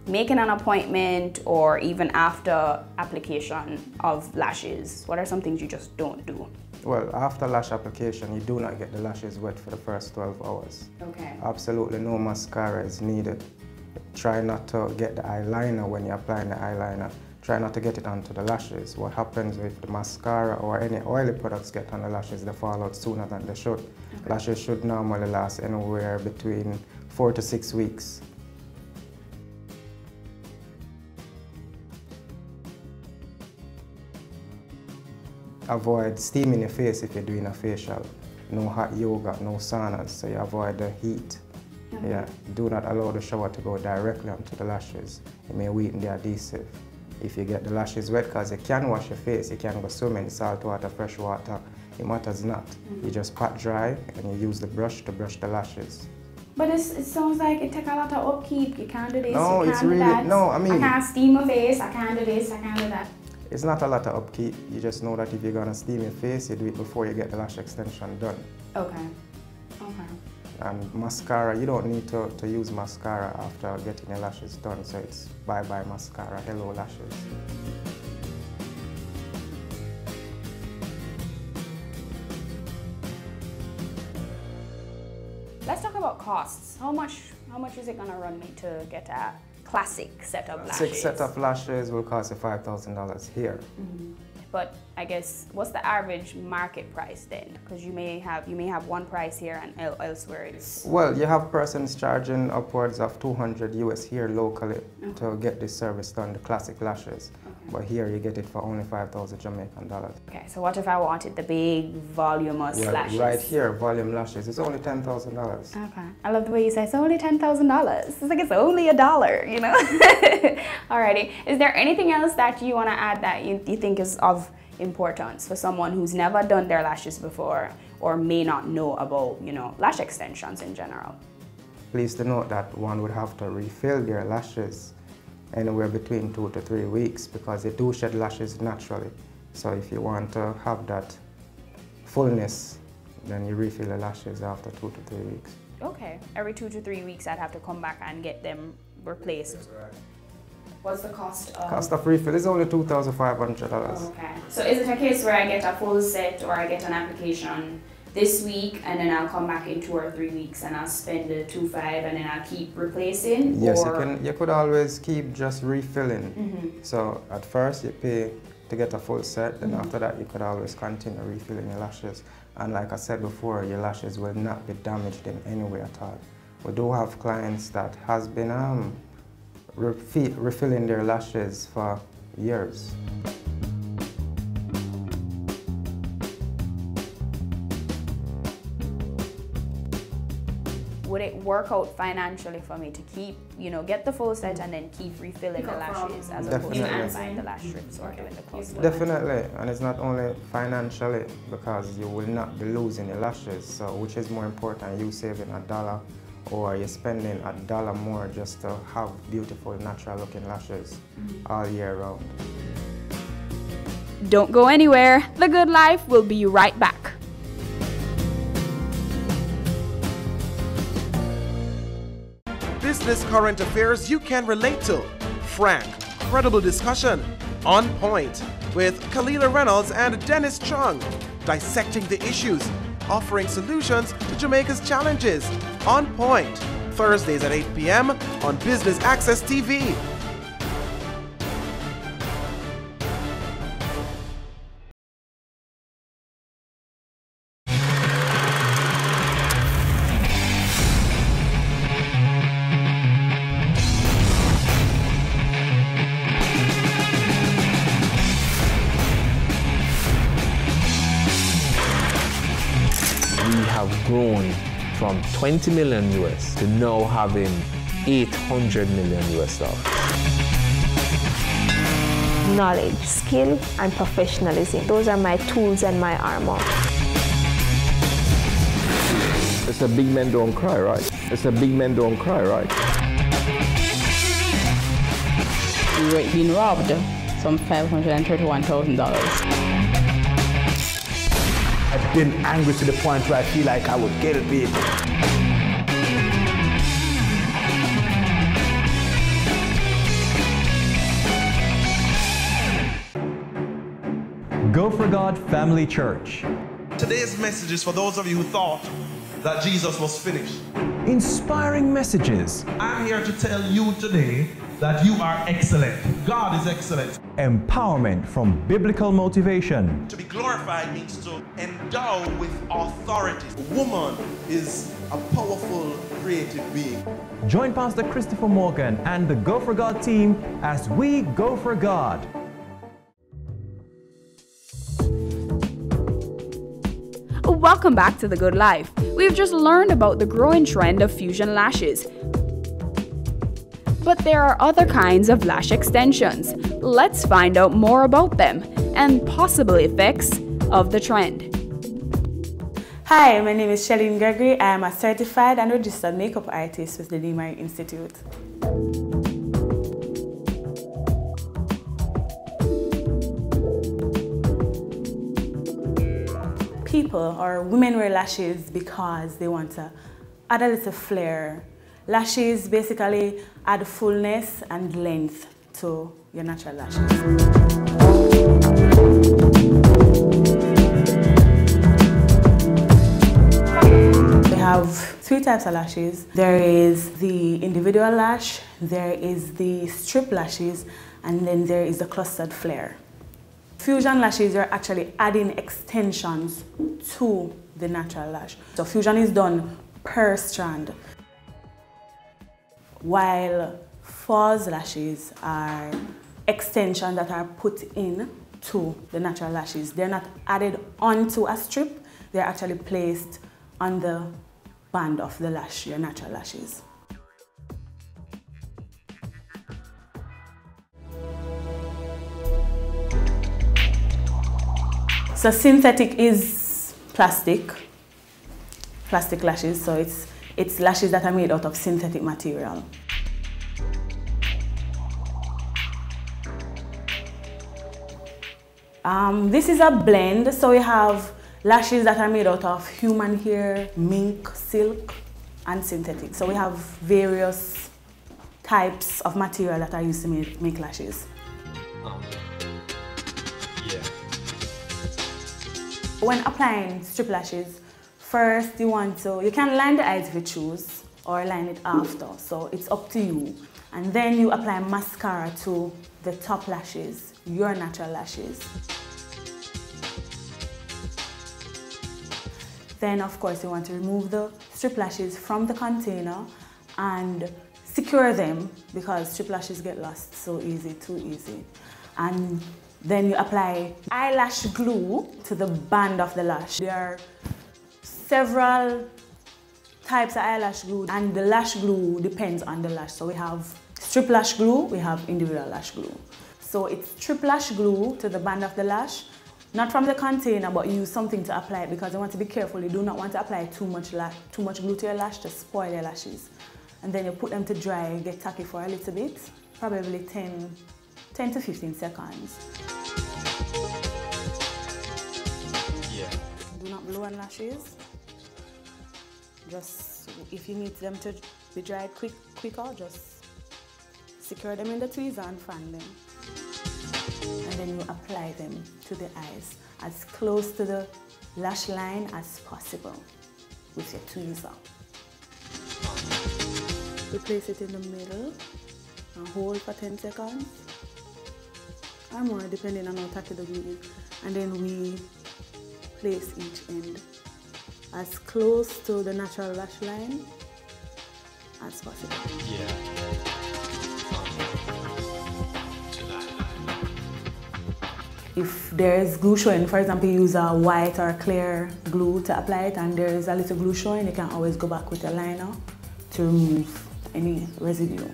making an appointment or even after application of lashes? What are some things you just don't do? Well, after lash application, you do not get the lashes wet for the first 12 hours. Okay. Absolutely no mascara is needed. Try not to get the eyeliner when you're applying the eyeliner. Try not to get it onto the lashes. What happens if the mascara or any oily products get on the lashes, they fall out sooner than they should. Okay. Lashes should normally last anywhere between 4 to 6 weeks. Avoid steaming your face if you're doing a facial. No hot yoga, no saunas, so you avoid the heat. Mm-hmm. Yeah. Do not allow the shower to go directly onto the lashes. It may weaken the adhesive. If you get the lashes wet, because you can wash your face, you can go swimming, salt water, fresh water, it matters not. Mm-hmm. You just pat dry and you use the brush to brush the lashes. But it sounds like it takes a lot of upkeep. You can't do this, no, you can't do that. No, I mean, I can't steam my face, I can't do this, I can't do that. It's not a lot of upkeep. You just know that if you're gonna steam your face, you do it before you get the lash extension done. Okay. Okay. And mascara, you don't need to use mascara after getting your lashes done, so it's bye-bye mascara, hello lashes. Let's talk about costs. How much is it gonna run me to get a classic set of lashes? Classic set of lashes will cost you $5,000 here. Mm-hmm. But I guess, what's the average market price then? Because you may have one price here and elsewhere it's... Well, you have persons charging upwards of $200 US here locally to get this service done, the classic lashes. Okay. But here you get it for only 5,000 Jamaican dollars. Okay, so what if I wanted the big voluminous lashes? Right here, volume lashes, it's only $10,000. Okay, I love the way you say it's only $10,000. It's like it's only $1, you know? Alrighty, is there anything else that you want to add that you think is of importance for someone who's never done their lashes before or may not know about, you know, lash extensions in general? Please to note that one would have to refill their lashes anywhere between 2 to 3 weeks because they do shed lashes naturally. So if you want to have that fullness, then you refill the lashes after 2 to 3 weeks. Okay, every 2 to 3 weeks I'd have to come back and get them replaced. That's right. What's the cost of... Cost of refill is only $2,500. Oh, okay. So is it a case where I get a full set or I get an application this week and then I'll come back in 2 or 3 weeks and I'll spend the $2,500 and then I'll keep replacing? Yes, or... you could always keep just refilling. Mm-hmm. So at first you pay to get a full set, then after that you could always continue refilling your lashes. And like I said before, your lashes will not be damaged in any way at all. We do have clients that has been refilling their lashes for years. Would it work out financially for me to keep, you know, get the full set and then keep refilling the lashes as opposed to buying the lash strips or doing the close? Definitely, and it's not only financially because you will not be losing your lashes. So which is more important, you saving $1 or you're spending $1 more just to have beautiful, natural looking lashes all year round. Don't go anywhere. The Good Life will be right back. Business current affairs you can relate to. Frank, credible discussion. On point with Kalila Reynolds and Dennis Chung. Dissecting the issues, offering solutions to Jamaica's challenges. On Point, Thursdays at 8 p.m. on Business Access TV. Grown from 20 million US to now having 800 million US dollars. Knowledge, skill, and professionalism. Those are my tools and my armor. It's a big men don't cry, right? It's a big men don't cry, right? We were being robbed some $531,000. I've been angry to the point where I feel like I would get it big. Go for God Family Church. Today's message is for those of you who thought that Jesus was finished. Inspiring messages. I'm here to tell you today that you are excellent. God is excellent. Empowerment from biblical motivation. To be glorified means to endow with authority. A woman is a powerful, creative being. Join Pastor Christopher Morgan and the Go for God team as we go for God. Welcome back to The Good Life. We've just learned about the growing trend of fusion lashes. But there are other kinds of lash extensions. Let's find out more about them and possible effects of the trend. Hi, my name is Shelleen Gregory. I am a certified and registered makeup artist with the Limerick Institute. People or women wear lashes because they want to add a little flare. Lashes basically add fullness and length to your natural lashes. We have 3 types of lashes. There is the individual lash, there is the strip lashes, and then there is the clustered flare. Fusion lashes are actually adding extensions to the natural lash. So fusion is done per strand, while false lashes are extensions that are put in to the natural lashes. They're not added onto a strip, they're actually placed on the band of the lash, your natural lashes. So synthetic is plastic lashes, so it's lashes that are made out of synthetic material. This is a blend, so we have lashes that are made out of human hair, mink, silk, and synthetic. So we have various types of material that are used to make lashes. When applying strip lashes, first you can line the eyes if you choose, or line it after, so it's up to you. And then you apply mascara to the top lashes, your natural lashes. Then of course you want to remove the strip lashes from the container and secure them, because strip lashes get lost so easy, too easy. And then you apply eyelash glue to the band of the lash. There are several types of eyelash glue, and the lash glue depends on the lash. So we have strip lash glue, we have individual lash glue. So it's strip lash glue to the band of the lash, not from the container, but use something to apply it, because you want to be careful. You do not want to apply too much glue to your lash to spoil your lashes. And then you put them to dry, get tacky for a little bit, probably 10 to 15 seconds. Do not blow on lashes. Just, if you need them to be dried quicker, just secure them in the tweezer and fan them. And then you apply them to the eyes as close to the lash line as possible with your tweezer. We place it in the middle and hold for 10 seconds. Or more, depending on how tacky the glue is. And then we place each end as close to the natural lash line as possible. If there is glue showing, for example, you use a white or clear glue to apply it, and there is a little glue showing, you can always go back with a liner to remove any residue.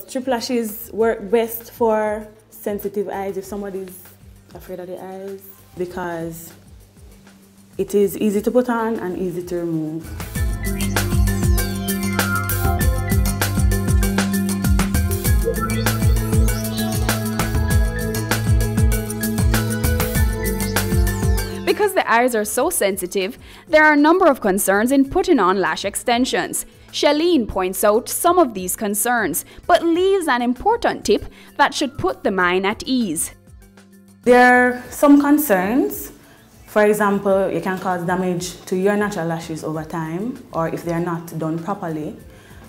Strip lashes work best for sensitive eyes, if somebody's afraid of the eyes, because it is easy to put on and easy to remove. Because the eyes are so sensitive, there are a number of concerns in putting on lash extensions. Shalene points out some of these concerns, but leaves an important tip that should put the mind at ease. There are some concerns. For example, it can cause damage to your natural lashes over time, or if they are not done properly,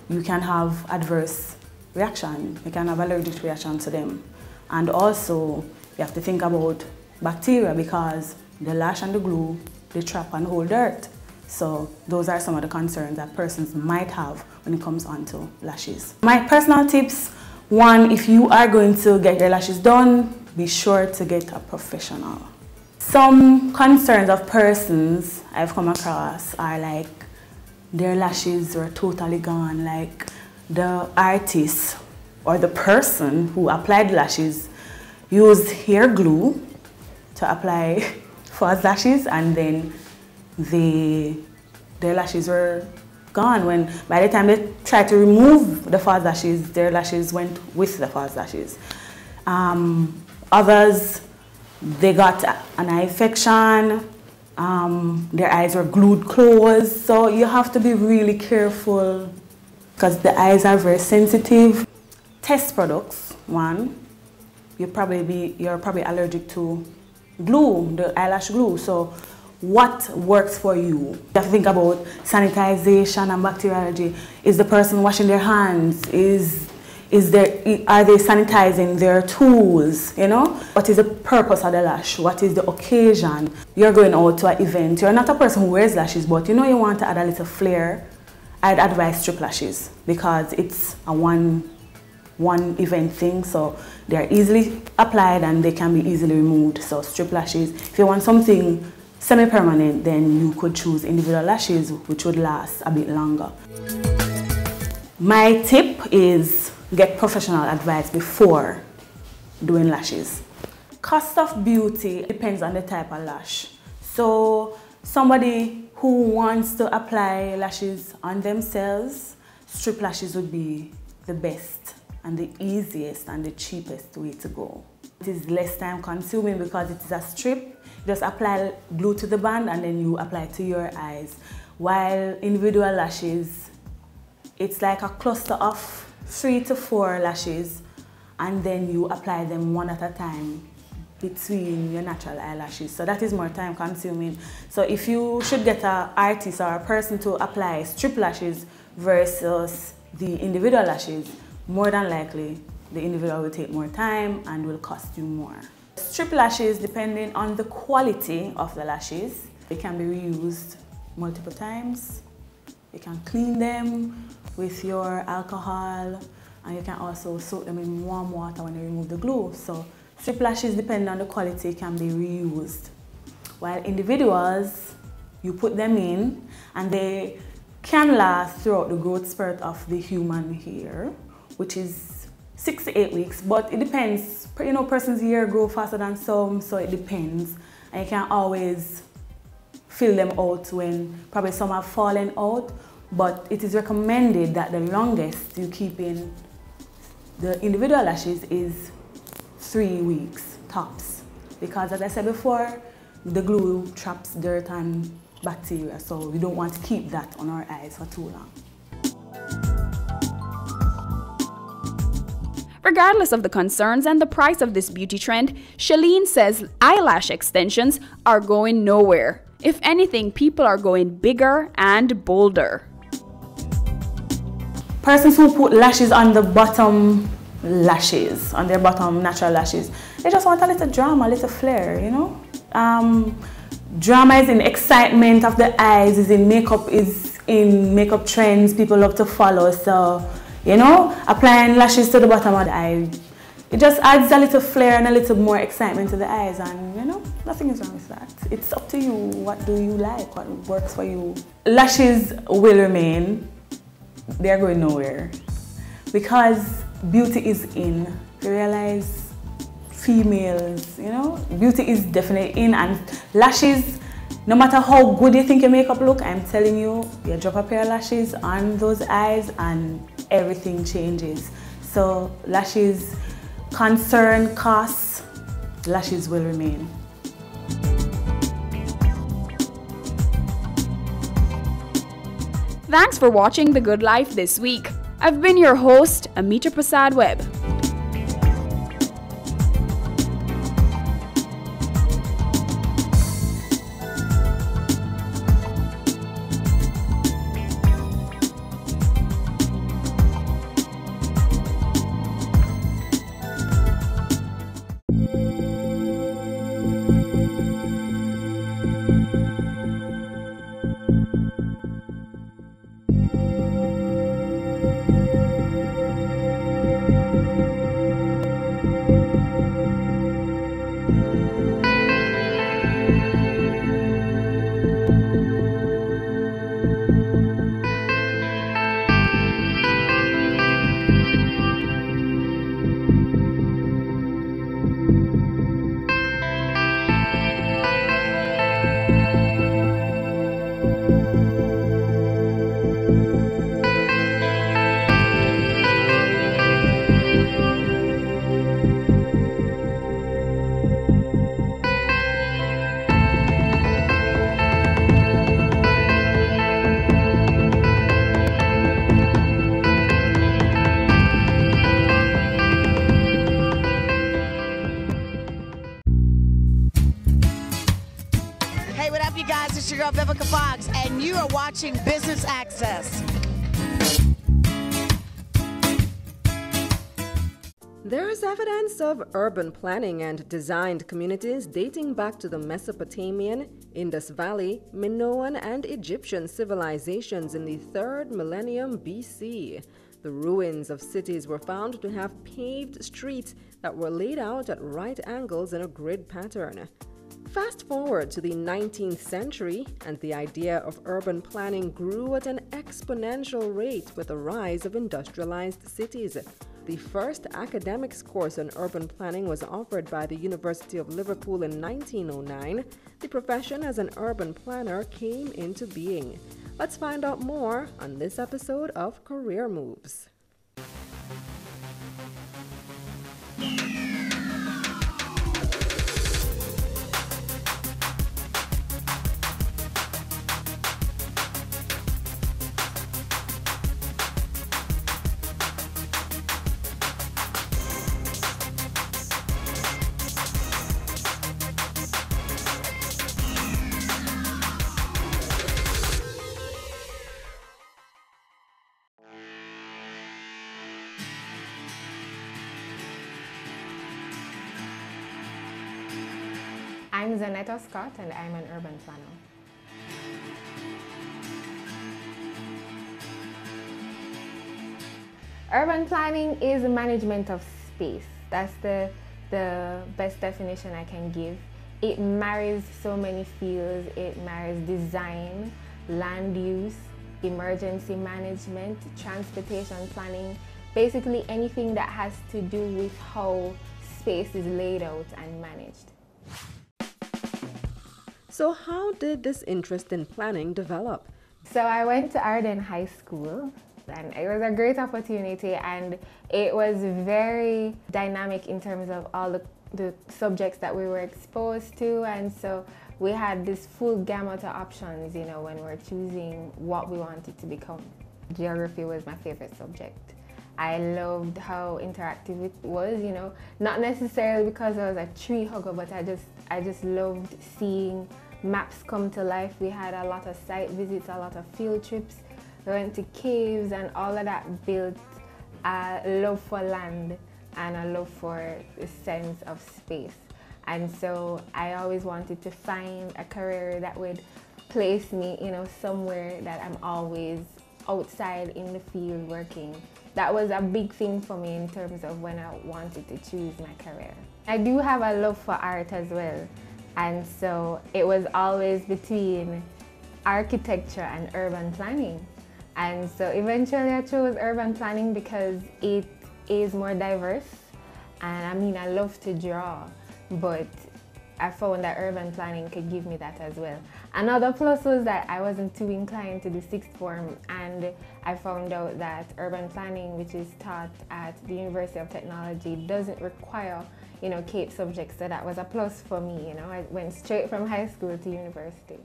you can have adverse reaction. You can have allergic reaction to them. And also, you have to think about bacteria, because the lash and the glue, they trap and hold dirt. So those are some of the concerns that persons might have when it comes onto lashes. My personal tips: one, if you are going to get your lashes done, be sure to get a professional. Some concerns of persons I've come across are like their lashes are totally gone, like the artist or the person who applied lashes used hair glue to apply false lashes, and then their lashes were gone. When by the time they tried to remove the false lashes, their lashes went with the false lashes. Others, they got an eye infection. Their eyes were glued closed. So you have to be really careful because the eyes are very sensitive. Test products, one, you're probably allergic to glue, the eyelash glue. So what works for you? You have to think about sanitization and bacteriology. Is the person washing their hands? Are they sanitizing their tools, you know? What is the purpose of the lash? What is the occasion? You're going out to an event. You're not a person who wears lashes, but you know you want to add a little flair. I'd advise strip lashes because it's a one event thing, so they're easily applied and they can be easily removed. So strip lashes. If you want something semi-permanent, then you could choose individual lashes, which would last a bit longer. My tip is get professional advice before doing lashes. Cost of beauty depends on the type of lash. So somebody who wants to apply lashes on themselves, strip lashes would be the best and the easiest and the cheapest way to go. It is less time consuming because it is a strip. You just apply glue to the band and then you apply it to your eyes. While individual lashes, it's like a cluster of 3 to 4 lashes and then you apply them one at a time between your natural eyelashes. So that is more time consuming. So if you should get an artist or a person to apply strip lashes versus the individual lashes, more than likely the individual will take more time and will cost you more. Strip lashes, depending on the quality of the lashes, they can be reused multiple times. You can clean them with your alcohol and you can also soak them in warm water when you remove the glue. So strip lashes, depending on the quality, can be reused. While individuals, you put them in and they can last throughout the growth spurt of the human hair, which is 6 to 8 weeks, but it depends. You know, person's hair grow faster than some, so it depends. And you can always fill them out when probably some have fallen out, but it is recommended that the longest you keep in the individual lashes is 3 weeks tops, because as I said before, the glue traps dirt and bacteria, so we don't want to keep that on our eyes for too long. Regardless of the concerns and the price of this beauty trend, Shalene says eyelash extensions are going nowhere. If anything, people are going bigger and bolder. Persons who put lashes on the bottom lashes, on their bottom natural lashes, they just want a little drama, a little flair, you know? Drama is in excitement of the eyes, is in makeup trends people love to follow. So, you know, applying lashes to the bottom of the eye, it just adds a little flair and a little more excitement to the eyes, and you know, nothing is wrong with that. It's up to you. What do you like? What works for you? Lashes will remain. They're going nowhere because beauty is in. You realize females, you know, beauty is definitely in, and lashes, no matter how good you think your makeup look, I'm telling you, you drop a pair of lashes on those eyes and everything changes. So lashes, concern, costs, lashes will remain. Thanks for watching The Good Life this week. I've been your host, Amita Prasad Webb. girl Vivica Fox, and you are watching Business Access. There is evidence of urban planning and designed communities dating back to the Mesopotamian, Indus Valley, Minoan, and Egyptian civilizations in the 3rd millennium BC. The ruins of cities were found to have paved streets that were laid out at right angles in a grid pattern. Fast forward to the 19th century, and the idea of urban planning grew at an exponential rate with the rise of industrialized cities. The first academics course on urban planning was offered by the University of Liverpool in 1909. The profession as an urban planner came into being. Let's find out more on this episode of Career Moves. I'm Zanetta Scott, and I'm an urban planner. Urban planning is the management of space. That's the best definition I can give. It marries so many fields. It marries design, land use, emergency management, transportation planning, basically anything that has to do with how space is laid out and managed. So how did this interest in planning develop? So I went to Arden High School, and it was a great opportunity, and it was very dynamic in terms of all the subjects that we were exposed to, and so we had this full gamut of options, you know, when we were choosing what we wanted to become. Geography was my favorite subject. I loved how interactive it was, you know, not necessarily because I was a tree hugger, but I just loved seeing maps come to life. We had a lot of site visits, a lot of field trips. We went to caves, and all of that built a love for land and a love for the sense of space. And so I always wanted to find a career that would place me, you know, somewhere that I'm always outside in the field working. That was a big thing for me in terms of when I wanted to choose my career. I do have a love for art as well. And so it was always between architecture and urban planning. And so eventually I chose urban planning because it is more diverse. And I mean, I love to draw, but I found that urban planning could give me that as well. Another plus was that I wasn't too inclined to do sixth form, and I found out that urban planning, which is taught at the University of Technology, doesn't require, you know, CAPE subjects, so that was a plus for me, you know. I went straight from high school to university.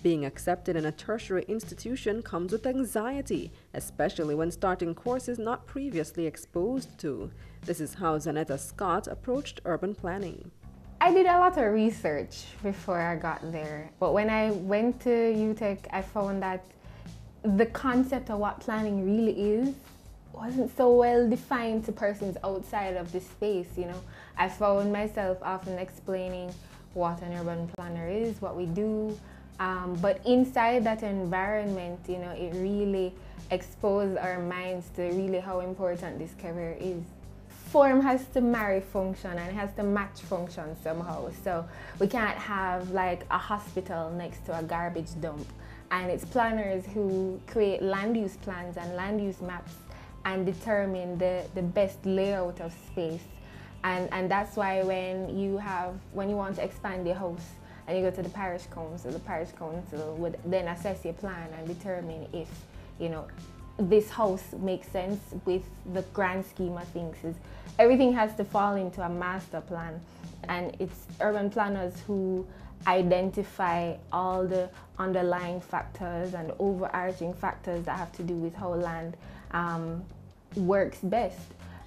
Being accepted in a tertiary institution comes with anxiety, especially when starting courses not previously exposed to. This is how Zanetta Scott approached urban planning. I did a lot of research before I got there, but when I went to UTech, I found that the concept of what planning really is wasn't so well defined to persons outside of this space, you know. I found myself often explaining what an urban planner is, what we do, but inside that environment, you know, it really exposed our minds to really how important this career is. Form has to marry function, and it has to match function somehow. So we can't have like a hospital next to a garbage dump. And it's planners who create land use plans and land use maps and determine the best layout of space. And that's why when you want to expand your house and you go to the parish council would then assess your plan and determine if, you know, this house makes sense with the grand scheme of things. Everything has to fall into a master plan, and it's urban planners who identify all the underlying factors and overarching factors that have to do with how land works best.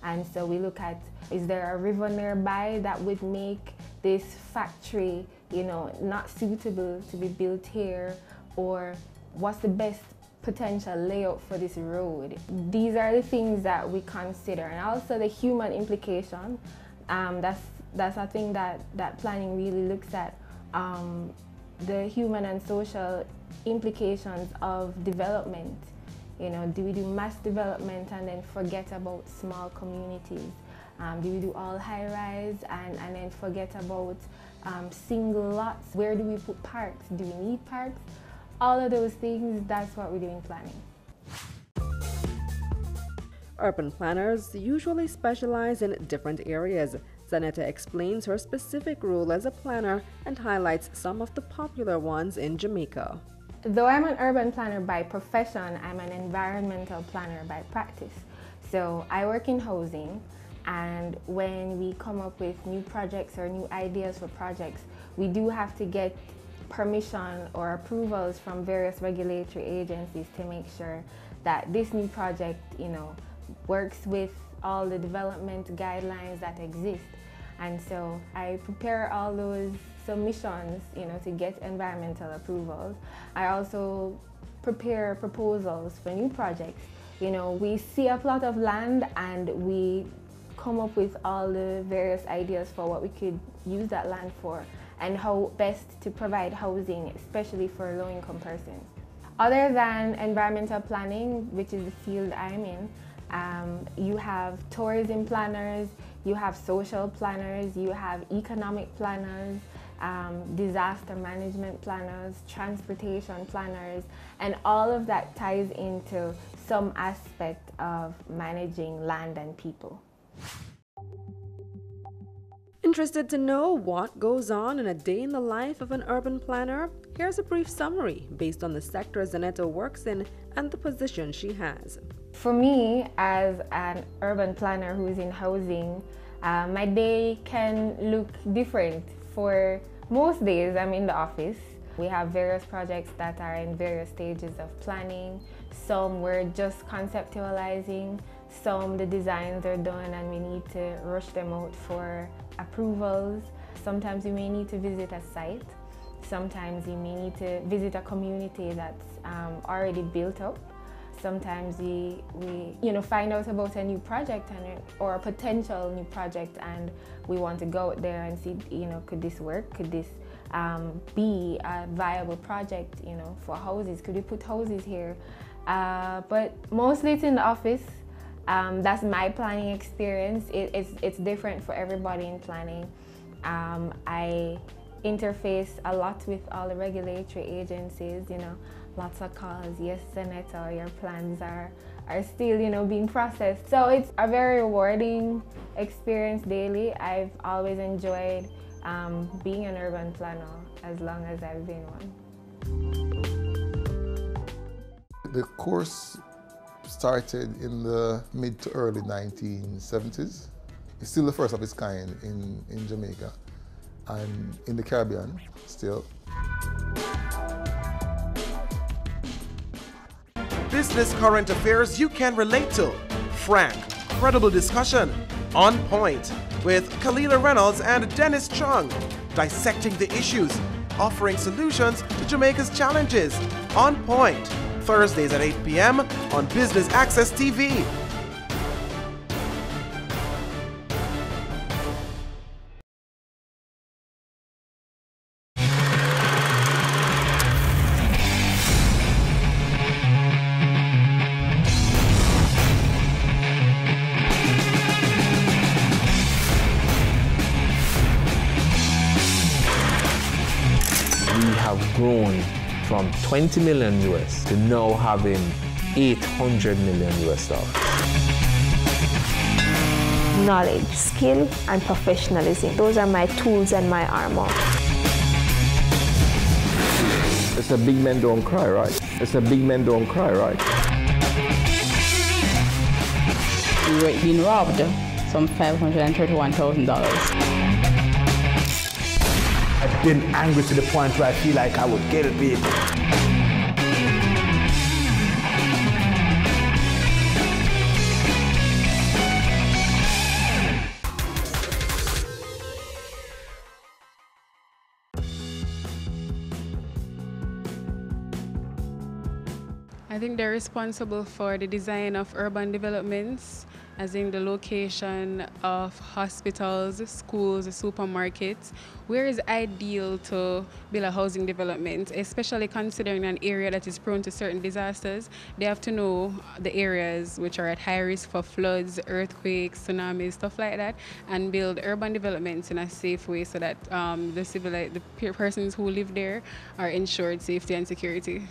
And so we look at, is there a river nearby that would make this factory, you know, not suitable to be built here, or what's the best potential layout for this road. These are the things that we consider, and also the human implication. That's a thing that planning really looks at, the human and social implications of development. You know, do we do mass development and then forget about small communities? Do we do all high-rise and then forget about single lots? Where do we put parks? Do we need parks? All of those things, that's what we do in planning. Urban planners usually specialize in different areas. Zanetta explains her specific role as a planner and highlights some of the popular ones in Jamaica. Though I'm an urban planner by profession, I'm an environmental planner by practice. So I work in housing, and when we come up with new projects or new ideas for projects, we do have to get permission or approvals from various regulatory agencies to make sure that this new project, you know, works with all the development guidelines that exist. And so I prepare all those submissions, you know, to get environmental approvals. I also prepare proposals for new projects. You know, we see a plot of land and we come up with all the various ideas for what we could use that land for and how best to provide housing, especially for low-income persons. Other than environmental planning, which is the field I'm in, you have tourism planners, you have social planners, you have economic planners, disaster management planners, transportation planners, and all of that ties into some aspect of managing land and people. Interested to know what goes on in a day in the life of an urban planner? Here's a brief summary based on the sector Zanetta works in and the position she has. For me, as an urban planner who's in housing, my day can look different. For most days, I'm in the office. We have various projects that are in various stages of planning. Some we're just conceptualizing, some the designs are done and we need to rush them out for approvals. Sometimes you may need to visit a site. Sometimes you may need to visit a community that's already built up. Sometimes we find out about a new project or a potential new project, and we want to go out there and see, could this work? Could this be a viable project, for houses? Could we put houses here? But mostly it's in the office. That's my planning experience. It's different for everybody in planning. I interface a lot with all the regulatory agencies, lots of calls. Yes, Senator, your plans are still, being processed. So it's a very rewarding experience daily. I've always enjoyed being an urban planner as long as I've been one. The course started in the mid to early 1970s. It's still the first of its kind in Jamaica and in the Caribbean still. Business current affairs you can relate to. Frank, credible discussion. On Point with Kalila Reynolds and Dennis Chung. Dissecting the issues, offering solutions to Jamaica's challenges. On Point, Thursdays at 8 p.m. on Business Access TV. Grown from 20 million US to now having 800 million US dollars. Knowledge, skill, and professionalism. Those are my tools and my armor. It's a big men don't cry, right? It's a big men don't cry, right? We were being robbed some $531,000. I've been angry to the point where I feel like I would kill people. I think they're responsible for the design of urban developments, as in the location of hospitals, schools, supermarkets, where is ideal to build a housing development, especially considering an area that is prone to certain disasters. They have to know the areas which are at high risk for floods, earthquakes, tsunamis, stuff like that, and build urban developments in a safe way so that the persons who live there are ensured safety and security.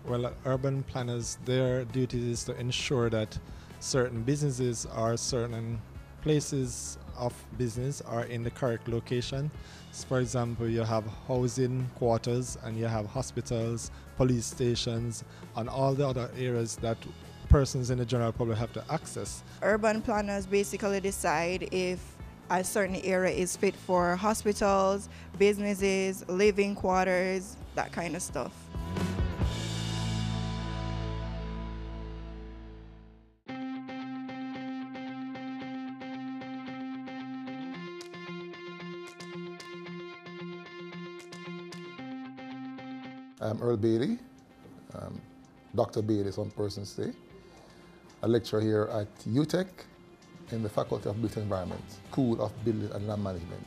Well, urban planners, their duty is to ensure that certain businesses or certain places of business are in the correct location. So for example, you have housing quarters and you have hospitals, police stations, and all the other areas that persons in the general public have to access. Urban planners basically decide if a certain area is fit for hospitals, businesses, living quarters, that kind of stuff. I'm Earl Bailey, Dr. Bailey, some persons say, a lecturer here at UTEC in the Faculty of Built Environment, School of Building and Land Management.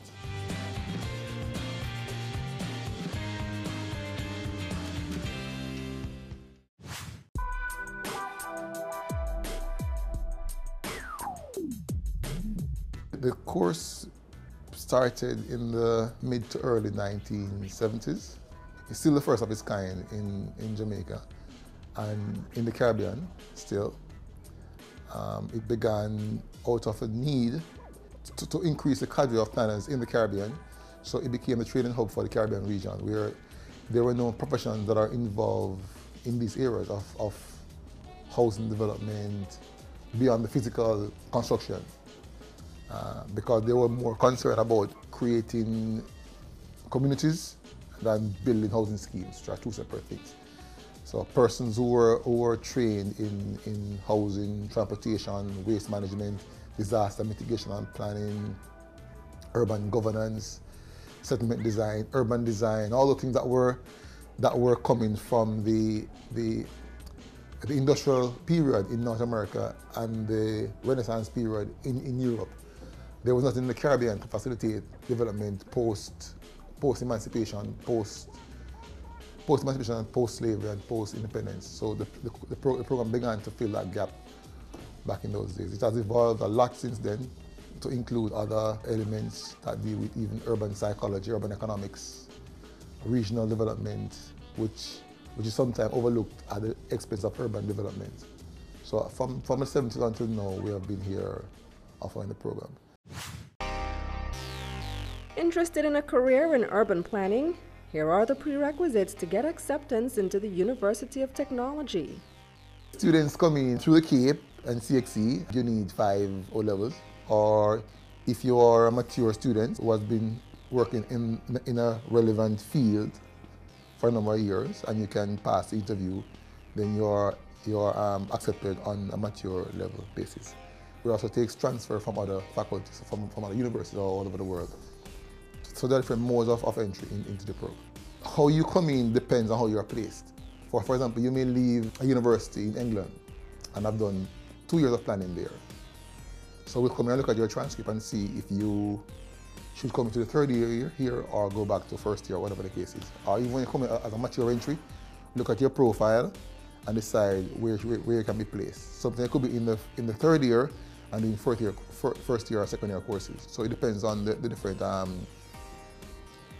The course started in the mid to early 1970s. It's still the first of its kind in Jamaica and in the Caribbean still. It began out of a need to increase the cadre of planners in the Caribbean, so it became a training hub for the Caribbean region where there were no professions that are involved in these areas of housing development beyond the physical construction, because they were more concerned about creating communities than building housing schemes, which are two separate things. So persons who were trained in housing, transportation, waste management, disaster mitigation and planning, urban governance, settlement design, urban design, all the things that were coming from the industrial period in North America and the Renaissance period in Europe. There was nothing in the Caribbean to facilitate development post-emancipation, post-emancipation and post-slavery and post-independence. So the program began to fill that gap back in those days. It has evolved a lot since then to include other elements that deal with even urban psychology, urban economics, regional development, which is sometimes overlooked at the expense of urban development. So from the 70s until now, we have been here offering the program. Interested in a career in urban planning? Here are the prerequisites to get acceptance into the University of Technology. Students coming through the CAPE and CXC, you need 5 O-levels, or if you are a mature student who has been working in a relevant field for a number of years and you can pass the interview, then you're accepted on a mature level basis. We also take transfer from other faculties, from other universities all over the world. So there are different modes of entry into the program. How you come in depends on how you are placed. For example, you may leave a university in England and have done 2 years of planning there. So we'll come in and look at your transcript and see if you should come into the 3rd year here or go back to 1st year, whatever the case is. Or even when you come in as a mature entry, look at your profile and decide where you can be placed. Something could be in the 3rd year and in 1st year or 2nd year courses. So it depends on the different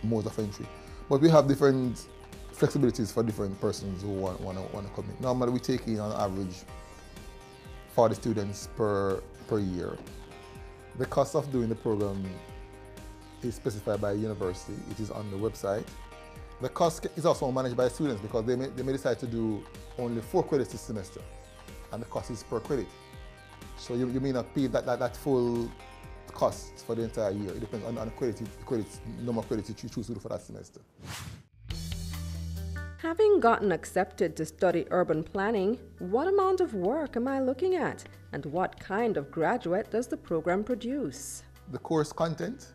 modes of entry. But we have different flexibilities for different persons who want to come in. Normally we take in on average 40 students per year. The cost of doing the program is specified by a university. It is on the website. The cost is also managed by students because they may decide to do only 4 credits this semester, and the cost is per credit. So you may not pay that full cost for the entire year. It depends on the number of credits you choose to do for that semester. Having gotten accepted to study urban planning, what amount of work am I looking at? And what kind of graduate does the program produce? The course content,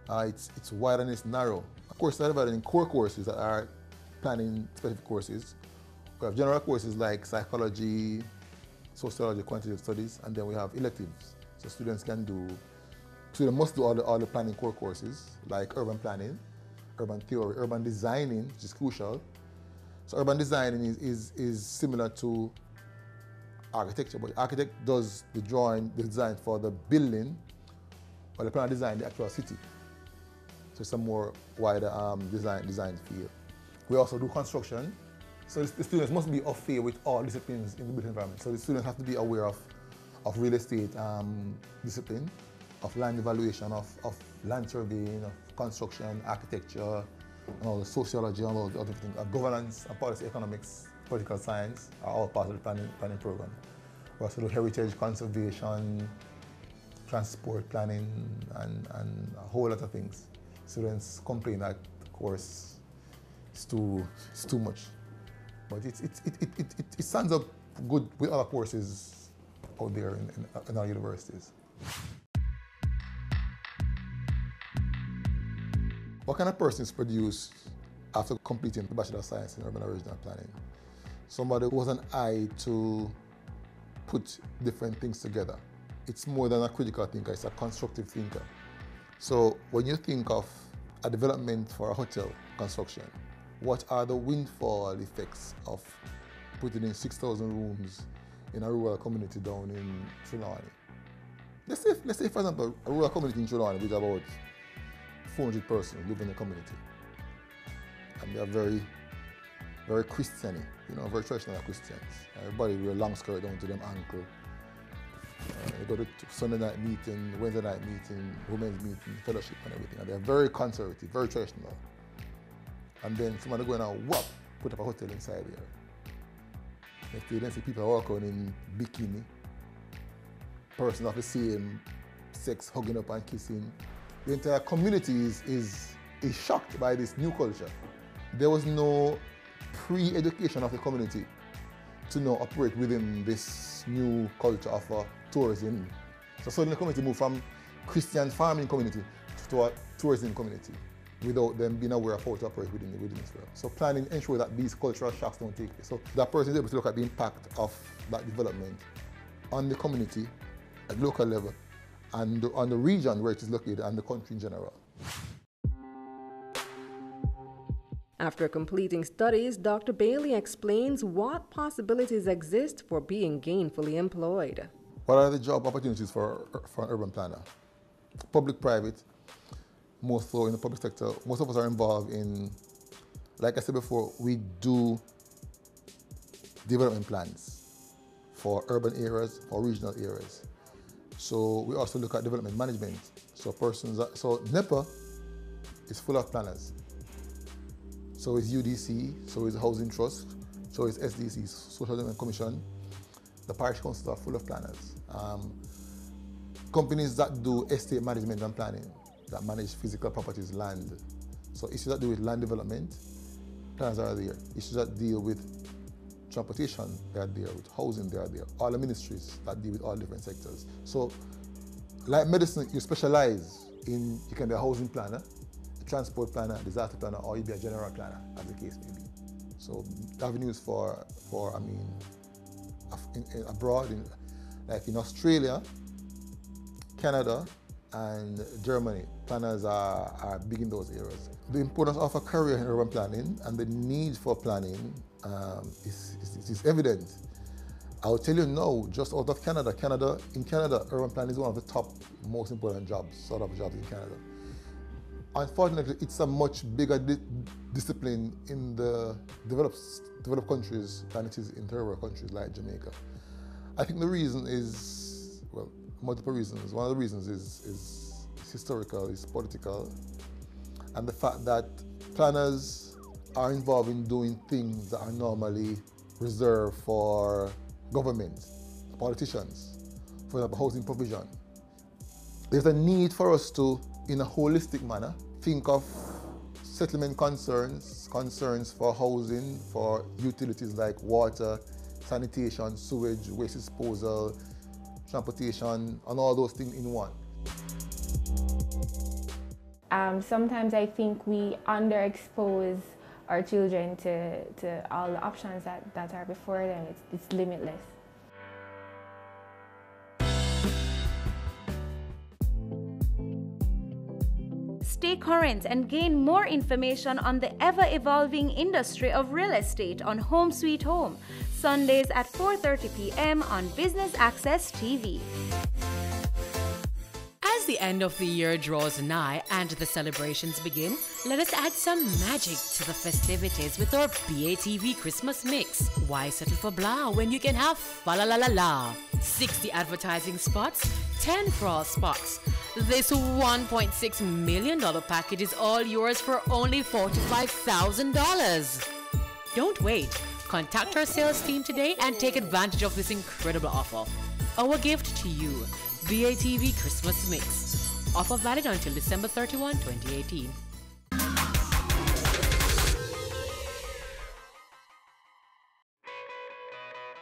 it's wide and it's narrow. Of course, they're divided in core courses that are planning specific courses, We have general courses like psychology, sociology, quantitative studies, and then we have electives. So students must do all the planning core courses like urban planning, urban theory, urban designing, which is crucial. So urban designing is similar to architecture, but the architect does the drawing, the design for the building, while the planner designs the actual city. So it's a more wider design field. We also do construction. So the students must be au fait with all disciplines in the built environment. So the students have to be aware of real estate discipline, of land evaluation, of land surveying, of construction, architecture, and all the sociology, and all the other things. Governance and policy economics, political science are all part of the planning program. We also do heritage conservation, transport planning, and a whole lot of things. Students complain that the course is too much. But it stands up good with other courses out there in our universities. What kind of person is produced after completing the Bachelor of Science in Urban and Regional Planning? Somebody who has an eye to put different things together. It's more than a critical thinker, it's a constructive thinker. So when you think of a development for a hotel construction, what are the windfall effects of putting in 6,000 rooms in a rural community down in Trelawney? Let's say, for example, a rural community in Trelawney with about 400 persons live in the community. And they are very, very Christian, very traditional Christians. Everybody wear long skirt down to them ankle. They go to Sunday night meeting, Wednesday night meeting, women's meeting, fellowship and everything. And they're very conservative, very traditional. And then somebody go in and put up a hotel inside there. If you then see people walking in bikini, persons of the same sex hugging up and kissing, the entire community is shocked by this new culture. There was no pre-education of the community to now operate within this new culture of tourism. So suddenly the community moved from Christian farming community to a tourism community without them being aware of how to operate within this world. So planning ensures that these cultural shocks don't take place. So that person is able to look at the impact of that development on the community at local level and on the region where it is located and the country in general. After completing studies, Dr. Bailey explains what possibilities exist for being gainfully employed. What are the job opportunities for an urban planner? Public, private, most so in the public sector. Most of us are involved in, like I said before, we do development plans for urban areas, for regional areas. So we also look at development management. So NEPA is full of planners. So is UDC, so is Housing Trust, so is SDC, Social Development Commission. The parish councils are full of planners. Companies that do estate management and planning, that manage physical properties, land. So issues that do with land development, planners are there. Issues that deal with transportation, they are there. With housing, they are there. All the ministries that deal with all different sectors. So like medicine, you specialize in, you can be a housing planner, a transport planner, disaster planner, or you be a general planner, as the case may be. So avenues for abroad, like in Australia, Canada, and Germany, planners are big in those areas. The importance of a career in urban planning and the need for planning is evident. I'll tell you now, just out of Canada, in Canada, urban planning is one of the top most important jobs in Canada. Unfortunately, it's a much bigger discipline in the developed countries than it is in third world countries like Jamaica. I think the reason is, well, multiple reasons. One of the reasons is historical, is political, and the fact that planners are involved in doing things that are normally reserved for government, politicians, for example, housing provision. There's a need for us to, in a holistic manner, think of settlement concerns for housing, for utilities like water, sanitation, sewage, waste disposal, transportation, and all those things in one. Sometimes I think we underexpose our children to all the options that are before them. It's limitless. Stay current and gain more information on the ever-evolving industry of real estate on Home Sweet Home, Sundays at 4:30 p.m. on Business Access TV. As the end of the year draws nigh and the celebrations begin, let us add some magic to the festivities with our BATV Christmas mix. Why settle for blah when you can have fa la la la la? 60 advertising spots, 10 crawl spots. This $1.6 million package is all yours for only $45,000. Don't wait. Contact our sales team today and take advantage of this incredible offer. Our gift to you, BATV Christmas Mix. Offer valid until December 31, 2018.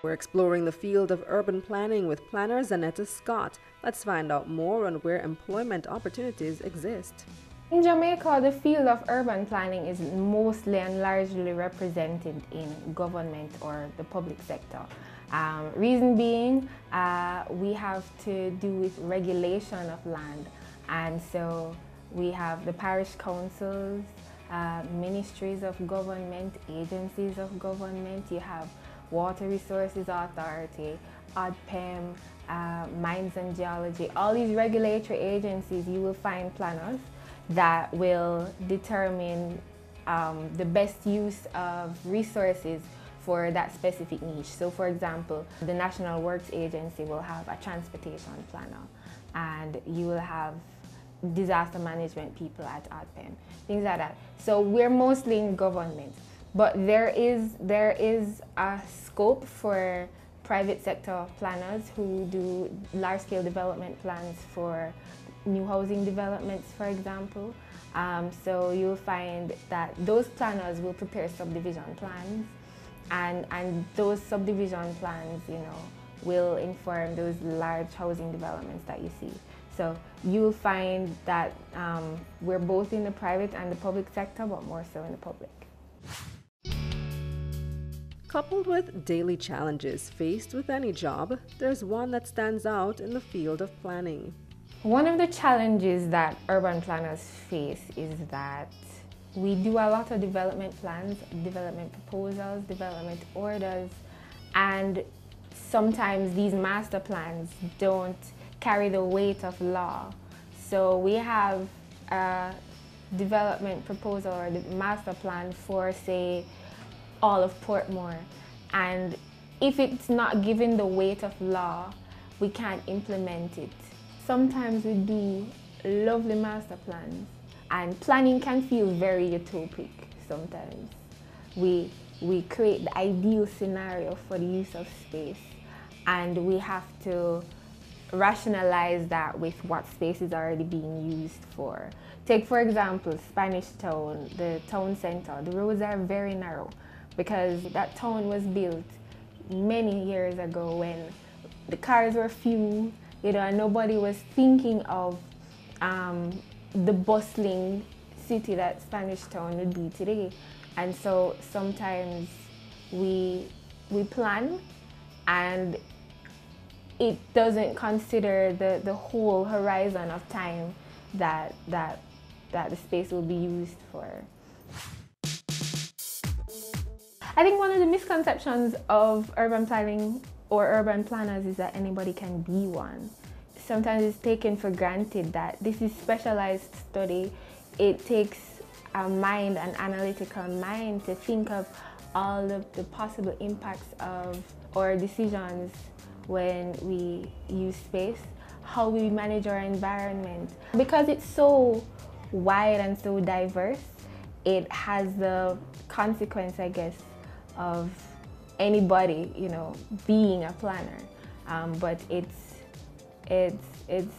We're exploring the field of urban planning with planner Zanetta Scott. Let's find out more on where employment opportunities exist. In Jamaica, the field of urban planning is mostly and largely represented in government or the public sector. Reason being, we have to do with regulation of land, and so we have the parish councils, ministries of government, agencies of government. You have Water Resources Authority, ODPEM, Mines and Geology. All these regulatory agencies, you will find planners that will determine the best use of resources for that specific niche. So for example, the National Works Agency will have a transportation planner, and you will have disaster management people at ODPEM, things like that. So we're mostly in government, but there is a scope for private sector planners who do large-scale development plans for new housing developments, for example. So you'll find that those planners will prepare subdivision plans, and those subdivision plans, you know, will inform those large housing developments that you see. So you'll find that we're both in the private and the public sector, but more so in the public. Coupled with daily challenges faced with any job, there's one that stands out in the field of planning. One of the challenges that urban planners face is that we do a lot of development plans, development proposals, development orders, and sometimes these master plans don't carry the weight of law. So we have a development proposal or the master plan for, say, all of Portmore, and if it's not given the weight of law, we can't implement it. Sometimes we do lovely master plans, and planning can feel very utopic sometimes. We create the ideal scenario for the use of space, and we have to rationalize that with what space is already being used for. Take, for example, Spanish Town, the town center. The roads are very narrow because that town was built many years ago when the cars were few, you know, and nobody was thinking of the bustling city that Spanish Town would be today. And so sometimes we plan and it doesn't consider the whole horizon of time that the space will be used for. I think one of the misconceptions of urban planning or urban planners is that anybody can be one. Sometimes it's taken for granted that this is specialized study. It takes a mind, an analytical mind, to think of all of the possible impacts of our decisions when we use space, how we manage our environment. Because it's so wide and so diverse, it has the consequence, I guess, of anybody, you know, being a planner. But it's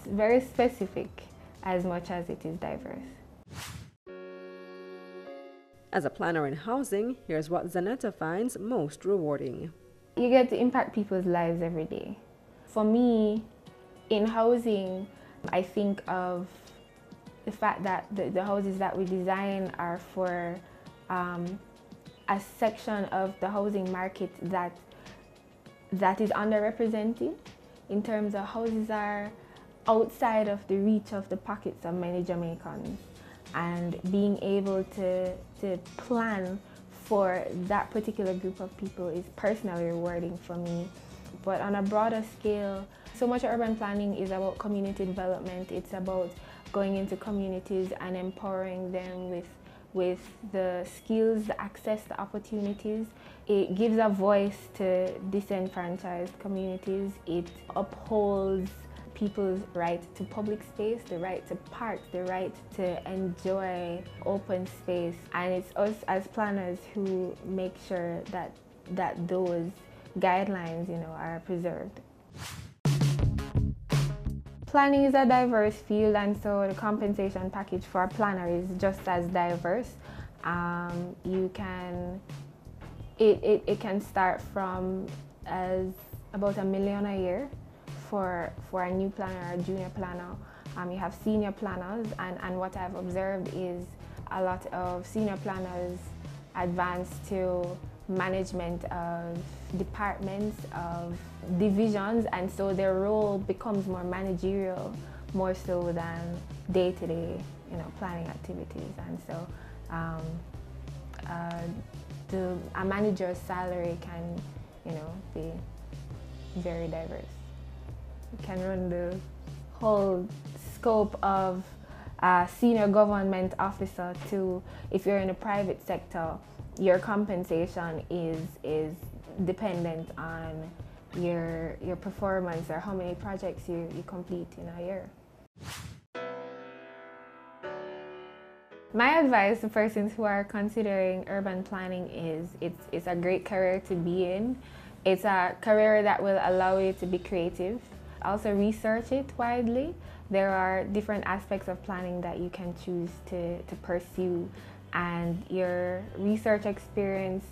very specific as much as it is diverse. As a planner in housing, here's what Zanetta finds most rewarding. You get to impact people's lives every day. For me, in housing, I think of the fact that the houses that we design are for a section of the housing market that is underrepresented in terms of houses are outside of the reach of the pockets of many Jamaicans, and being able to plan for that particular group of people is personally rewarding for me. But on a broader scale, so much urban planning is about community development. It's about going into communities and empowering them with the skills, the access, the opportunities. It gives a voice to disenfranchised communities. It upholds people's right to public space, the right to parks, the right to enjoy open space. And it's us as planners who make sure that those guidelines, are preserved. Planning is a diverse field, and so the compensation package for a planner is just as diverse. It can start from as about $1 million a year for a new planner or a junior planner. You have senior planners, and what I've observed is a lot of senior planners advance to management of departments, of divisions, and so their role becomes more managerial, more so than day-to-day, planning activities. And so a manager's salary can, be very diverse. It can run the whole scope of a senior government officer to, if you're in the private sector, your compensation is dependent on your performance or how many projects you complete in a year. My advice to persons who are considering urban planning is it's a great career to be in. It's a career that will allow you to be creative. Also research it widely. There are different aspects of planning that you can choose to pursue, and your research experience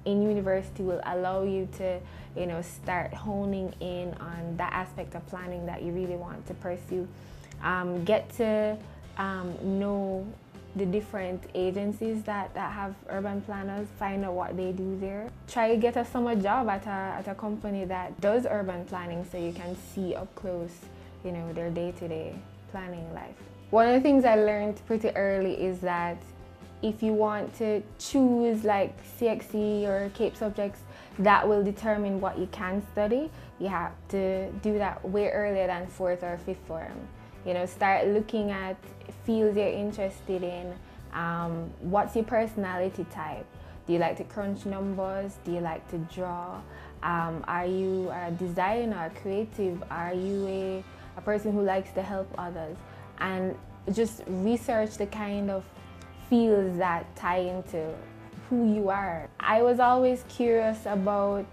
in university will allow you to start honing in on that aspect of planning that you really want to pursue. Get to know the different agencies that have urban planners, find out what they do there. Try to get a summer job at a company that does urban planning so you can see up close their day-to-day planning life. One of the things I learned pretty early is that if you want to choose like CXC or CAPE subjects that will determine what you can study, you have to do that way earlier than 4th or 5th form. Start looking at fields you're interested in. What's your personality type? Do you like to crunch numbers? Do you like to draw? Are you a designer, creative? Are you a person who likes to help others? And just research the kind of fields that tie into who you are. I was always curious about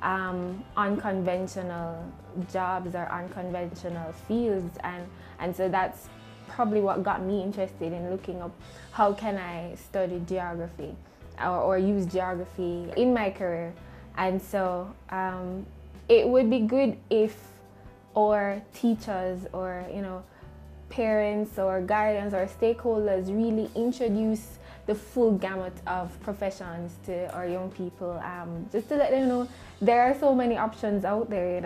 unconventional jobs or unconventional fields, and so that's probably what got me interested in looking up how can I study geography or use geography in my career. And so it would be good if our teachers or parents or guardians or stakeholders really introduce the full gamut of professions to our young people, just to let them know there are so many options out there.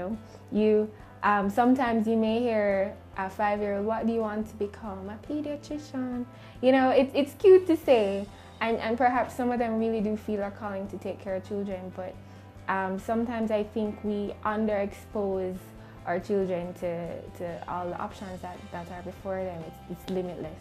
Sometimes you may hear a 5-year-old, what do you want to become? A pediatrician. It's cute to say, and perhaps some of them really do feel a calling to take care of children, but sometimes I think we underexpose our children to all the options that are before them. It's limitless.